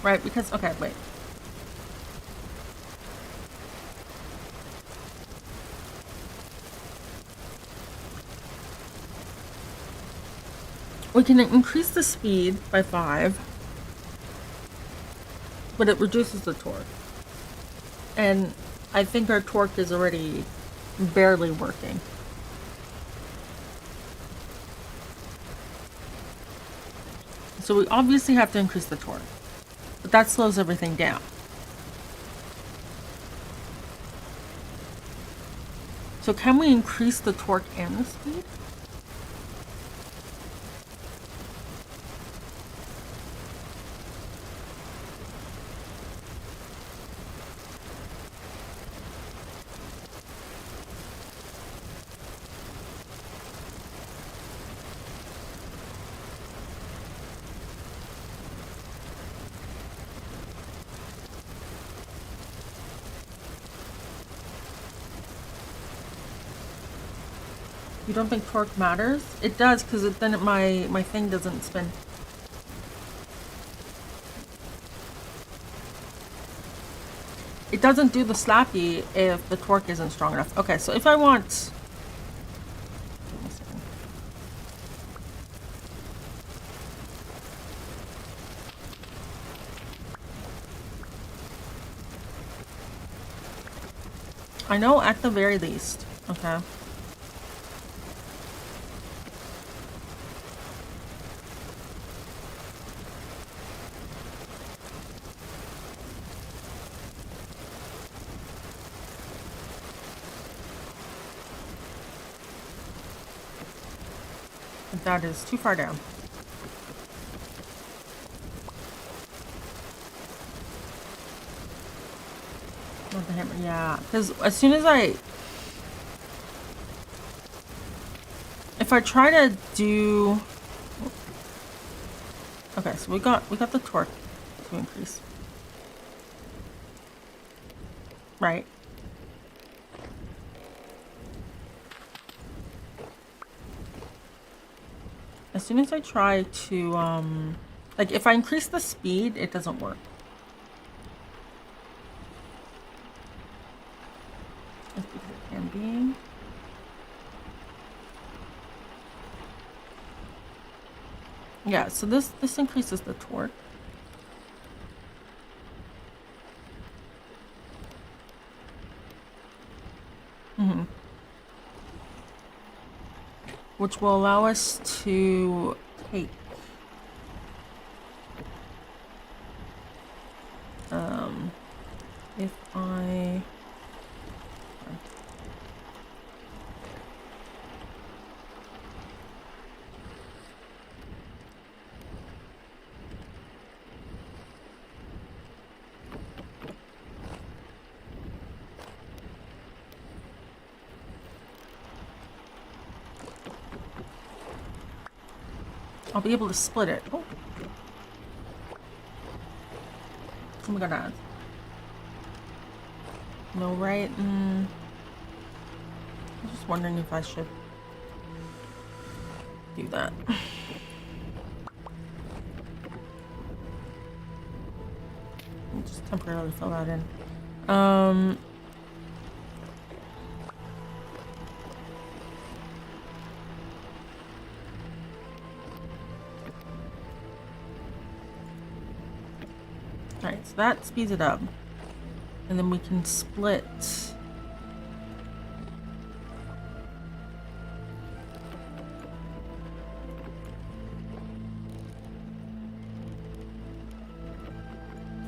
Right, because, okay, wait. We can increase the speed by 5, but it reduces the torque. And I think our torque is already barely working. So we obviously have to increase the torque, but that slows everything down. So can we increase the torque and the speed? You don't think torque matters? It does, because then my thing doesn't spin. It doesn't do the slappy if the torque isn't strong enough. Okay, so if I want... Give me a second. I know at the very least. Okay. That is too far down. Not the hammer, yeah. Because as soon as if I try to do... Okay, so we got the torque to increase. Right. As soon as I try to, like, if I increase the speed, it doesn't work. That's because it can be. Yeah, so this increases the torque. Which will allow us to take if I'll be able to split it. Oh, oh my god. No, right? I'm just wondering if I should do that. I'll just temporarily fill that in. Alright, so that speeds it up. And then we can split.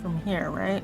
From here, right?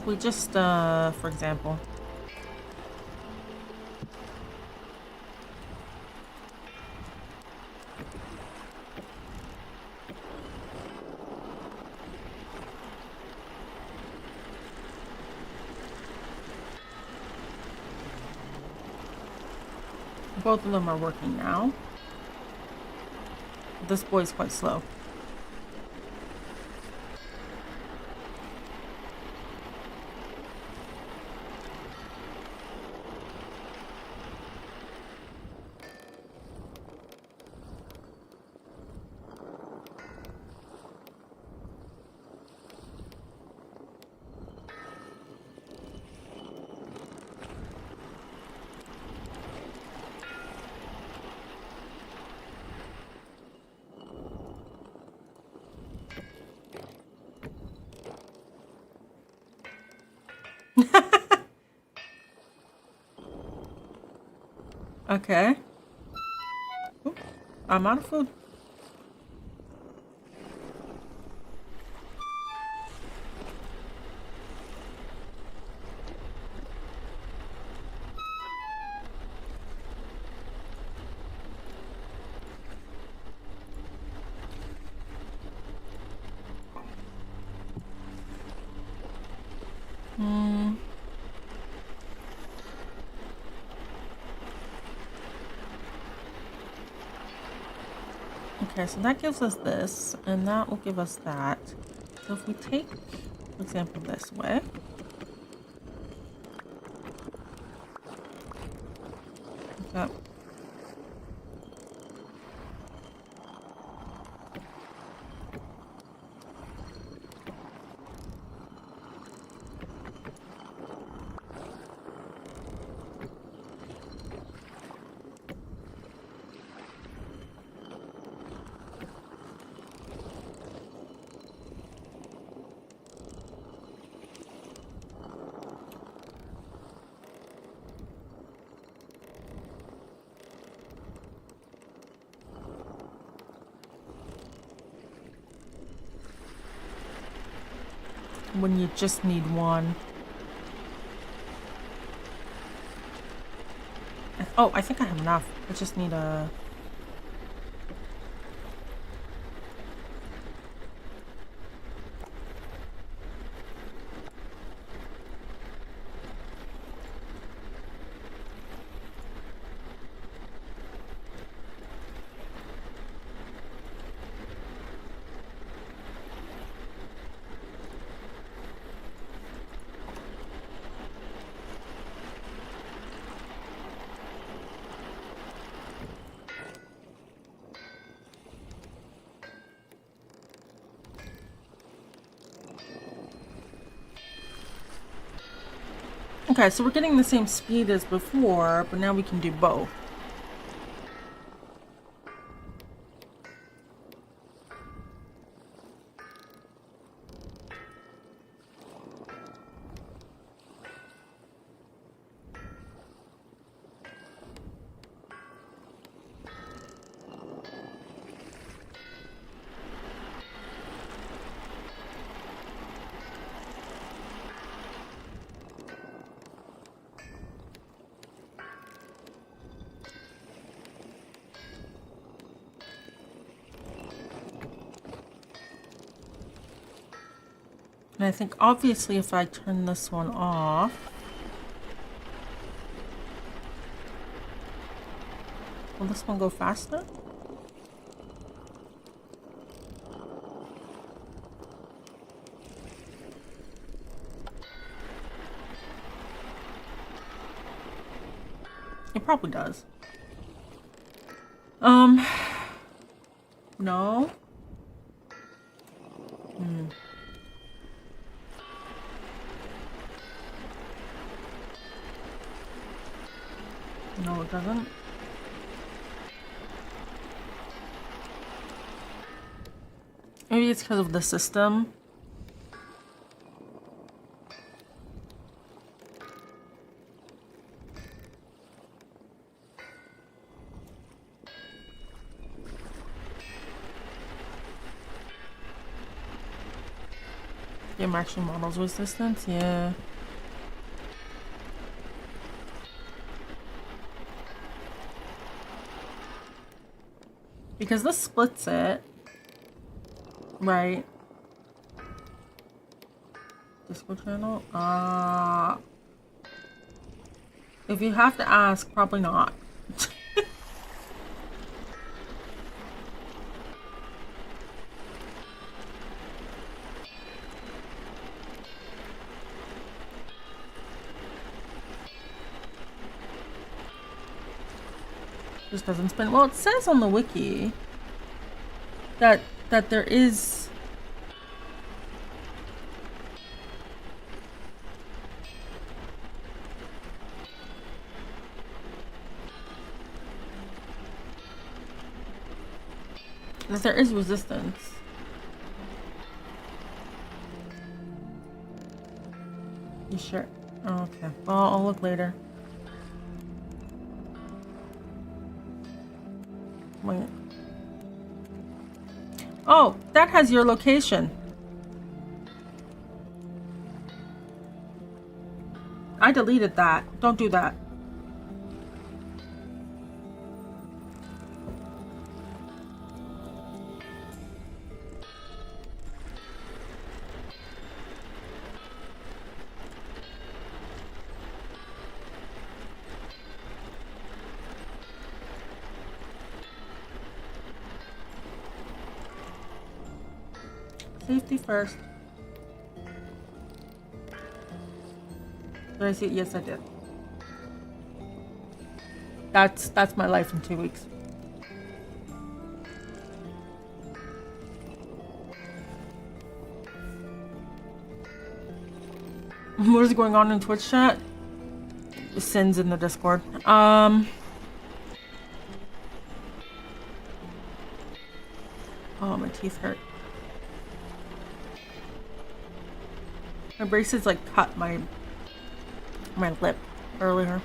if we just, for example, both of them are working now. This boy's quite slow. Okay. Ooh, I'm out of food. Okay, so that gives us this, and that will give us that. So if we take, for example, this way. That. When you just need one. Oh, I think I have enough. I just need a... Okay, so we're getting the same speed as before, but now we can do both. And I think obviously if I turn this one off, will this one go faster? It probably does. No. No, it doesn't. Maybe it's because of the system. Game actually models resistance, yeah. Because this splits it, right? Discord channel? If you have to ask, probably not. Just doesn't spin. Well, it says on the wiki that there is resistance. You sure? Oh, okay. Well, I'll look later. Wait. Oh, that has your location. I deleted that. Don't do that. Safety first. Did I see it? Yes, I did. That's my life in 2 weeks. What is going on in Twitch chat? Sins in the Discord. Oh, my teeth hurt. My braces like cut my lip earlier.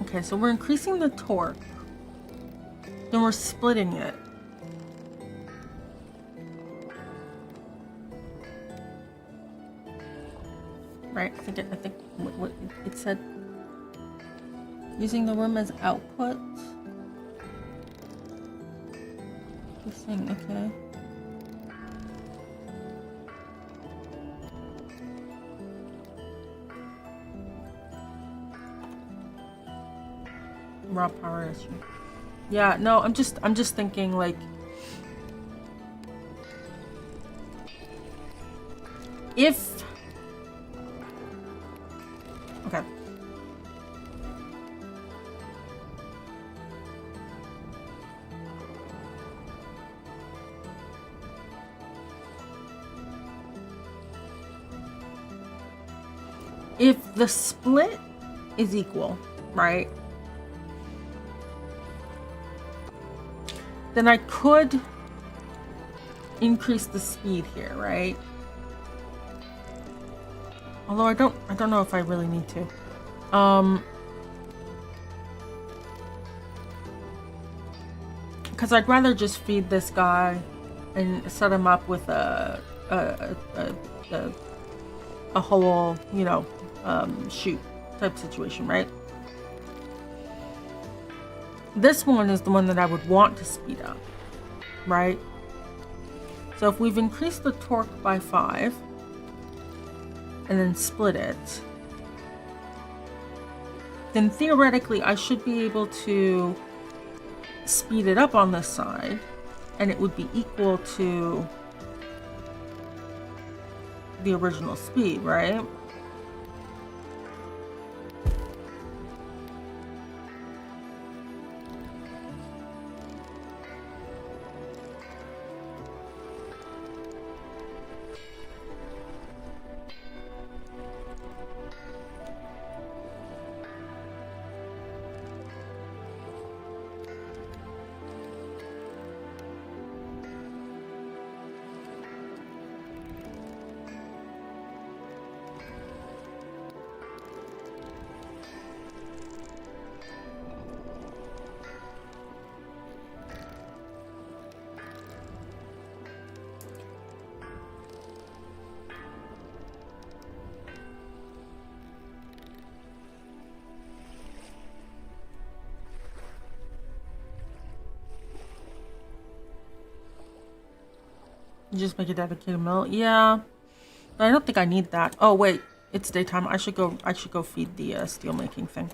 Okay, so we're increasing the torque. Then we're splitting it. Right, I think what it said. Using the room as output. This thing, okay. Raw power issue. Yeah, no, I'm just thinking like if okay. If the split is equal, right? Then I could increase the speed here, right? Although I don't know if I really need to. Because I'd rather just feed this guy and set him up with a whole, you know, shoot type situation, right? This one is the one that I would want to speed up, right? So if we've increased the torque by 5 and then split it, then theoretically I should be able to speed it up on this side and it would be equal to the original speed, right? You just make a dedicated meal. Yeah, but I don't think I need that. Oh wait, it's daytime. I should go. I should go feed the steel making thing.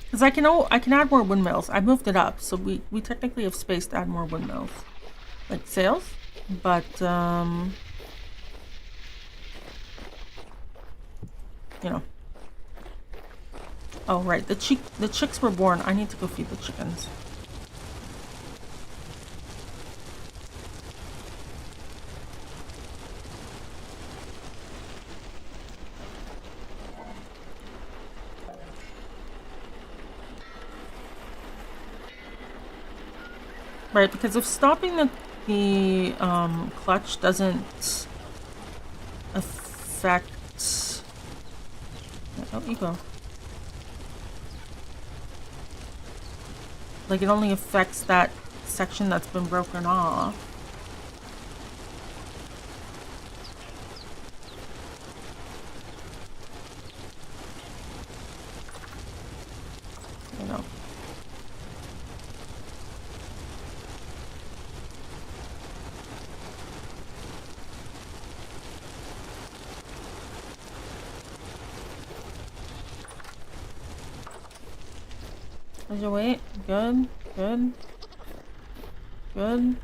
Because I can add more windmills. I moved it up, so we technically have space to add more windmills, like sails. But you know. Oh right, the chicks were born. I need to go feed the chickens. Right, because if stopping the clutch doesn't affect... Oh, you go. Like, it only affects that section that's been broken off. You know. How's your weight? Good, good, good.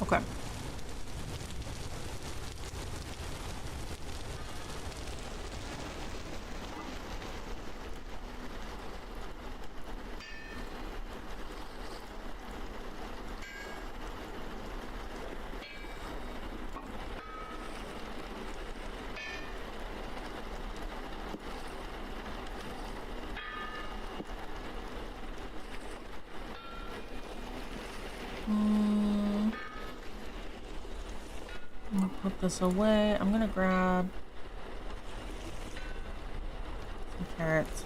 Okay. Put this away. I'm gonna grab some carrots.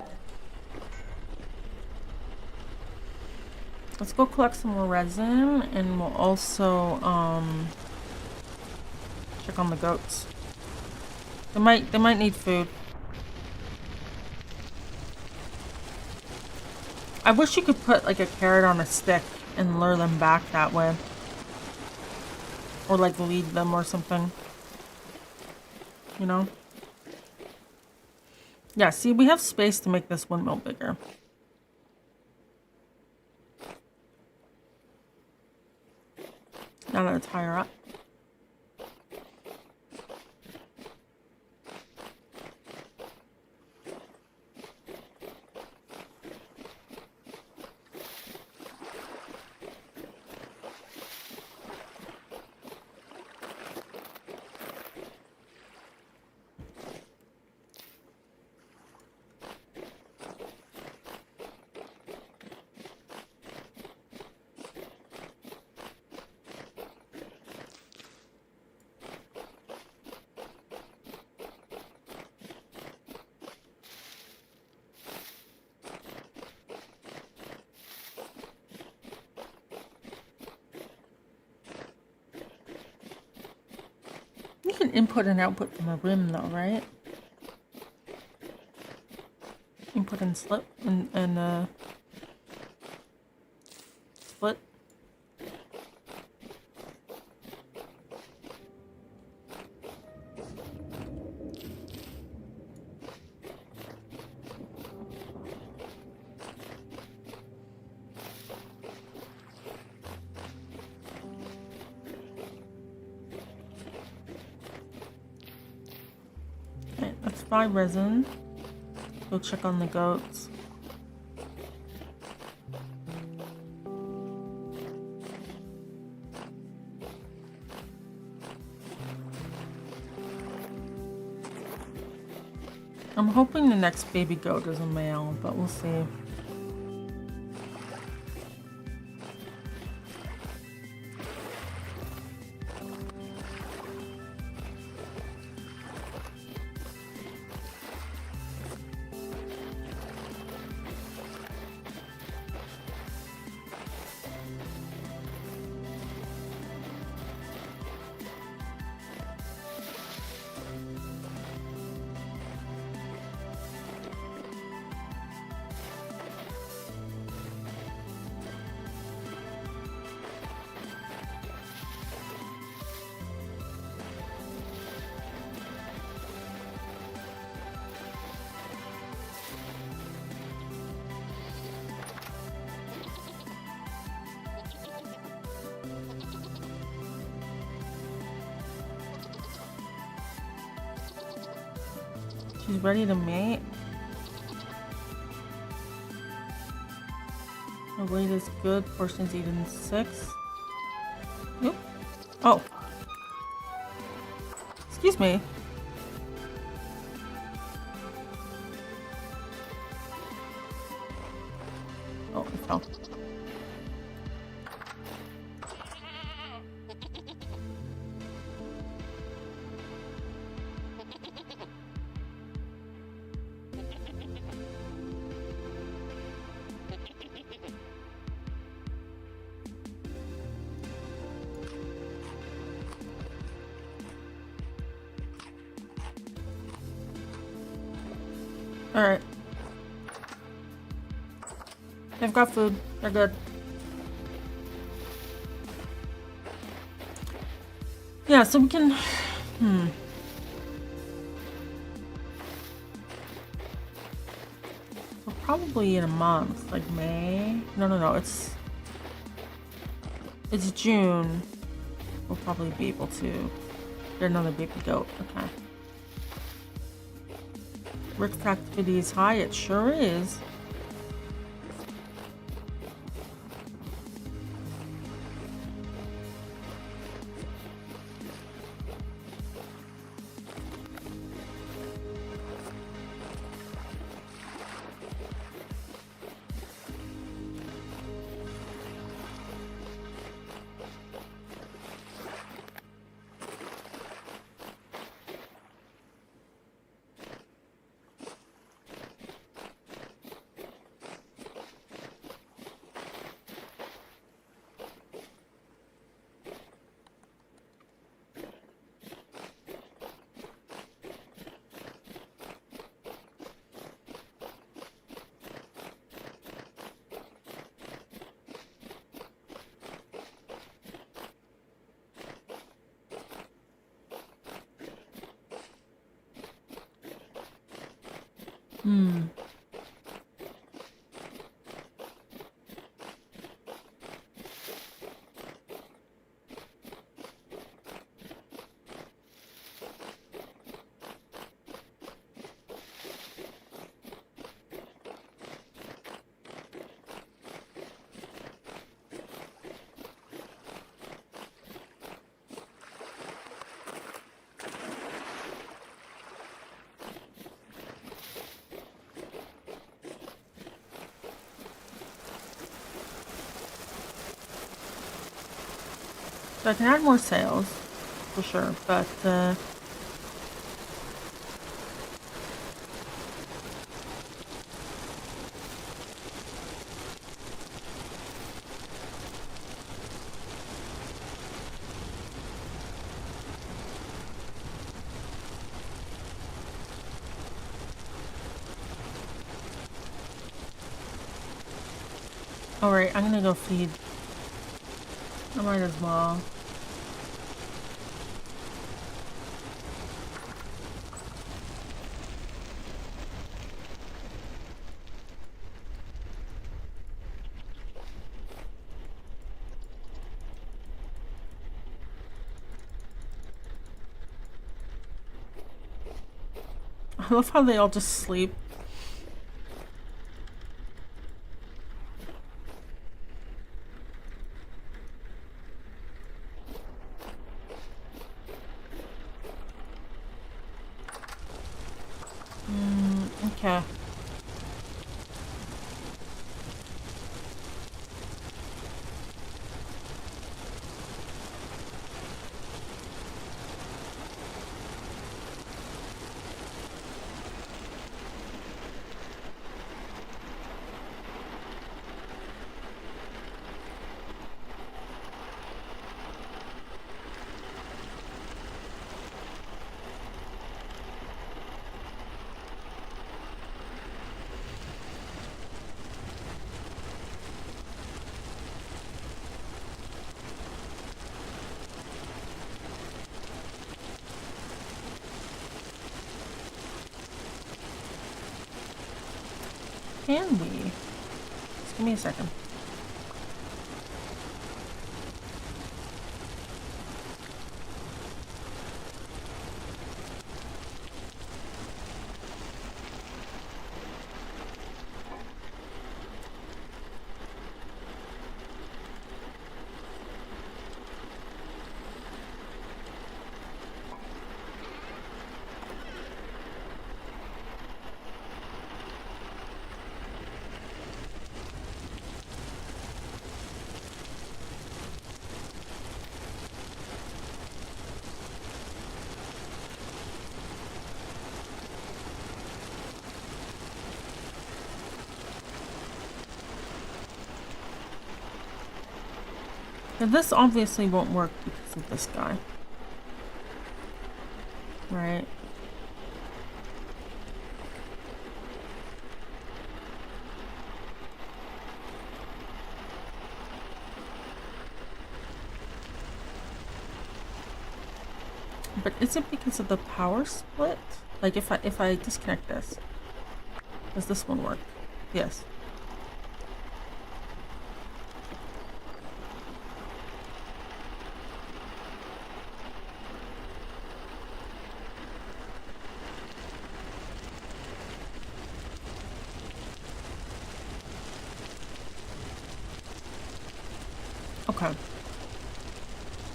Let's go collect some more resin, and we'll also check on the goats. They might need food. I wish you could put like a carrot on a stick and lure them back that way. Or like lead them or something. You know? Yeah, see, we have space to make this windmill bigger. Now that it's higher up. You can input and output from a rim though, right? Input and slip and split. Okay, let's buy resin. Go check on the goats. I'm hoping the next baby goat is a male, but we'll see. She's ready to mate. Her weight is good. Portions eaten 6. Oop. Oh. Excuse me. Oh, it fell. Alright. They've got food. They're good. Yeah, so we can... So probably in a month. Like May? No. It's June. We'll probably be able to get another baby goat. Okay. Rick's activity is high. It sure is. So I can add more sales, for sure, but alright, I'm gonna go feed. I might as well. I love how they all just sleep. Okay. Can we? Just give me a second. Now this obviously won't work because of this guy. Right? But is it because of the power split? Like if I disconnect this, does this one work? Yes. Okay.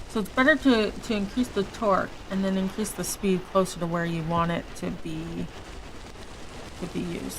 So it's better to increase the torque and then increase the speed closer to where you want it to be used.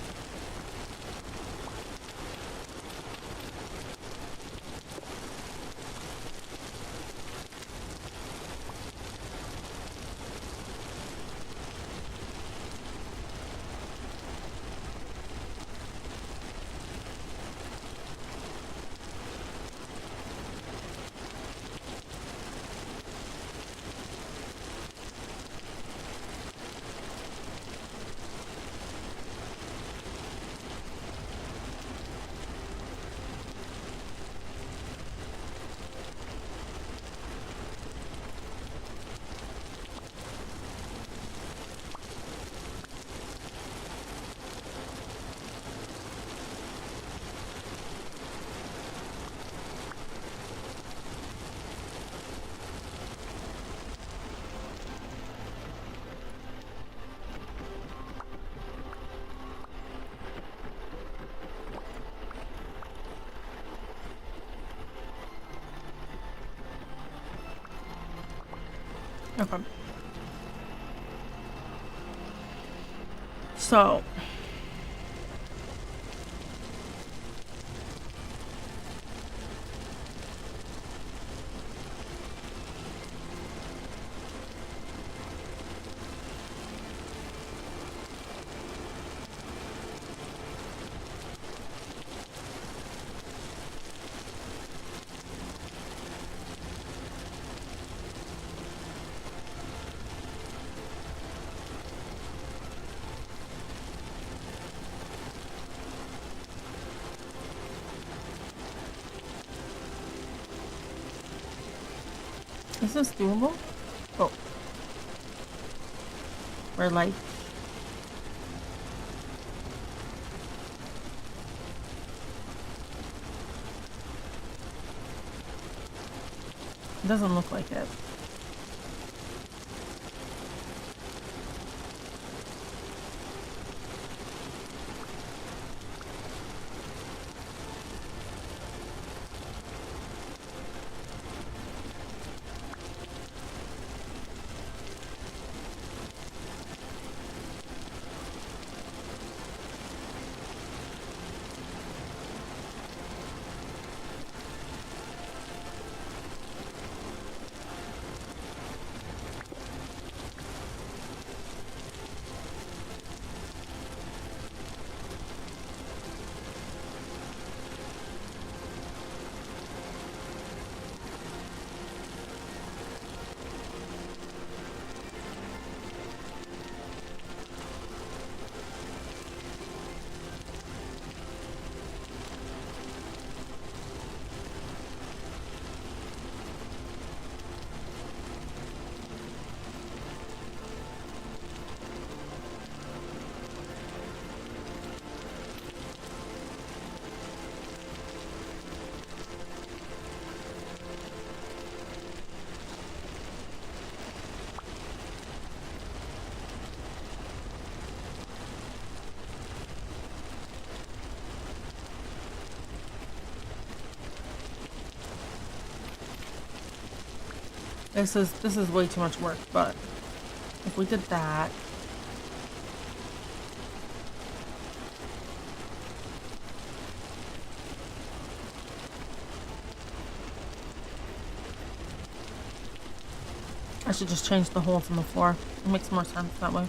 Okay. So is this doable? Oh. Red light. It doesn't look like it. This is way too much work, but if we did that. I should just change the holes in the floor. It makes more sense that way.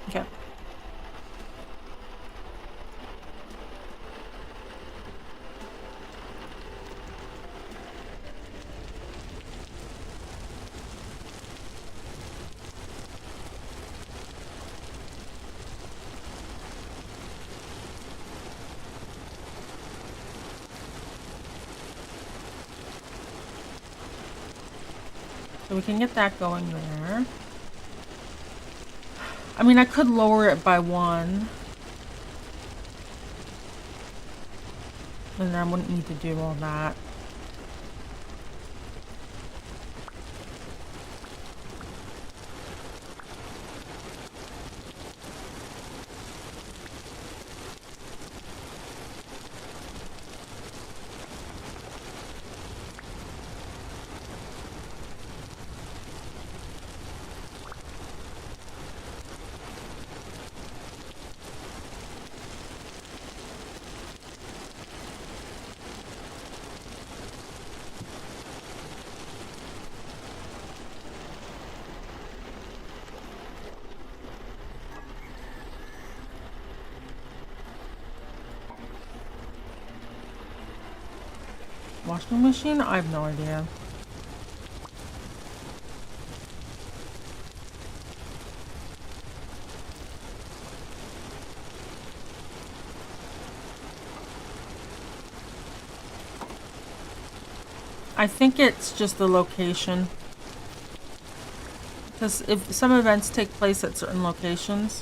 Okay. So we can get that going there. I mean, I could lower it by 1. And then I wouldn't need to do all that. Washing machine? I have no idea. I think it's just the location. Because if some events take place at certain locations,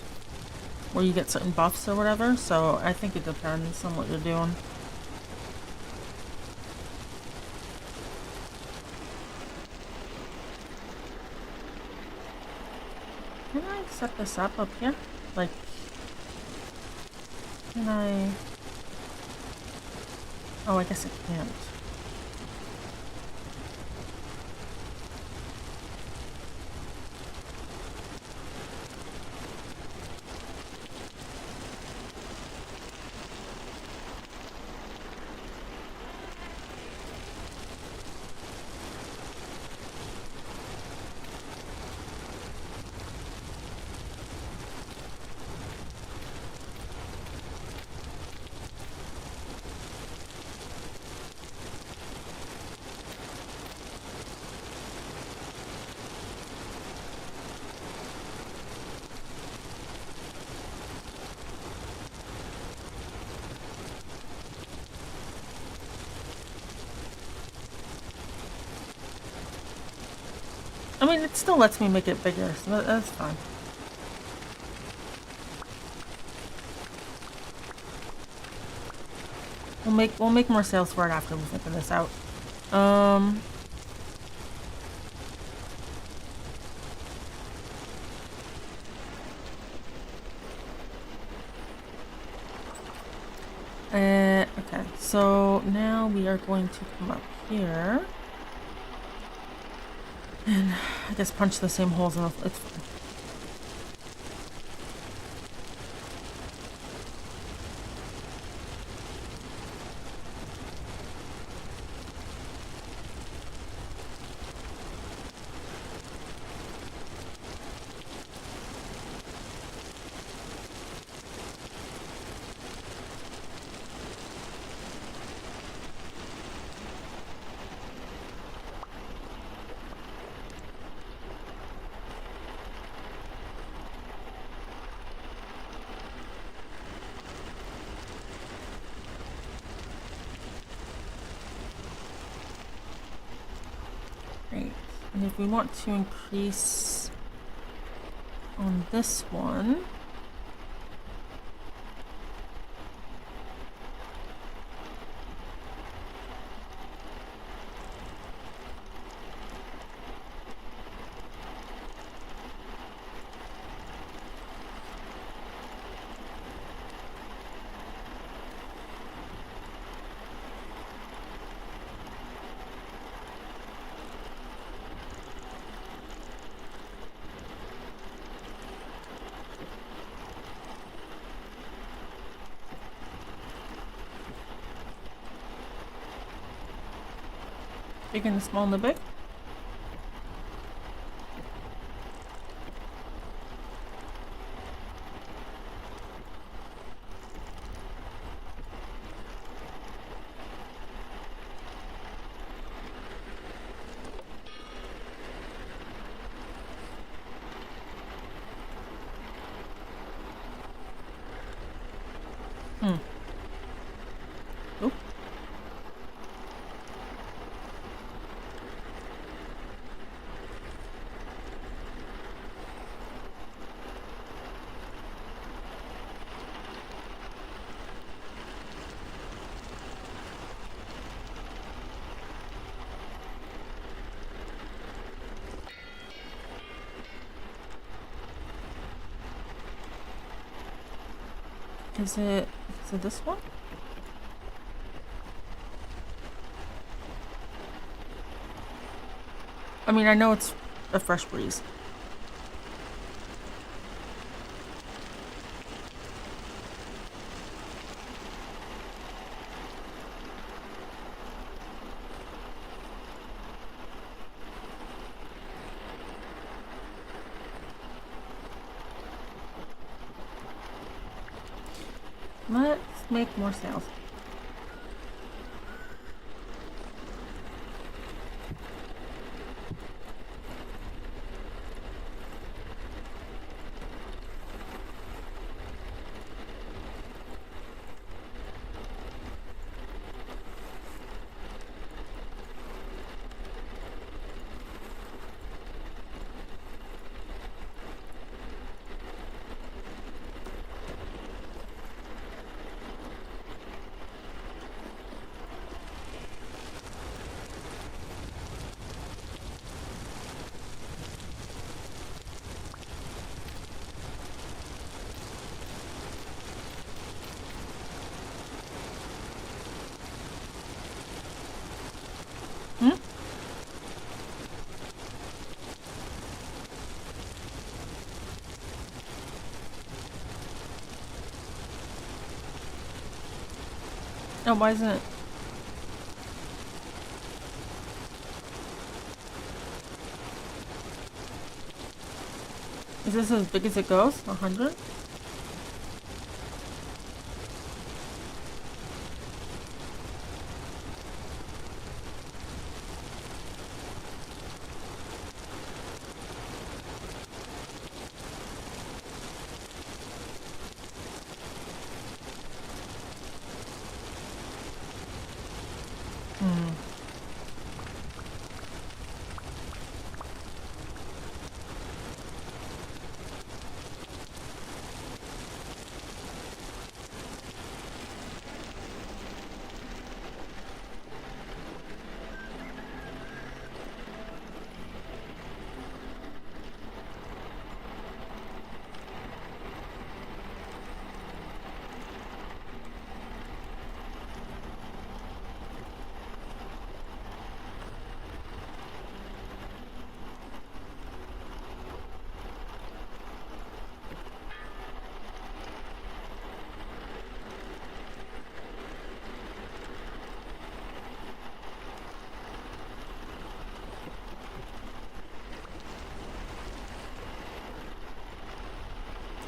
where you get certain buffs or whatever, so I think it depends on what you're doing. Can I set this up here? Like, can I... Oh, I guess I can't. I mean, it still lets me make it bigger, so that's fine. We'll make more sales for it after we figure this out. Okay, so now we are going to come up here. And I guess punch the same holes in the... It's fine. And if we want to increase on this one, Big and the small and the big. Oop. Is it this one? I mean, I know it's a fresh breeze. Let's make more sails. Oh, why isn't it? Is this as big as it goes? 100?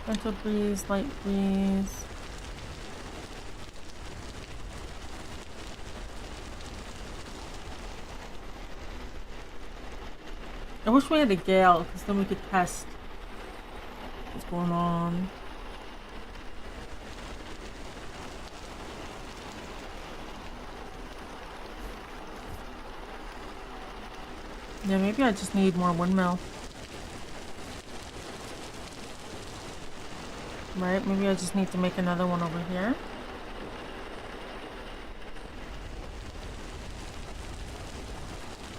Gentle breeze, light breeze. I wish we had a gale, because then we could test what's going on. Yeah, maybe I just need more windmill. Right, maybe I just need to make another one over here.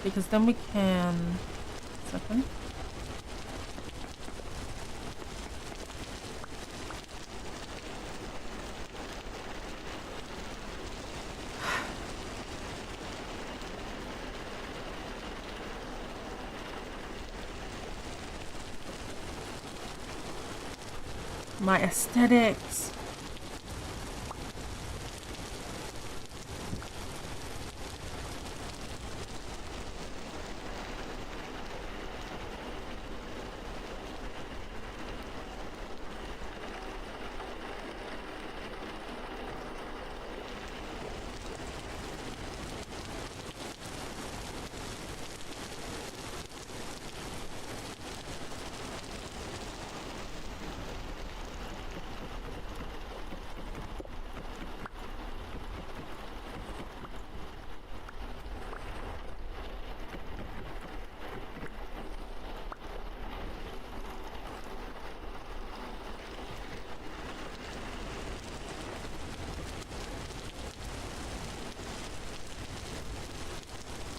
Because then we can... Second. My aesthetics.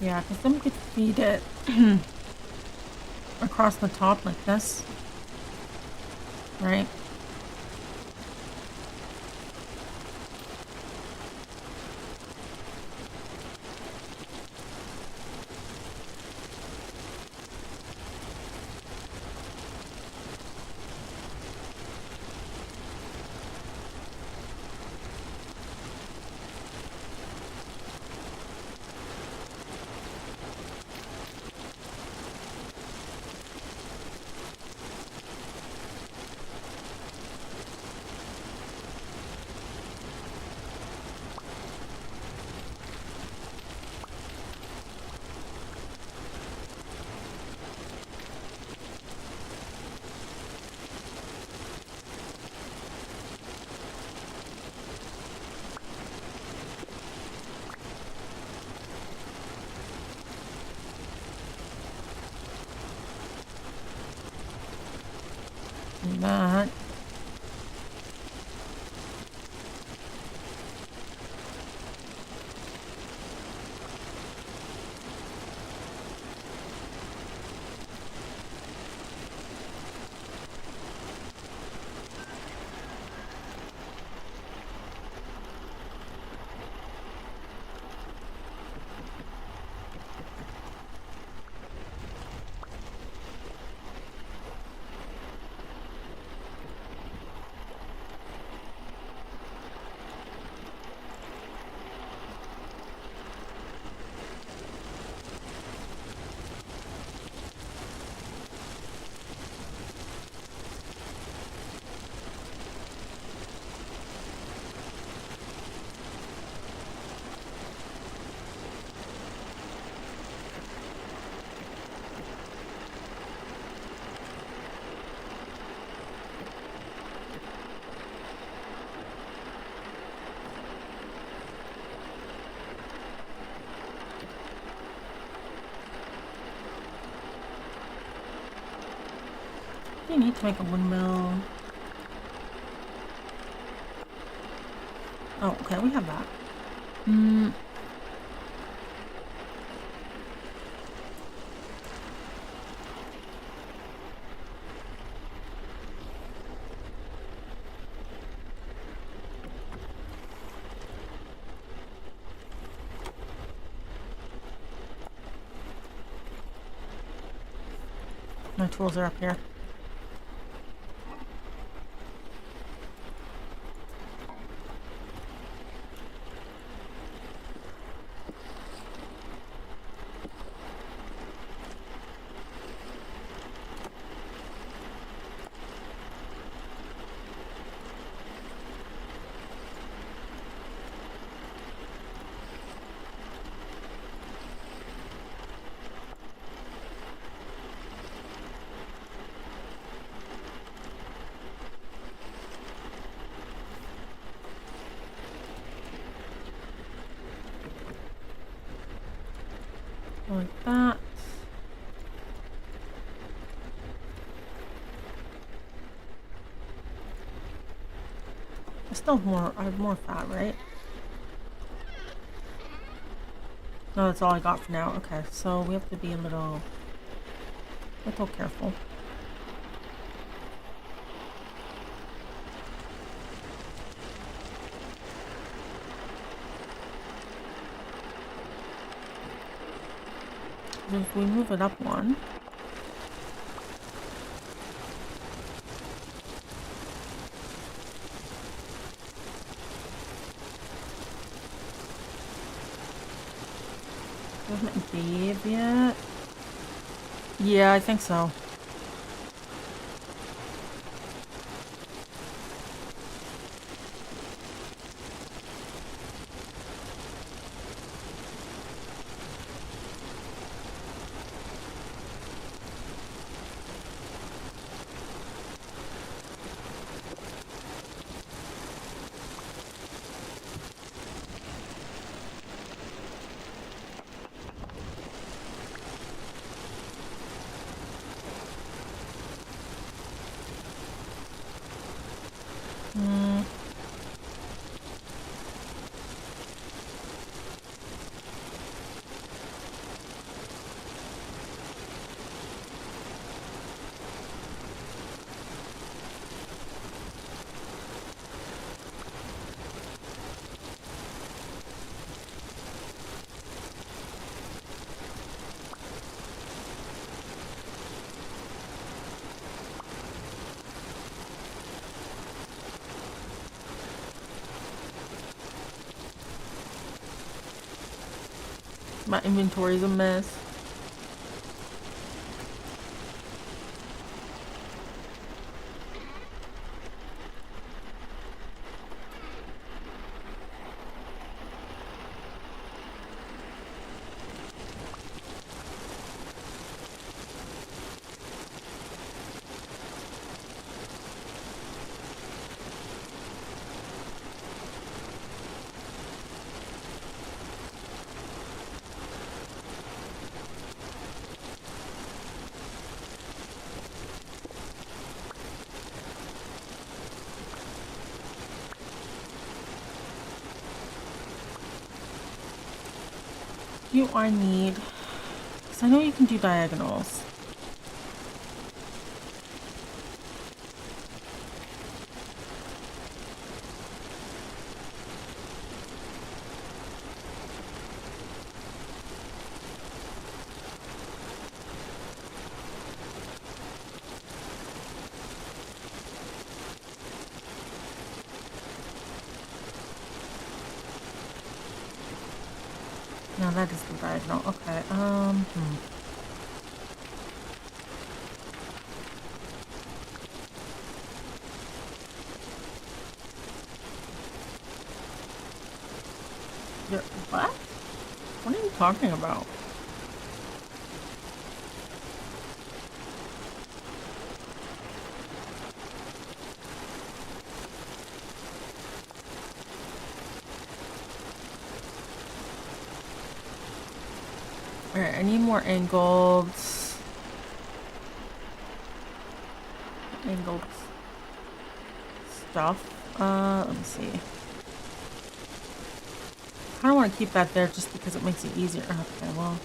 Yeah, because then we could feed it across the top like this, right? And that. You need to make a windmill. Oh, okay, we have that. My tools are up here. Like that. I still have more. I have more fat, right? No, that's all I got for now. Okay, so we have to be a little careful. If we move it up one. Doesn't bathe yet? Yeah, I think so. My inventory is a mess. You I need, because I know you can do diagonals. No, that is the diagonal. Okay, What? What are you talking about? Alright, I need more angled stuff. Let me see. I don't want to keep that there just because it makes it easier. Okay, well.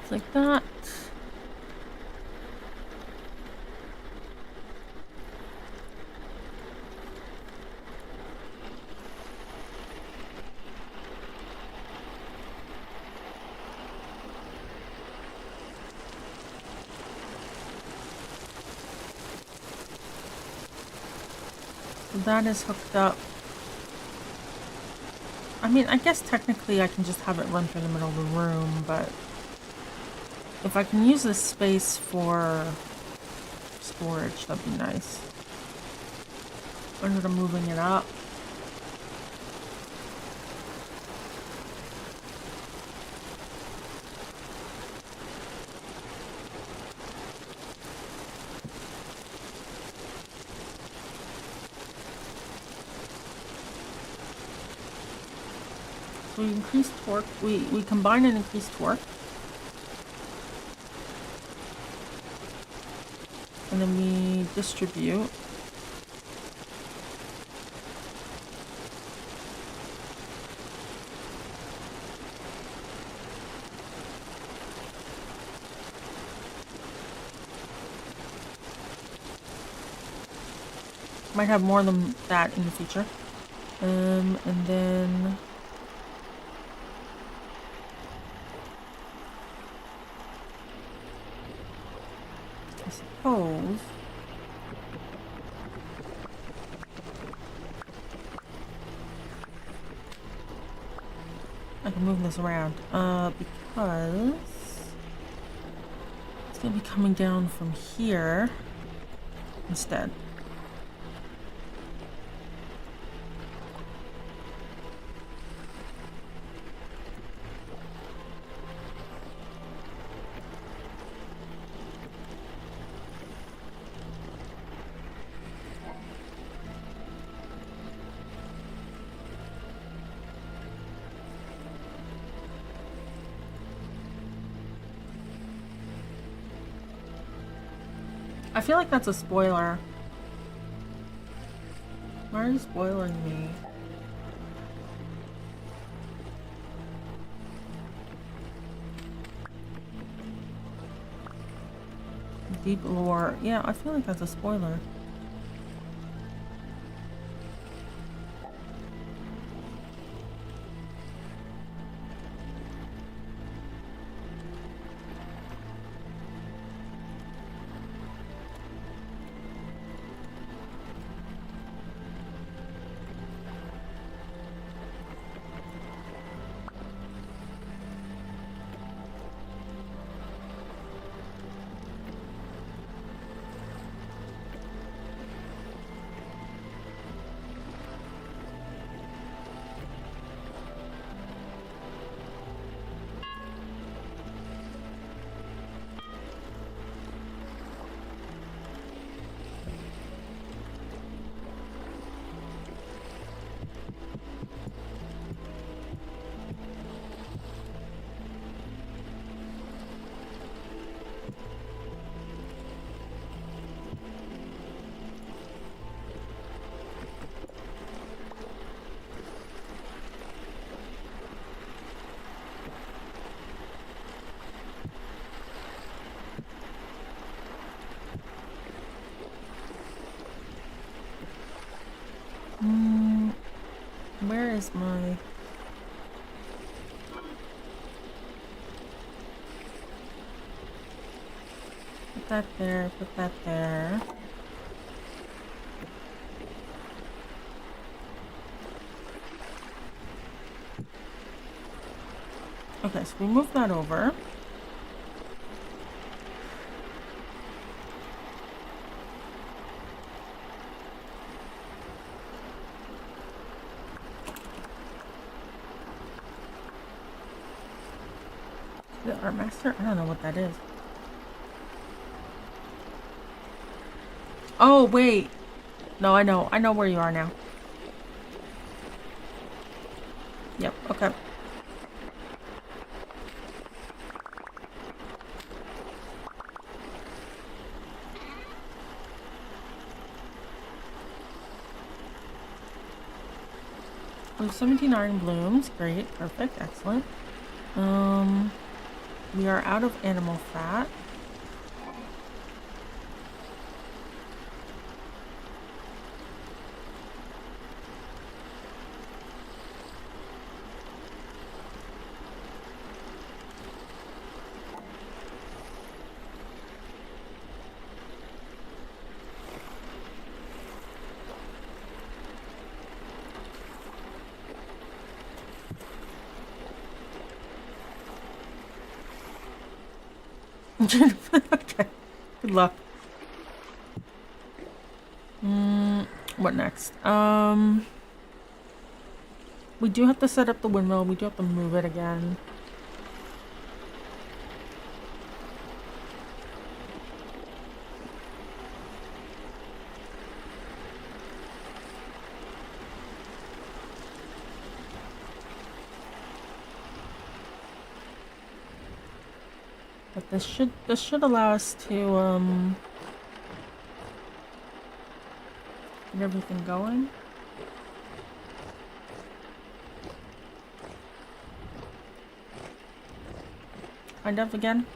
Like that. So that is hooked up. I mean, I guess technically I can just have it run through the middle of the room, but if I can use this space for storage, that'd be nice. Instead of moving it up. So we increase torque. We combine and increase torque. And then we distribute. Might have more than that in the future. And then I suppose I can move this around because it's gonna be coming down from here instead. I feel like that's a spoiler. Why are you spoiling me? Deep lore. Yeah, I feel like that's a spoiler. Where is my... Put that there, put that there. Okay, so we move that over. Our master? I don't know what that is. Oh, wait. No, I know. I know where you are now. Yep, okay. We have 17 iron blooms. Great. Perfect. Excellent. We are out of animal fat. Okay. Good luck. What next? We do have to set up the windmill. We do have to move it again. But this should allow us to get everything going. Kind of again.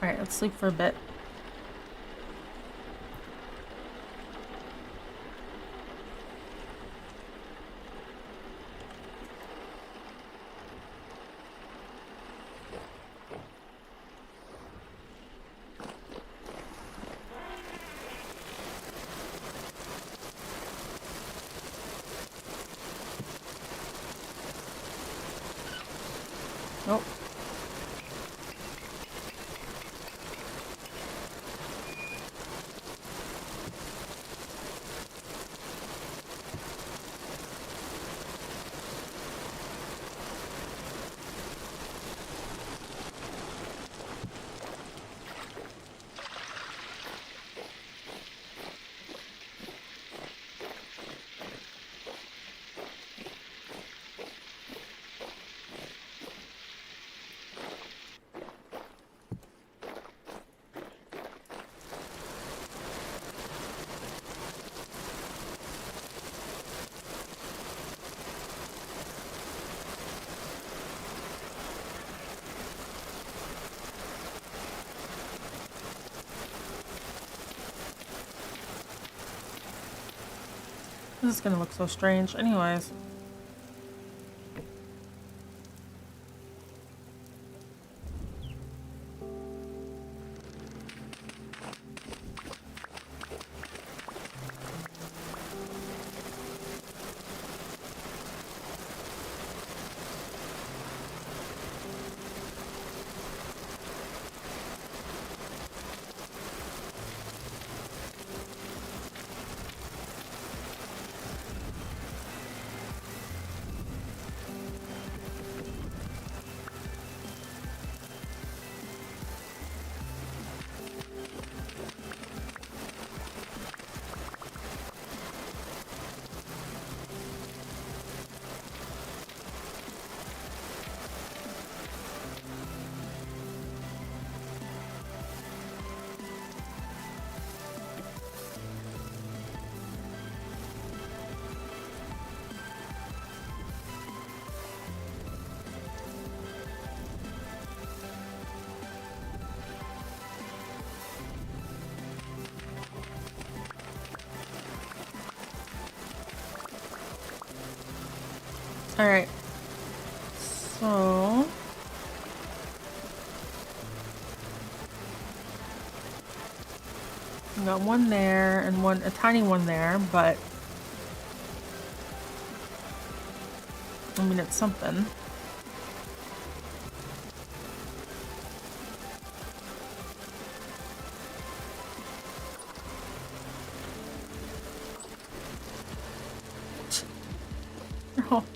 Alright, let's sleep for a bit. Nope. This is gonna look so strange. Anyways. All right. So we got one there and a tiny one there, but I mean it's something.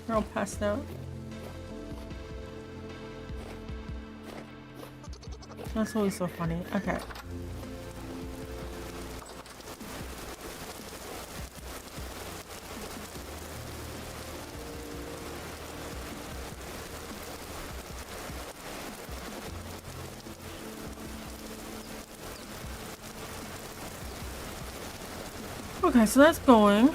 They're all passed out. That's always so funny. Okay. Okay, so that's going.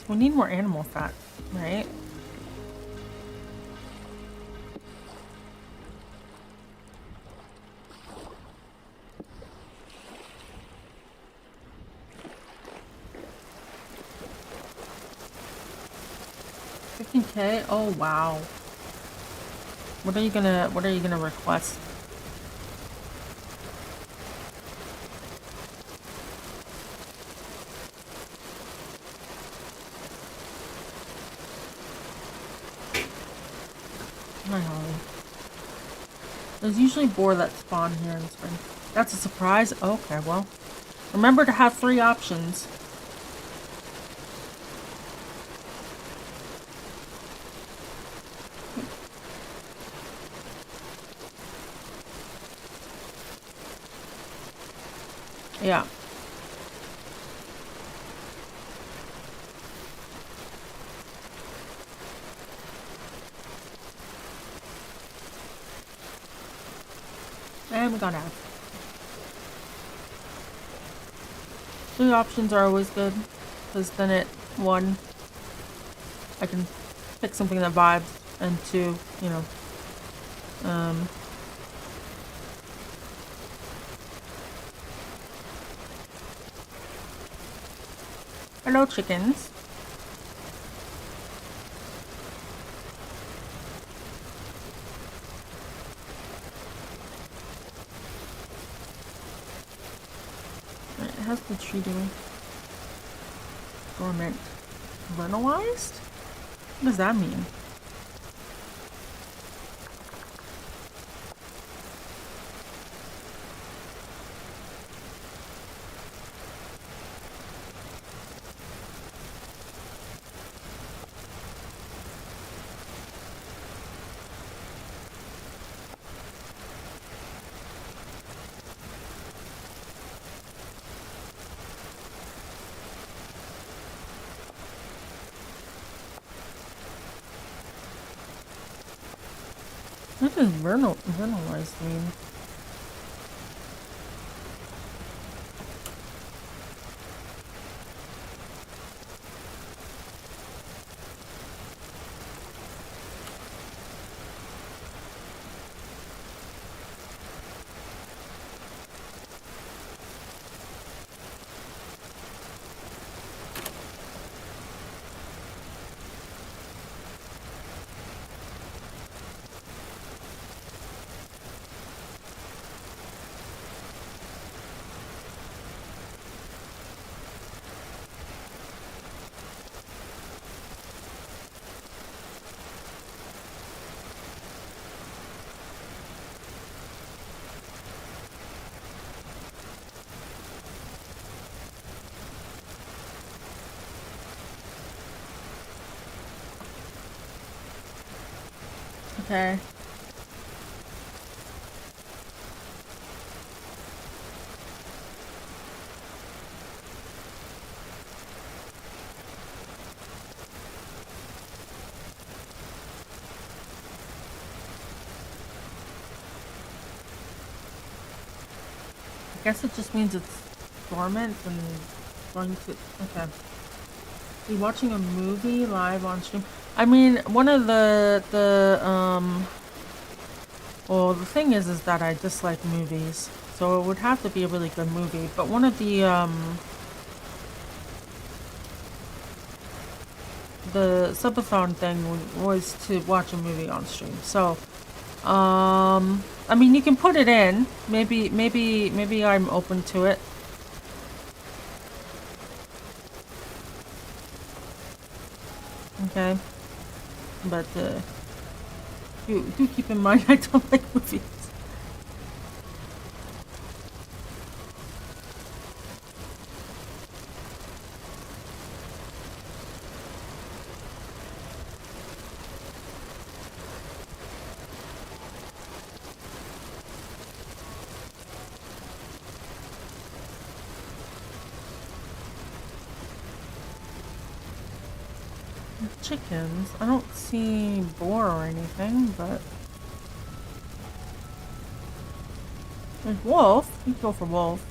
We need more animal fat, right? $15K? Oh wow. What are you gonna request? There's usually boar that spawn here in spring. That's a surprise? Okay, well. Remember to have 3 options. Yeah. And we got out. 3 options are always good, because then I can pick something that vibes, and 2, you know, hello chickens. How's the tree doing? Dormant. Vernalized? What does that mean? What does vernalized mean? Okay. I guess it just means it's dormant and going to... Okay. Be watching a movie live on stream. I mean, one of well, the thing is that I dislike movies, so it would have to be a really good movie. But one of the subathon thing was to watch a movie on stream. So, I mean, you can put it in. Maybe I'm open to it. Okay. But, do keep in mind I don't like movies. Chickens. I don't see boar or anything, but there's wolf. You can go for wolf.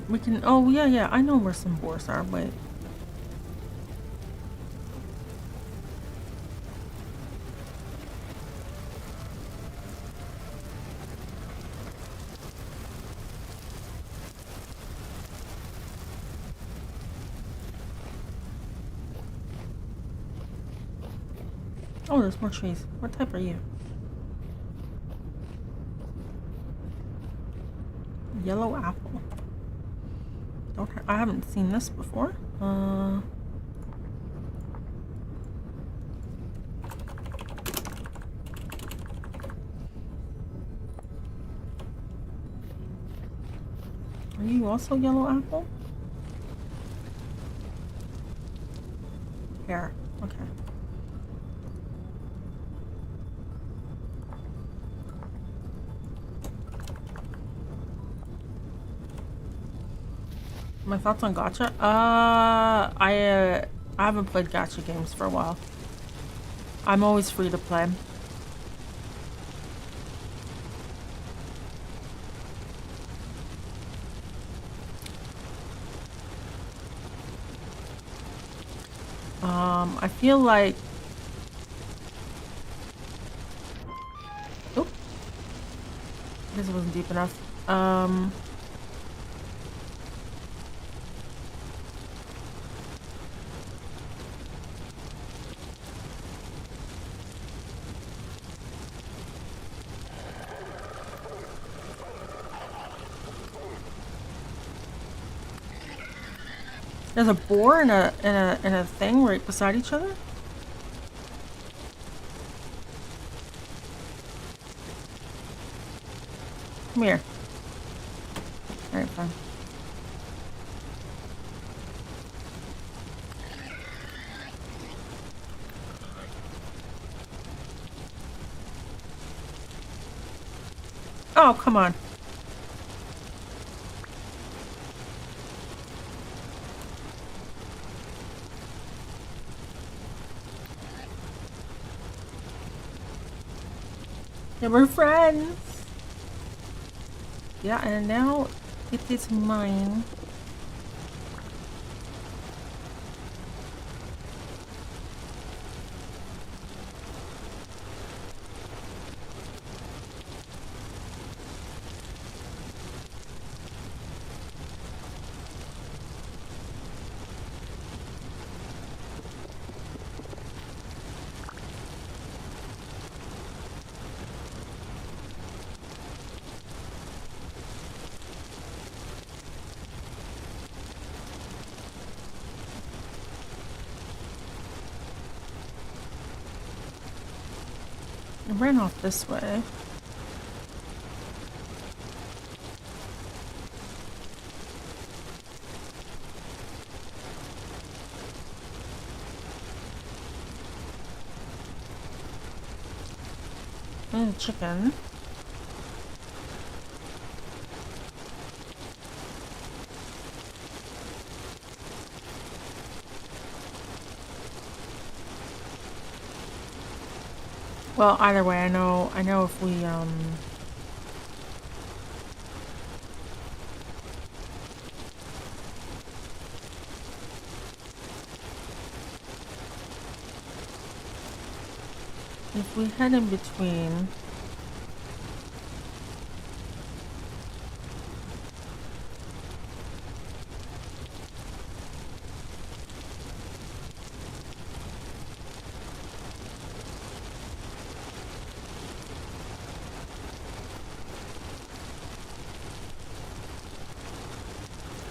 We can... Oh, yeah, I know where some boars are. Wait. Oh, there's more trees. What type are you? Yellow apple. I haven't seen this before. Are you also yellow apple? Here. Okay. My thoughts on gacha? I haven't played gacha games for a while. I'm always free to play. I feel like... Oh. I guess it wasn't deep enough. There's a boar and a thing right beside each other? Come here. Alright, fine. Oh, come on. Yeah, we're friends. Yeah, and now it is mine. I ran off this way. And a chicken. Well, either way, I know if we head in between.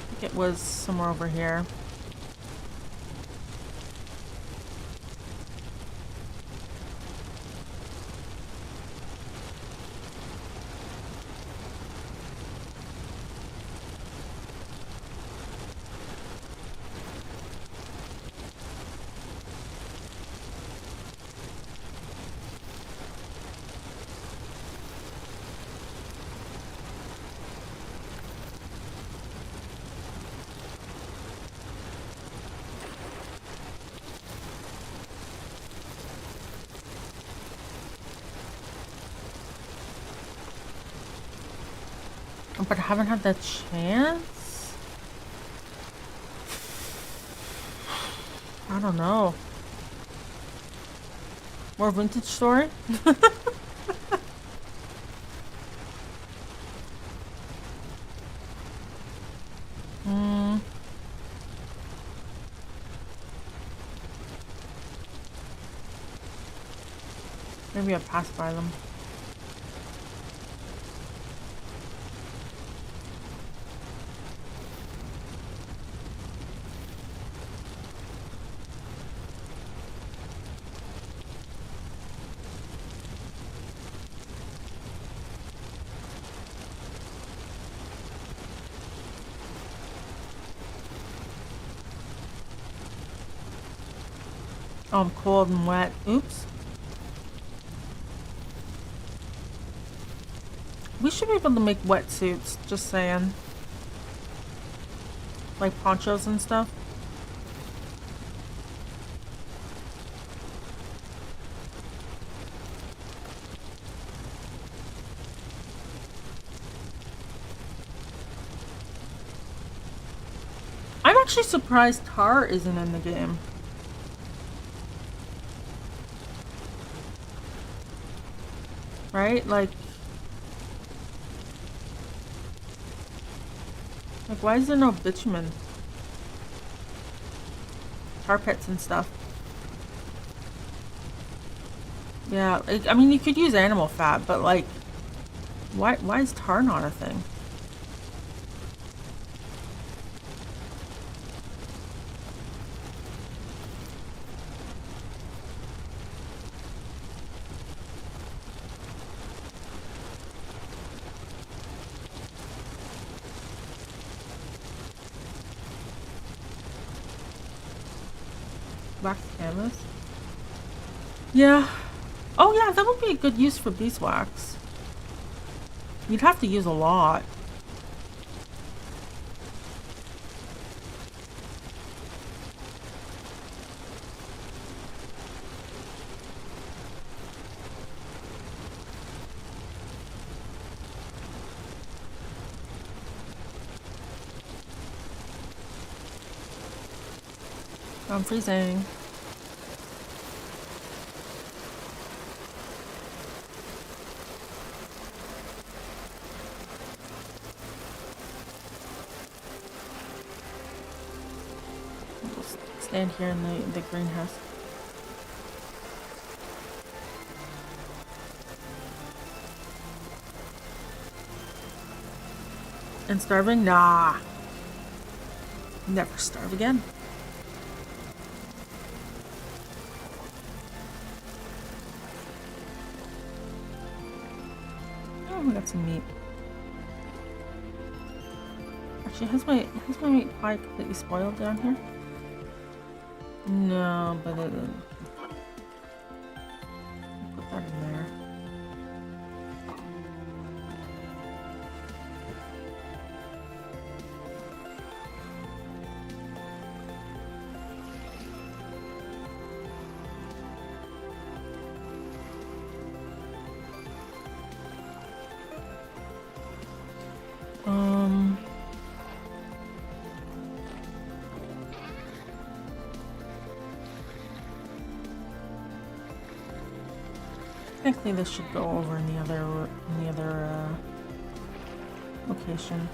I think it was somewhere over here. But I haven't had that chance. I don't know. More vintage story? Maybe I passed by them. Oh, I'm cold and wet. Oops. We should be able to make wetsuits, just saying. Like ponchos and stuff. I'm actually surprised Tar isn't in the game. Right? Like, why is there no bitumen? Tar pits and stuff. Yeah, I mean, you could use animal fat, but like, why is tar not a thing? Beeswax canvas. Yeah. Oh yeah, that would be a good use for beeswax. You'd have to use a lot. I'm freezing. Stand here in the greenhouse. And starving? Nah. Never starve again. Oh, we got some meat. Actually, has my meat pie completely spoiled down here? No, but it put that in there. Technically, this should go over in the other location.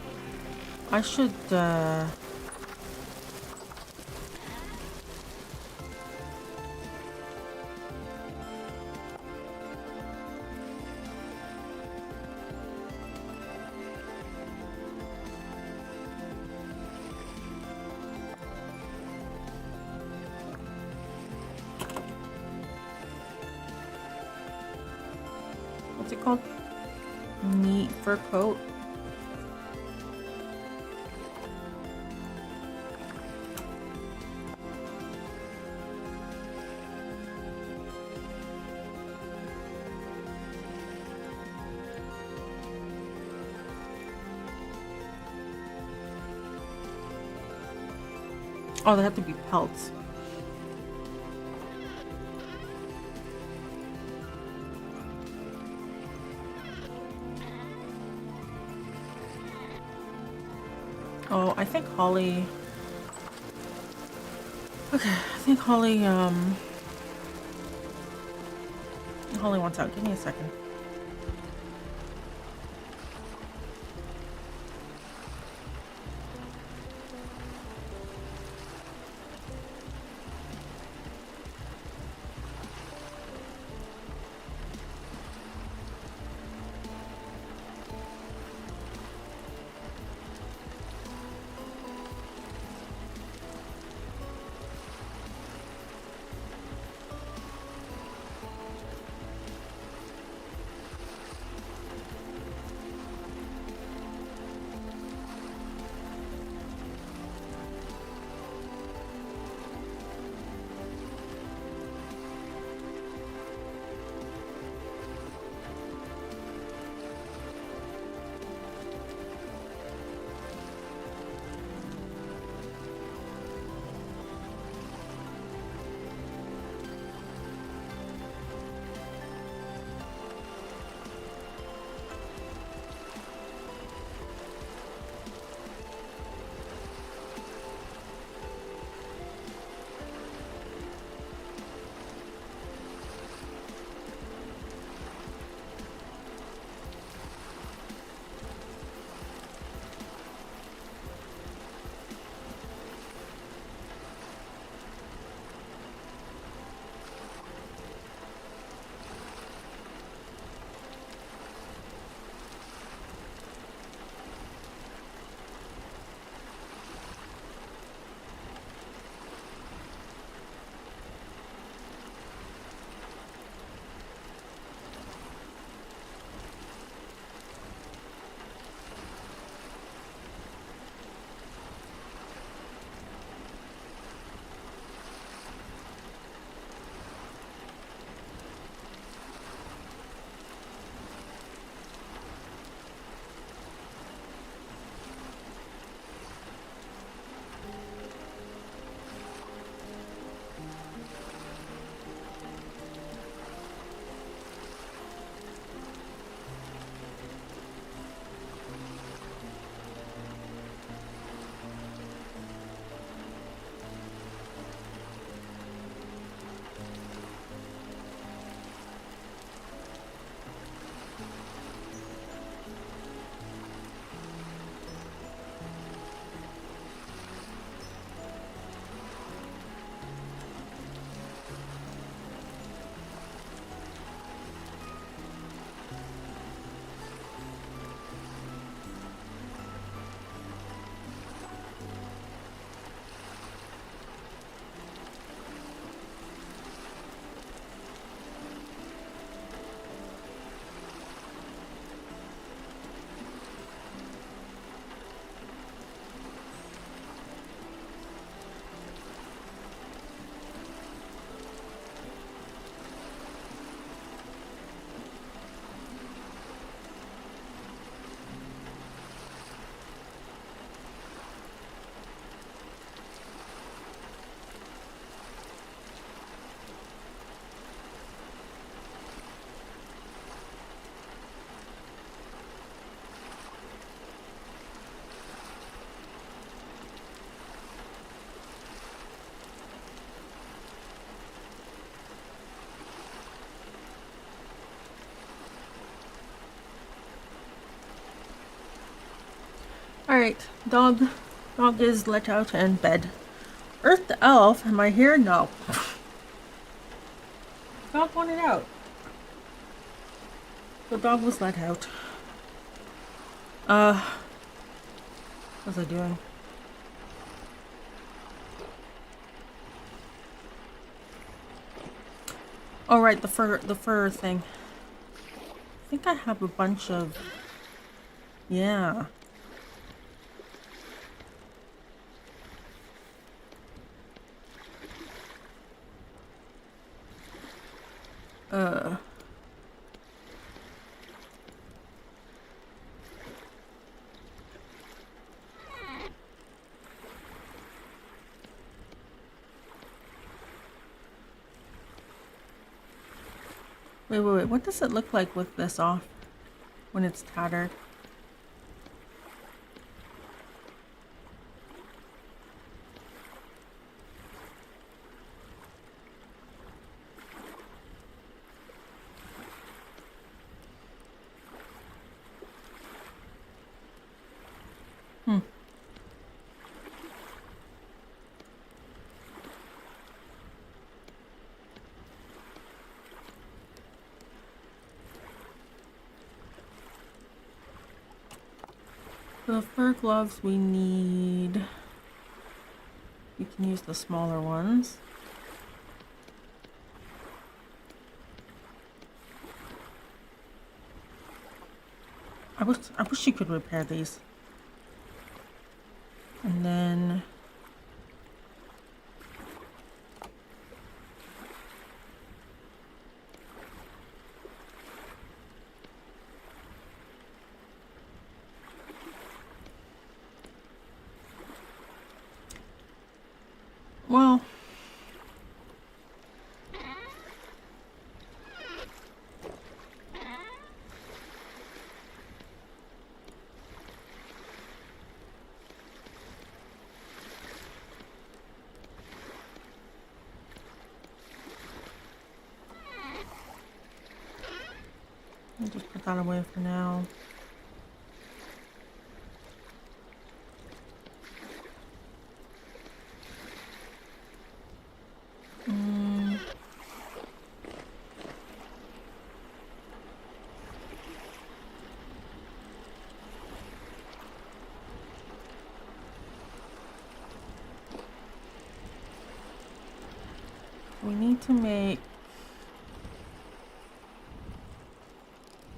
I should what's it called? Neat fur coat. Oh, they have to be pelts. Oh, I think Holly... Okay, I think Holly wants out. Give me a second. Alright, dog is let out and bed. Earth the elf, am I here? No. Dog wanted out. The dog was let out. What was I doing? Oh right, the fur thing. I think I have a bunch of... Yeah. Wait, what does it look like with this off when it's tattered? For the fur gloves we need... You can use the smaller ones. I wish you could repair these. And then... Well... I'll just put that away for now. We need to make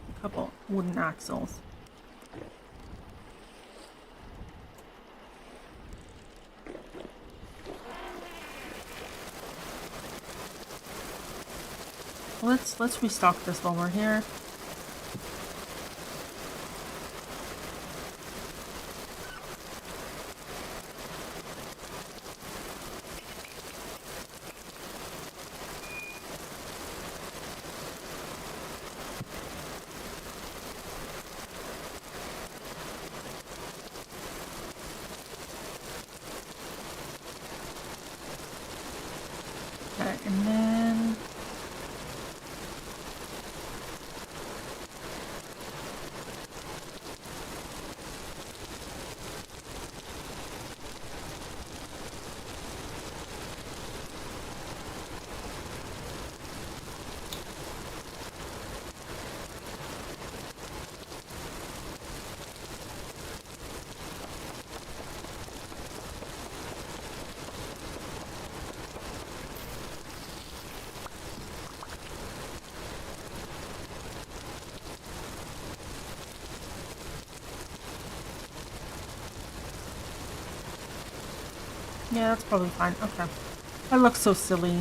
a couple wooden axles. Let's restock this while we're here. Okay, and then yeah, that's probably fine. Okay. That looks so silly.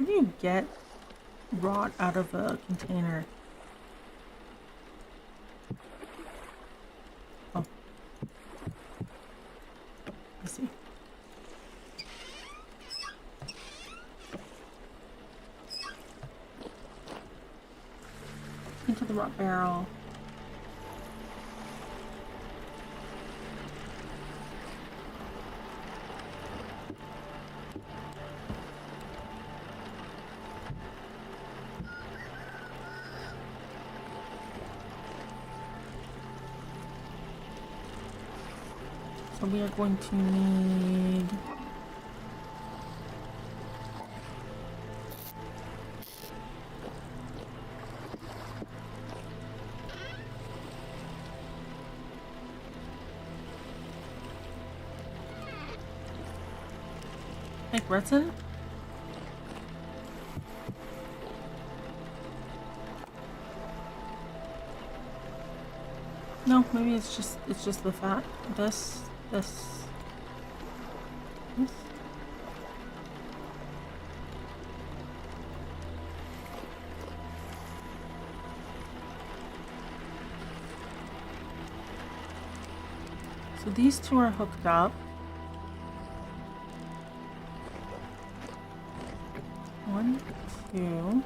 do you get rot out of a container? Oh. I see. Into the rot barrel. So we are going to need like resin? No, maybe it's just the fat. This. So these two are hooked up. One, two.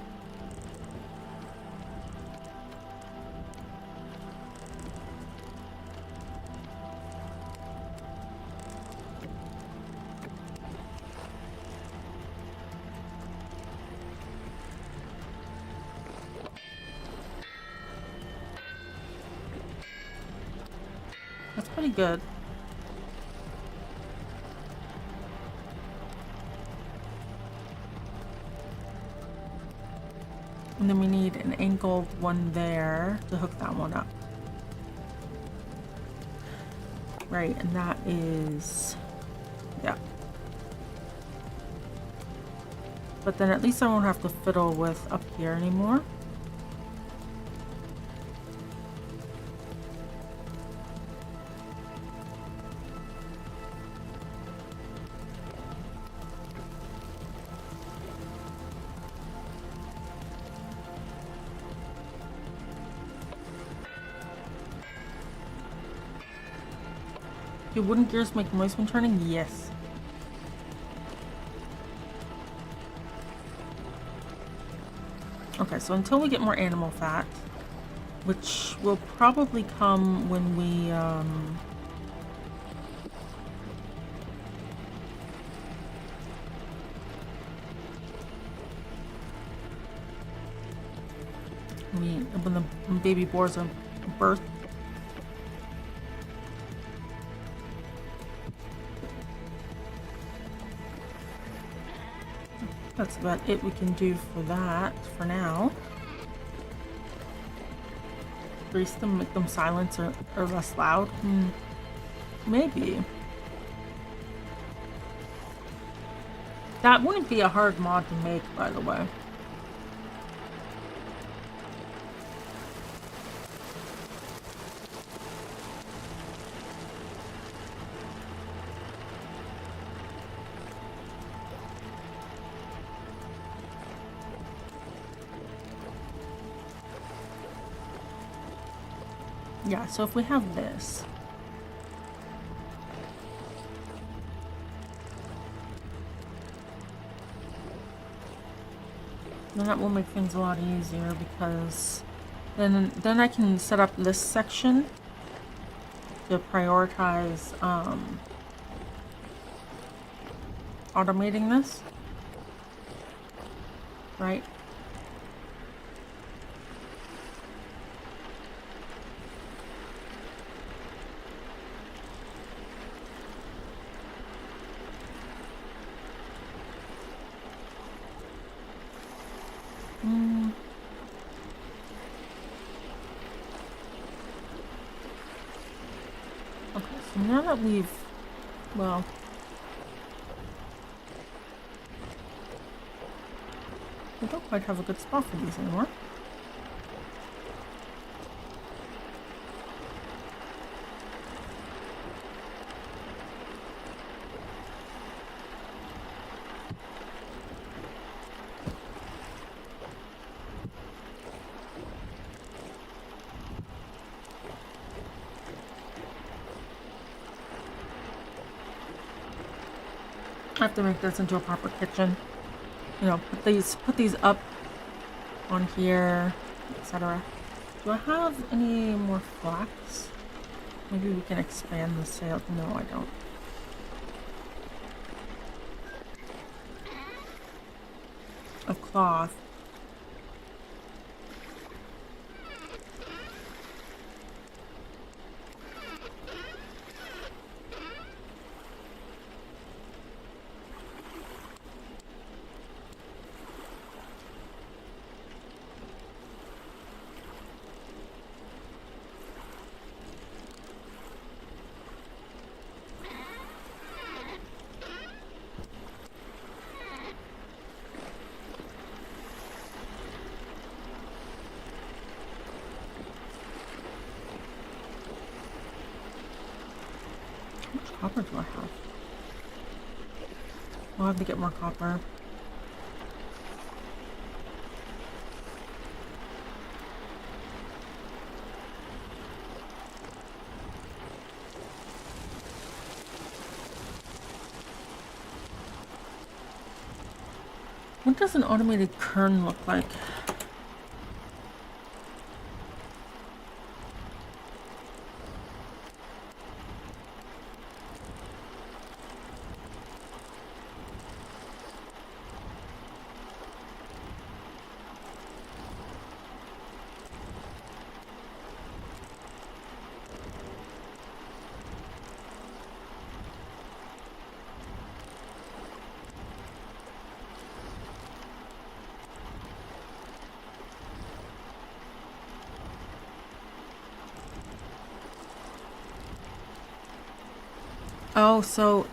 That's pretty good. And then we need an angled one there to hook that one up. Right, and that is, yeah. But then at least I won't have to fiddle with up here anymore. Do wooden gears make noise when turning? Yes. Okay, so until we get more animal fat, which will probably come when we when the baby boars are birthed. That's about it we can do for that for now. Grease them, make them silent or less loud? Maybe. That wouldn't be a hard mod to make, by the way. Yeah, so if we have this. Then that will make things a lot easier because then I can set up this section to prioritize automating this. Right? Okay, so now that we've, well, we don't quite have a good spot for these anymore. I have to make this into a proper kitchen. You know, put these up on here, etc. Do I have any more flax? Maybe we can expand the sale. No, I don't. Of cloth. How much copper do I have? I'll have to get more copper. What does an automated kern look like? Oh, so,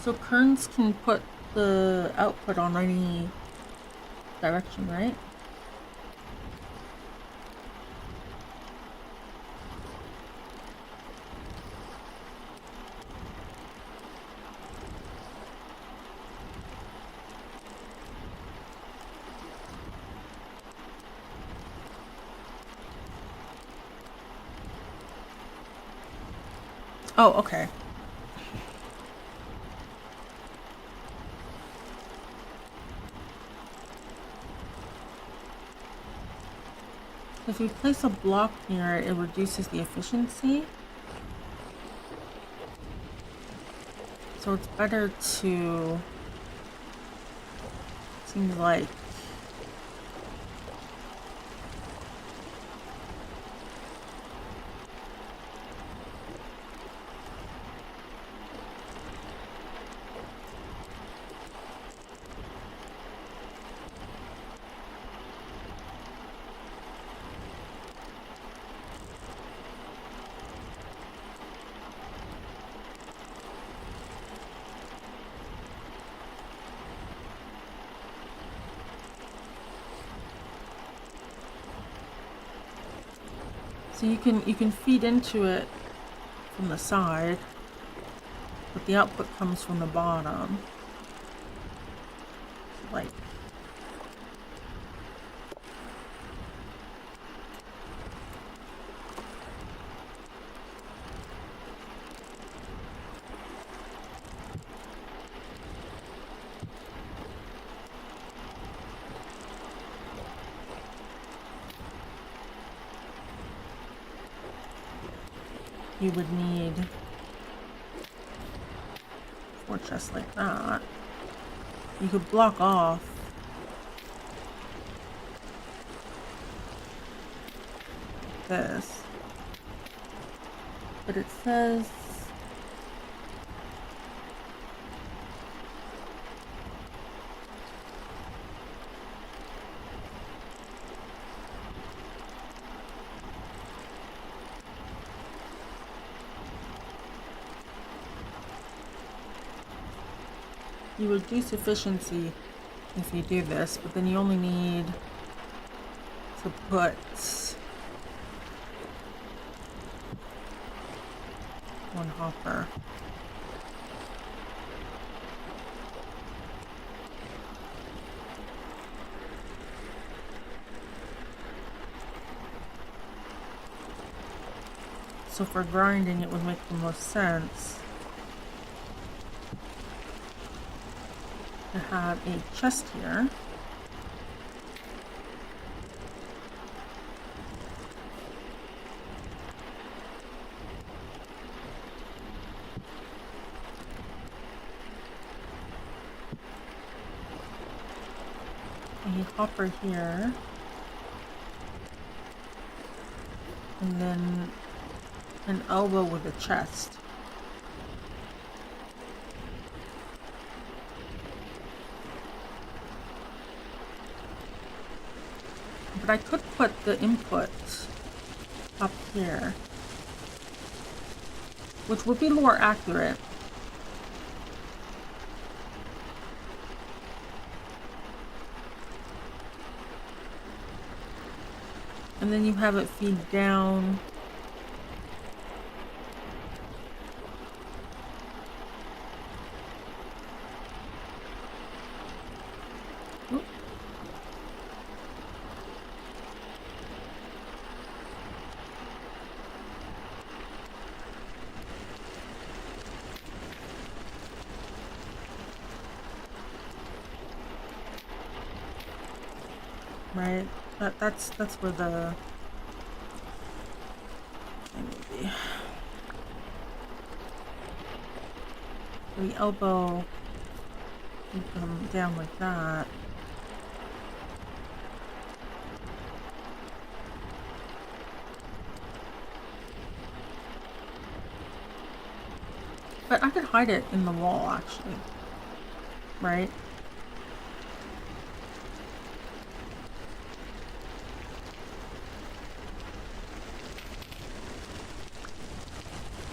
so kerns can put the output on any direction, right? Oh, okay. If we place a block near it, it reduces the efficiency. So it's better to, seems like, so you can feed into it from the side, but the output comes from the bottom. Like, you would need 4 chests like that. You could block off this, but it says you reduce efficiency if you do this, but then you only need to put one hopper. So for grinding, it would make the most sense to have a chest here. A hopper here. And then an elbow with a chest. But I could put the input up here, which would be more accurate. And then you have it feed down. Oop. Right? That's where the elbow would come down like that. But I could hide it in the wall, actually. Right?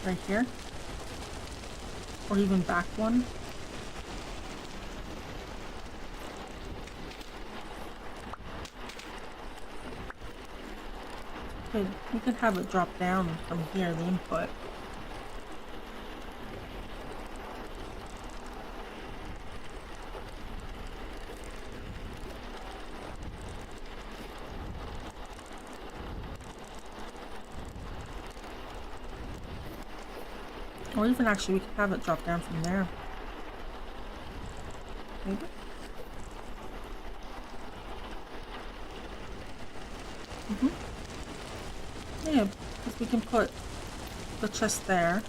Right here. Or even back one. We could have it drop down from here, the input. Or even actually we could have it drop down from there. Maybe? Yeah, because we can put the chest there.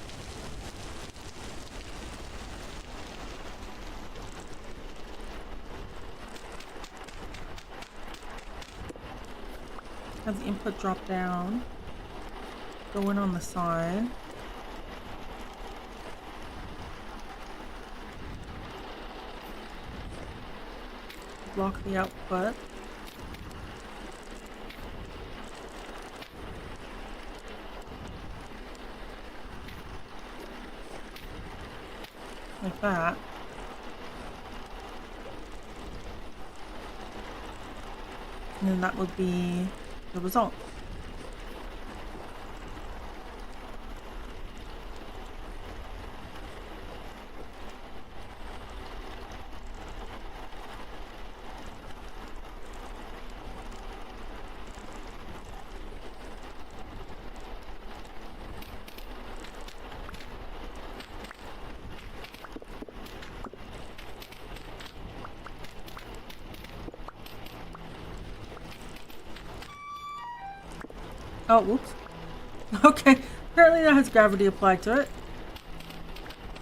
Have the input drop down. Go in on the side. Block the output. Like that. And then that would be the result. Oh, whoops. Okay, apparently that has gravity applied to it.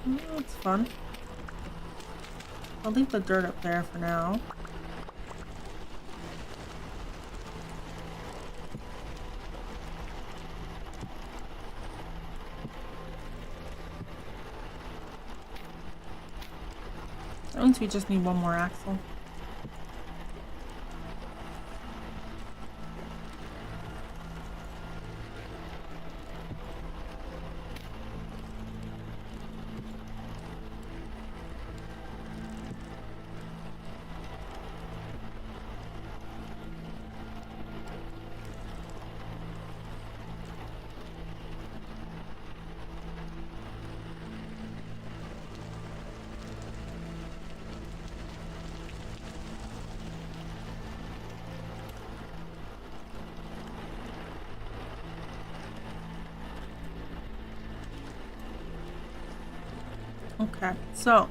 Oh, that's fun. I'll leave the dirt up there for now. That means we just need one more axle. Okay, so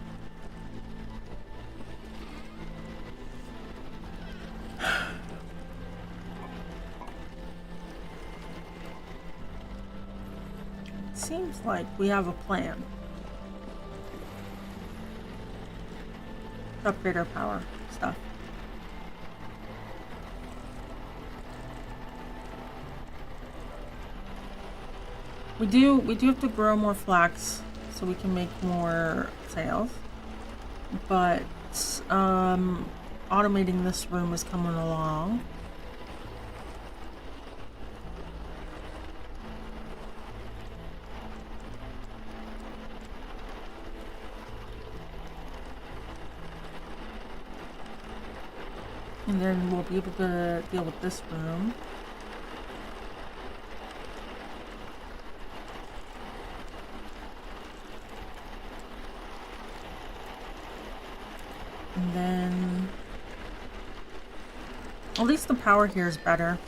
seems like we have a plan to upgrade our power stuff. We do have to grow more flax so we can make more sails, but automating this room is coming along. And then we'll be able to deal with this room. And then at least the power here is better.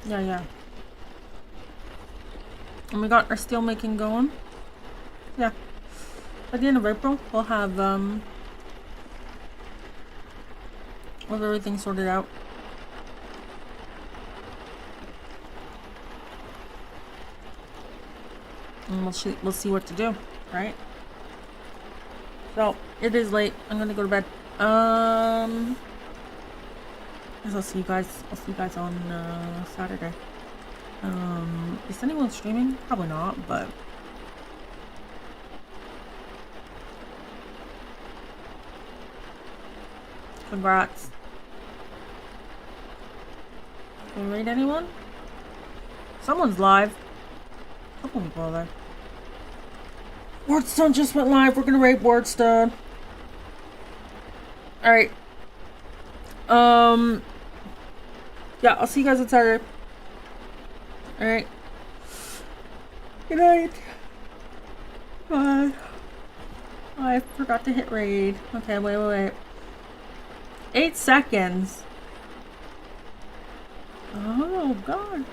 Yeah. And we got our steel making going. Yeah. By the end of April, we'll have everything sorted out. And we'll see what to do, right? So it is late. I'm gonna go to bed. Guess I'll see you guys on Saturday. Is anyone streaming? Probably not, but congrats. Can we raid anyone? Someone's live. A couple people are live. Wardstone just went live. We're gonna raid Wardstone. Alright. Yeah, I'll see you guys on Saturday. Alright. Good night. Bye. Oh, I forgot to hit raid. Okay, wait. 8 seconds. Oh, God.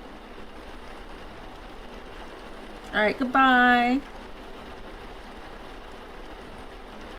Alright, goodbye.